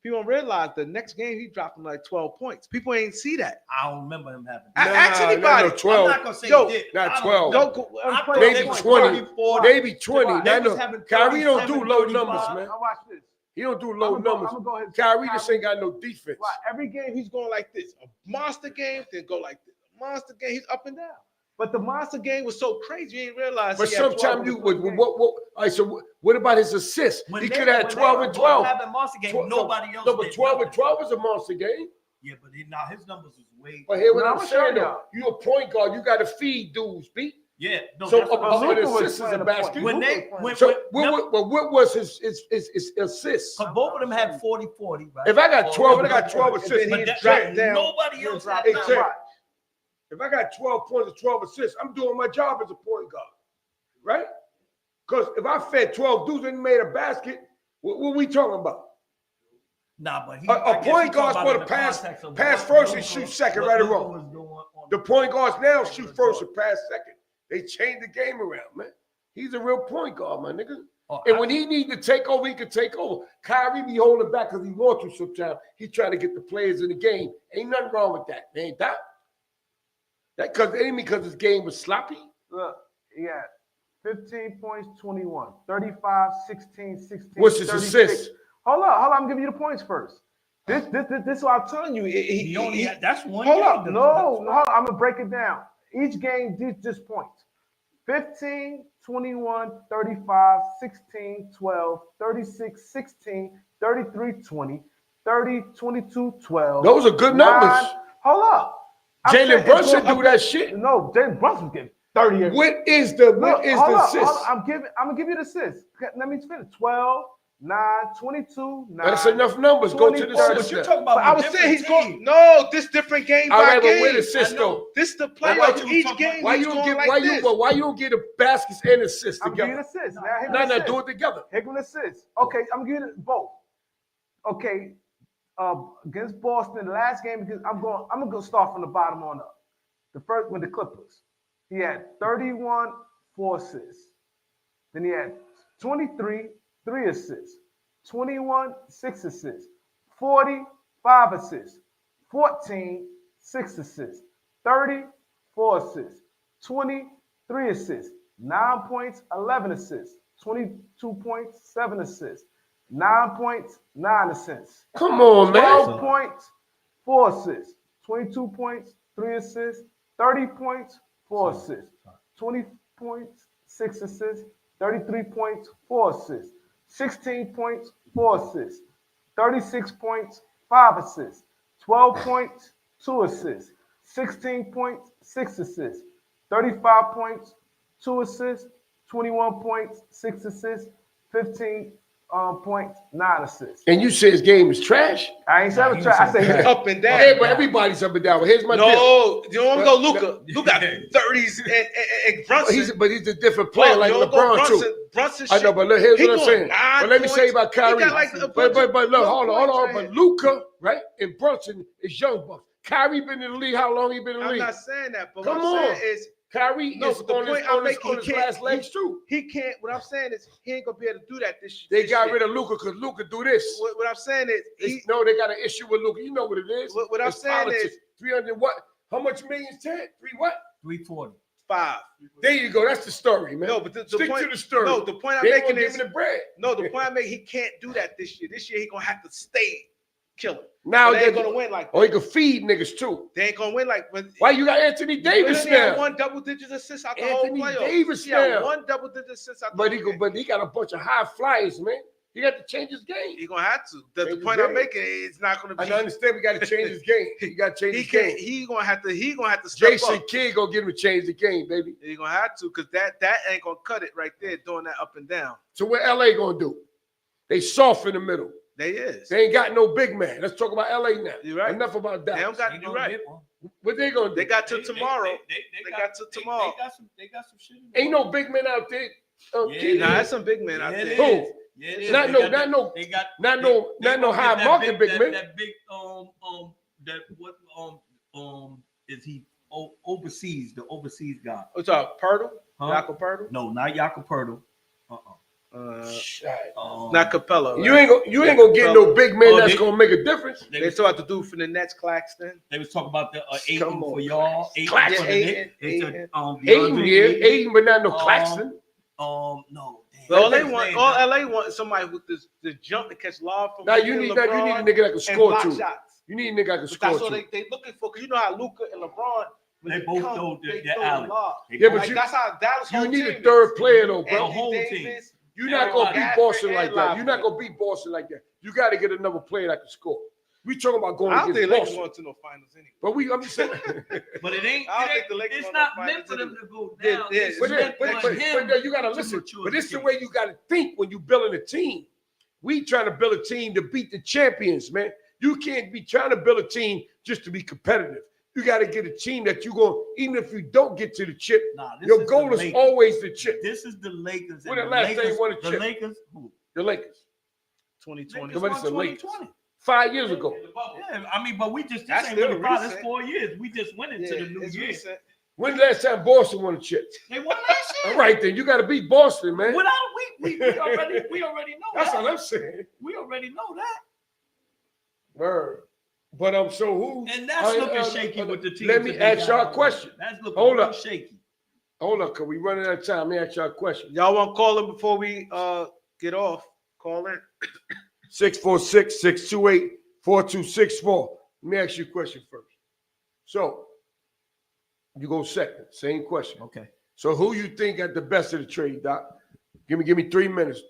People don't realize the next game he dropped him like 12 points. People ain't see that. I don't remember him having. Ask anybody. No, 12. I'm not gonna say Yo, he did. not I don't 12. know. Don't go. I play thought Maybe they this was point. 20. 34. Maybe 20. They I was know. having Kyrie don't do 37, low 35. numbers, man. Now watch this. He don't do low numbers. I'm gonna go ahead. Kyrie just ain't got no defense. Right, every game he's going like this. A monster game, then go like this. A monster game, he's up and down. But the monster game was so crazy, you didn't realize. But sometimes you would. All right, so what about his assists? He could have 12 and 12. Monster game, nobody else. No, but 12 and 12 is a monster game. Yeah, but now his numbers is way. But here what I'm saying though, you a point guard, you got to feed dudes, B. Yeah, no. So an assist is a basket. What was his assists? Because both of them had 40-40, right? If I got 12, I got 12 assists. Nobody else had that. If I got 12 points and 12 assists, I'm doing my job as a point guard, right? Because if I fed 12 dudes and made a basket, what are we talking about? Nah, but a point guard's going to pass first and shoot second, right or wrong. The point guards now shoot first and pass second. They changed the game around, man. He's a real point guard, my nigga. And when he need to take over, he can take over. Kyrie be holding back because he wants to sometimes. He's trying to get the players in the game. Ain't nothing wrong with that, man. That because his game was sloppy. Look, yeah, 15 points, 21, 35, 16, 16. What's his assist? Hold up, I'm giving you the points first. This is what I'm telling you. He only had, that's one. Hold up, hold up, I'm gonna break it down. Each game, just points. 15, 21, 35, 16, 12, 36, 16, 33, 20, 30, 22, 12. Those are good numbers. Hold up. Jalen Brunson do that shit. No, Jalen Brunson getting 30. What is the assist? I'm gonna give you the assist. Let me finish. 12, 9, 22, 9. That's enough numbers. Go to the assist. But you're talking about I was saying he's going. No, this different game by game. With assist though. This the playoff. Each game. Why you don't get a baskets and assists together? I'm giving assists. No, do it together. Hickman assists. Okay, I'm giving it both. Okay. Against Boston, the last game, I'm gonna start from the bottom on up. The first with the Clippers, he had 31, 4 assists. Then he had 23, 3 assists, 21, 6 assists, 40, 5 assists, 14, 6 assists, 30, 4 assists, 20, 3 assists, 9 points, 11 assists, 22 points, 7 assists. 9 points, 9 assists. Come on, man. 12 points, 4 assists. 22 points, 3 assists. 30 points, 4 assists. 20 points, 6 assists. 33 points, 4 assists. 16 points, 4 assists. 36 points, 5 assists. 12 points, 2 assists. 16 points, 6 assists. 35 points, 2 assists. 21 points, 6 assists. 15 points, 9 assists. And you say his game is trash? I ain't saying trash. I say he's up and down. Yeah, but everybody's up and down. But here's my deal. You don't want to go Luka. Luka got 30s and Brunson. He's a different player like LeBron too. Brunson I know, but look, here's what I'm saying. But let me say about Kyrie. But look, hold on. But Luka, right, and Brunson is young bucks. Kyrie been in the league. How long he been in the league? I'm not saying that, but come what I'm saying is Kyrie is on his last legs too. He can't. What I'm saying is he ain't gonna be able to do that this year. They got rid of Luka because Luka do this. What I'm saying is they got an issue with Luka. You know what it is. What I'm saying is 300 what? How much millions? 10? 3 what? 340. 5. There you go. That's the story, man. No, but the stick point, to the story. No, the point I'm making is the bread. No, the point I'm making, he can't do that this year. This year he gonna have to stay killing. Now they ain't gonna win like that. Or he can feed niggas too. They ain't gonna win like. Why you got Anthony Davis now? Had 1 double-digit assist out the whole playoffs. Davis now. 1 double-digit assist out the whole game. But he got a bunch of high flyers, man. He got to change his game. He gonna have to. The point I'm making is it's not gonna be. I understand. We got to change his game. He got to change his game. He gonna have to. Step Jason up. Kidd gonna get him to change the game, baby. He gonna have to, because that ain't gonna cut it right there, doing that up and down. So what LA gonna do? They soft in the middle. They is. They ain't got no big man. Let's talk about LA now. You're right. Enough about that. They don't got. You're right. What they gonna do? They got till tomorrow. They got till tomorrow. They got some shit. Ain't no big man out there. That's some big men out there. Who? Not no high market big man. That big is he overseas? The overseas guy. What's up, Pirtle? Jakob Pirtle? No, not Jakob Pirtle. Not Capella. Right? You ain't gonna get no big man that's gonna make a difference. They talk about the dude from the Nets, Claxton. They was talking about the Aiden for y'all. Aiden, but not no Claxton. No, All LA want is somebody with this jump to catch lob from. Now you need a nigga that can score too. Shots. You need a nigga that can score that's too. That's what they looking for. Cause you know how Luka and LeBron. They both throw their alley. Yeah, but that's how Dallas. You need a third player though, bro. The whole team. You're not gonna beat Boston like that. You're not gonna beat Boston like that. You got to get another player that can score. We talking about going against Boston. I don't think Lakers want to no finals anyway. But I'm just saying. But it ain't. It's not meant for them to go down. But you got to listen. But this is the way you got to think when you building a team. We trying to build a team to beat the champions, man. You can't be trying to build a team just to be competitive. You got to get a team that you going, even if you don't get to the chip, your goal is always the chip. This is the Lakers. When the last time you won a chip? The Lakers? Who? The Lakers. 2020. It's the Lakers. 5 years ago. Yeah, I mean, but we just, this ain't really 5, that's 4 years. We just went into the new year. When's the last time Boston won a chip? They won last year. All right, then you got to beat Boston, man. Without we already know That's that. what I'm saying. We already know that. Word. But so who? And that's looking shaky with the team. Let me ask y'all a question. That's looking shaky. Hold up, cause we running out of time. Let me ask y'all a question. Y'all want to call him before we get off? Call in. 646-628-4264. Let me ask you a question first. So you go second. Same question. Okay. So who you think got the best of the trade, Doc? Give me 3 minutes.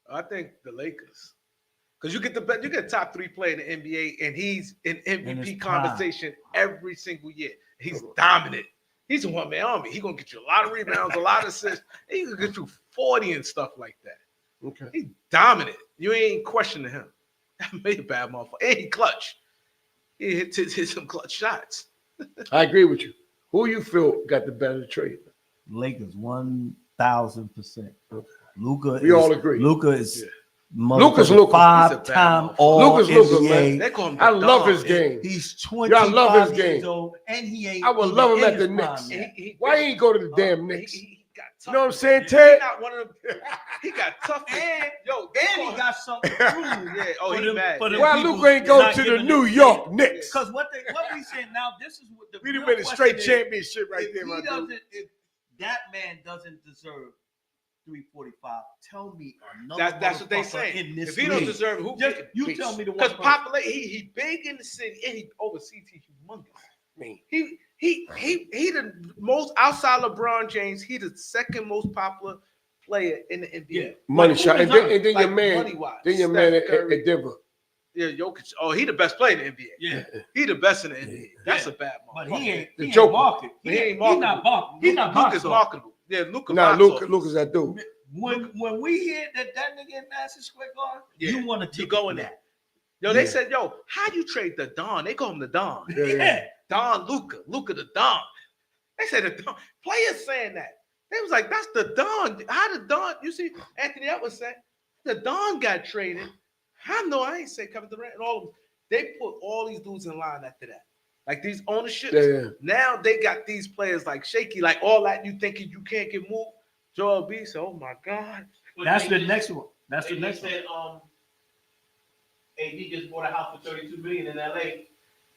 I think the Lakers. Because you get top 3 player in the NBA, and he's in MVP conversation every single year. He's dominant. He's a one-man army. He's gonna get you a lot of rebounds, a lot of assists. He's gonna get you 40 and stuff like that. Okay. He's dominant. You ain't questioning him. That made a bad motherfucker. And he clutch. He hit some clutch shots. I agree with you. Who you feel got the better trade? Lakers, 1,000%. Luka. We all agree. Luka is. Yeah. Luka's Luka. 5-time All NBA. They call him I love his game. He's 25 I love his game. old, and he ain't. I would love him at the Knicks. Why he ain't go to the damn Knicks? You know what I'm saying, Ted? He not one of them. He got tough. And he got something to prove. Yeah. Oh, he mad. Why Luka ain't go to the New York Knicks? Because what we saying now, this is what the we'd have been a straight championship right there, my dude. If that man doesn't deserve 345. Tell me another. That's what they say. If he don't deserve, who? Just you tell me the one. Because population, he big in the city and he overseas. He's humongous. I mean, he the most outside LeBron James. He the second most popular player in the NBA. Yeah. Money shot, and then your man, at Denver. Yeah, Jokic. Oh, he the best player in the NBA. Yeah, he the best in the NBA. That's a bad market. But he ain't market. He's not marketable. Luka's marketable. Yeah, Luka. Luka's that dude. When we hear that nigga in Madison Square Garden, you want to go in that. Yo, they said, how you trade the Don? They call him the Don. Yeah. Don Luka the Don. They said the Don. Players saying that. They was like, that's the Don. How the Don? You see, Anthony Edwards said the Don got traded. I ain't say Kevin Durant and all of them. They put all these dudes in line after that. Like these ownerships. Yeah. Now they got these players like shaky, like all that you thinking you can't get moved. Joel B said, oh my God. That's the next one. That's the next one. AD just bought a house for $32 million in LA.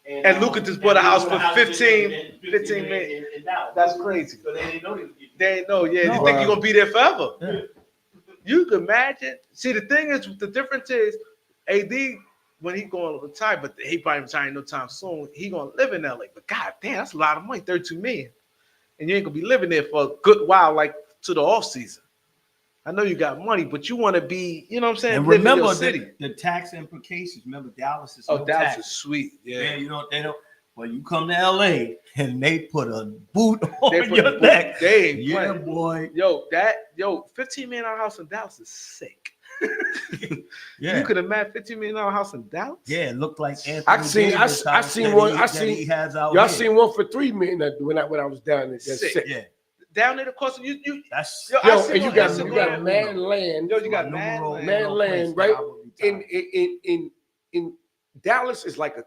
And Luka just bought a house for 15 million. That's crazy. So they didn't know this. They didn't know, yeah. You think you're gonna be there forever. Yeah. You can imagine. See, the thing is, the difference is AD, when he going to retire, but he probably retiring no time soon, he gonna live in LA. But god damn, that's a lot of money, $32 million. And you ain't gonna be living there for a good while, like to the off season. I know you got money, but you want to be, you know what I'm saying? And remember the tax implications. Remember, Dallas is Dallas tax. Is sweet. Yeah, you know they don't. Well, you come to LA and they put a boot on your neck. They ain't playing. Boy. $15 million house in Dallas is sick. You could imagine $15 million house in Dallas. Yeah, it looked like Anthony. I seen one. Y'all seen one for $3 million when I was down there. That's sick. Yeah. Down there, of course, you and you got man land. You got man land, right? In Dallas, is like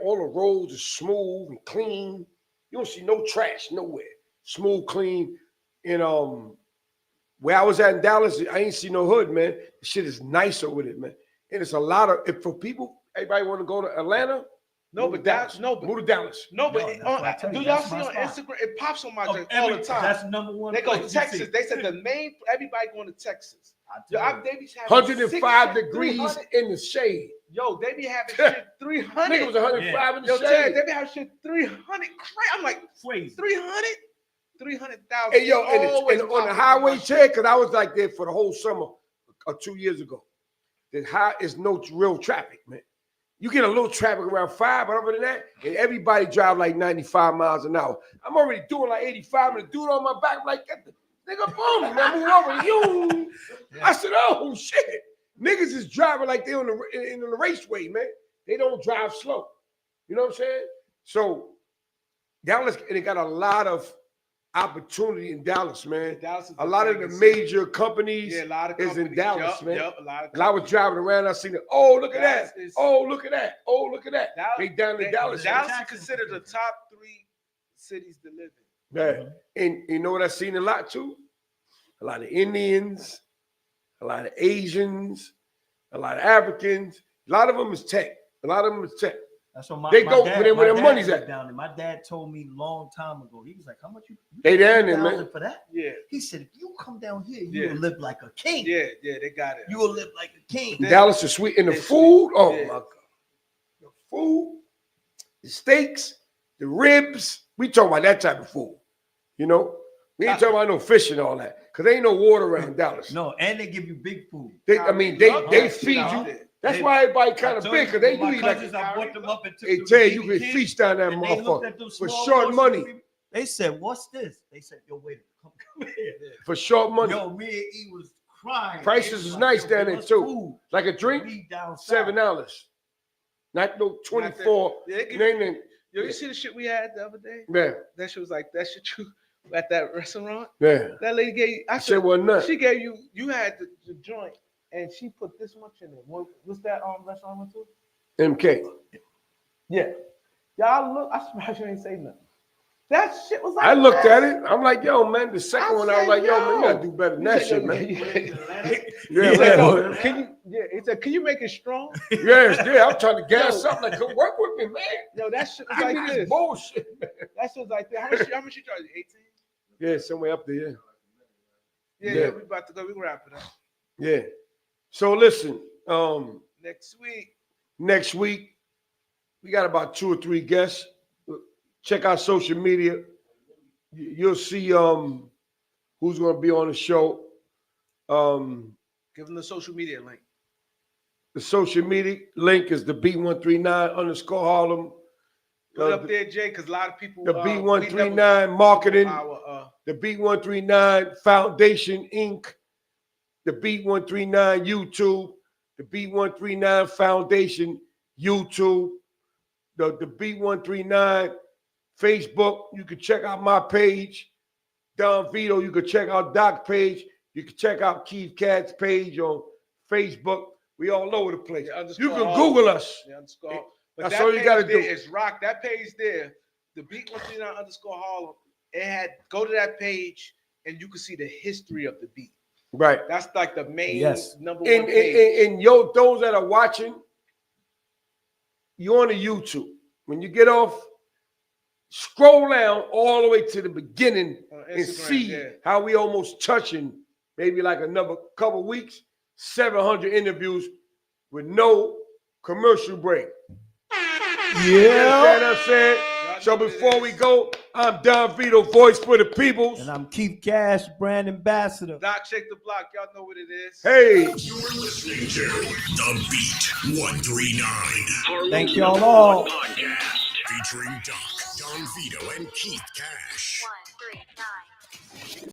all the roads are smooth and clean. You don't see no trash nowhere. Smooth, clean. And where I was at in Dallas, I ain't see no hood, man. The shit is nice over there, man. And it's a lot of for people. Everybody want to go to Atlanta. No, but that's no, but move to Dallas. no, but do y'all that's see my on spot. Instagram? It pops on my Of joint all the time. That's number one. They go place Texas. you see. They said the main everybody going to Texas. Yo, they be having 105 degrees in the shade. Yo, they be having shit 300. Nigga was 105 in the Yo, shade. Ted, they be having shit 300. I'm like, crazy. 300? 300,000. Hey, yo, and on the highway, Ted, because I was like there for the whole summer 2 years ago. The high is no real traffic, man. You get a little traffic around 5, but other than that, and everybody drive like 95 miles an hour. I'm already doing like 85, and the dude on my back, I'm like, get the nigga boom, man, move over. You. I said, oh, shit. Niggas is driving like they on the raceway, man. They don't drive slow. You know what I'm saying? So Dallas, and they got a lot of opportunity in Dallas, man. Dallas a lot of the major companies a lot of is in Dallas, man. Yep, a lot of and I was driving around, I seen it. Oh, look at Dallas that. is- Oh, look at that. Oh, look at that. Dallas, They down in Dallas. Dallas is considered the top 3 cities to live in. Yeah. And you know what I seen a lot too? A lot of Indians, a lot of Asians, a lot of Africans. A lot of them is tech. A lot of them is tech. That's what They my go dad, where my their dad money's lived at. down there. My dad told me a long time ago. He was like, "How much you They down there, 2,000 man. for that?" Yeah. He said, "If you come down here, you Yeah. will live like a king. Yeah, they got it. You will live like a king." Dallas is sweet. And the It's food, sweet. oh Yeah. my God. The food, the steaks, the ribs. We talking about that type of food. You know? We ain't talking about no fish and all that. Because there ain't no water around Dallas. No, and they give you big food. They love they that feed shit out you. there. That's why everybody kind of big, because they my do eat like cousins, I brought them up and took Hey, them Ted, to you BB can King, feast down that and they looked motherfucker at them for small short portions. money. They said, "What's this?" They said, "Yo, wait, come here." For short money. Yo, me and E was crying. Prices They is was nice "Yo, down give there us too. food." Like a drink, We down south. $7. Not no 24. Yeah, they give Name. Yo, you see the shit we had the other day? Yeah, That shit was like, that shit you at that restaurant? yeah. That lady gave you, I Shit wasn't nothing. she gave you had the joint and she put this much in it. What's that restaurant I went to? MK. Yeah. Y'all look, I surprised you ain't say nothing. That shit was like I looked that. at it. I'm like, yo, man. The second one, I was like, yo, man, you gotta do better than that shit, man. Yeah, He said, man. "Yo, can you? Yeah, he said, can you make it strong? Yes, yeah. I'm trying to gas Yo. up. Like, come work with me, man. Yo, that shit was Give like me this this. bullshit, man. That shit was like that. How much you charge? 18? Yeah, somewhere up there. Yeah, Yeah. yeah, we about to go. We can wrap it up. Yeah. So listen, Next week, we got about 2 or 3 guests. Check our social media. You'll see who's going to be on the show. give them the social media link. The social media link is the B139_ Harlem. Put it up there, Jay, because a lot of people. The we B139 never- Marketing, Our, the B139 Foundation Inc., the B139 YouTube, the B139 Foundation YouTube, the B139 Facebook. You can check out my page, Don Vito. You can check out Doc's page. You can check out Keith Cat's page on Facebook. We all over the place. You can Google us. But That's that all you page got to there do. is rock. That page there, the beat139 _ Harlem. It had go to that page and you can see the history of the beat. Right. That's like the main number And, one page. and yo, those that are watching, you're on the YouTube. When you get off, scroll down all the way to the beginning and Instagram, see how we almost touching maybe like another couple weeks, 700 interviews with no commercial break. You understand what I'm saying? So before we go, I'm Don Vito, voice for the peoples. And I'm Keith Cash, brand ambassador. Doc, shake the block. Y'all know what it is. Hey. You're listening to The Beat 139. Thank y'all all. Podcast featuring Doc, Don Vito, and Keith Cash. 139.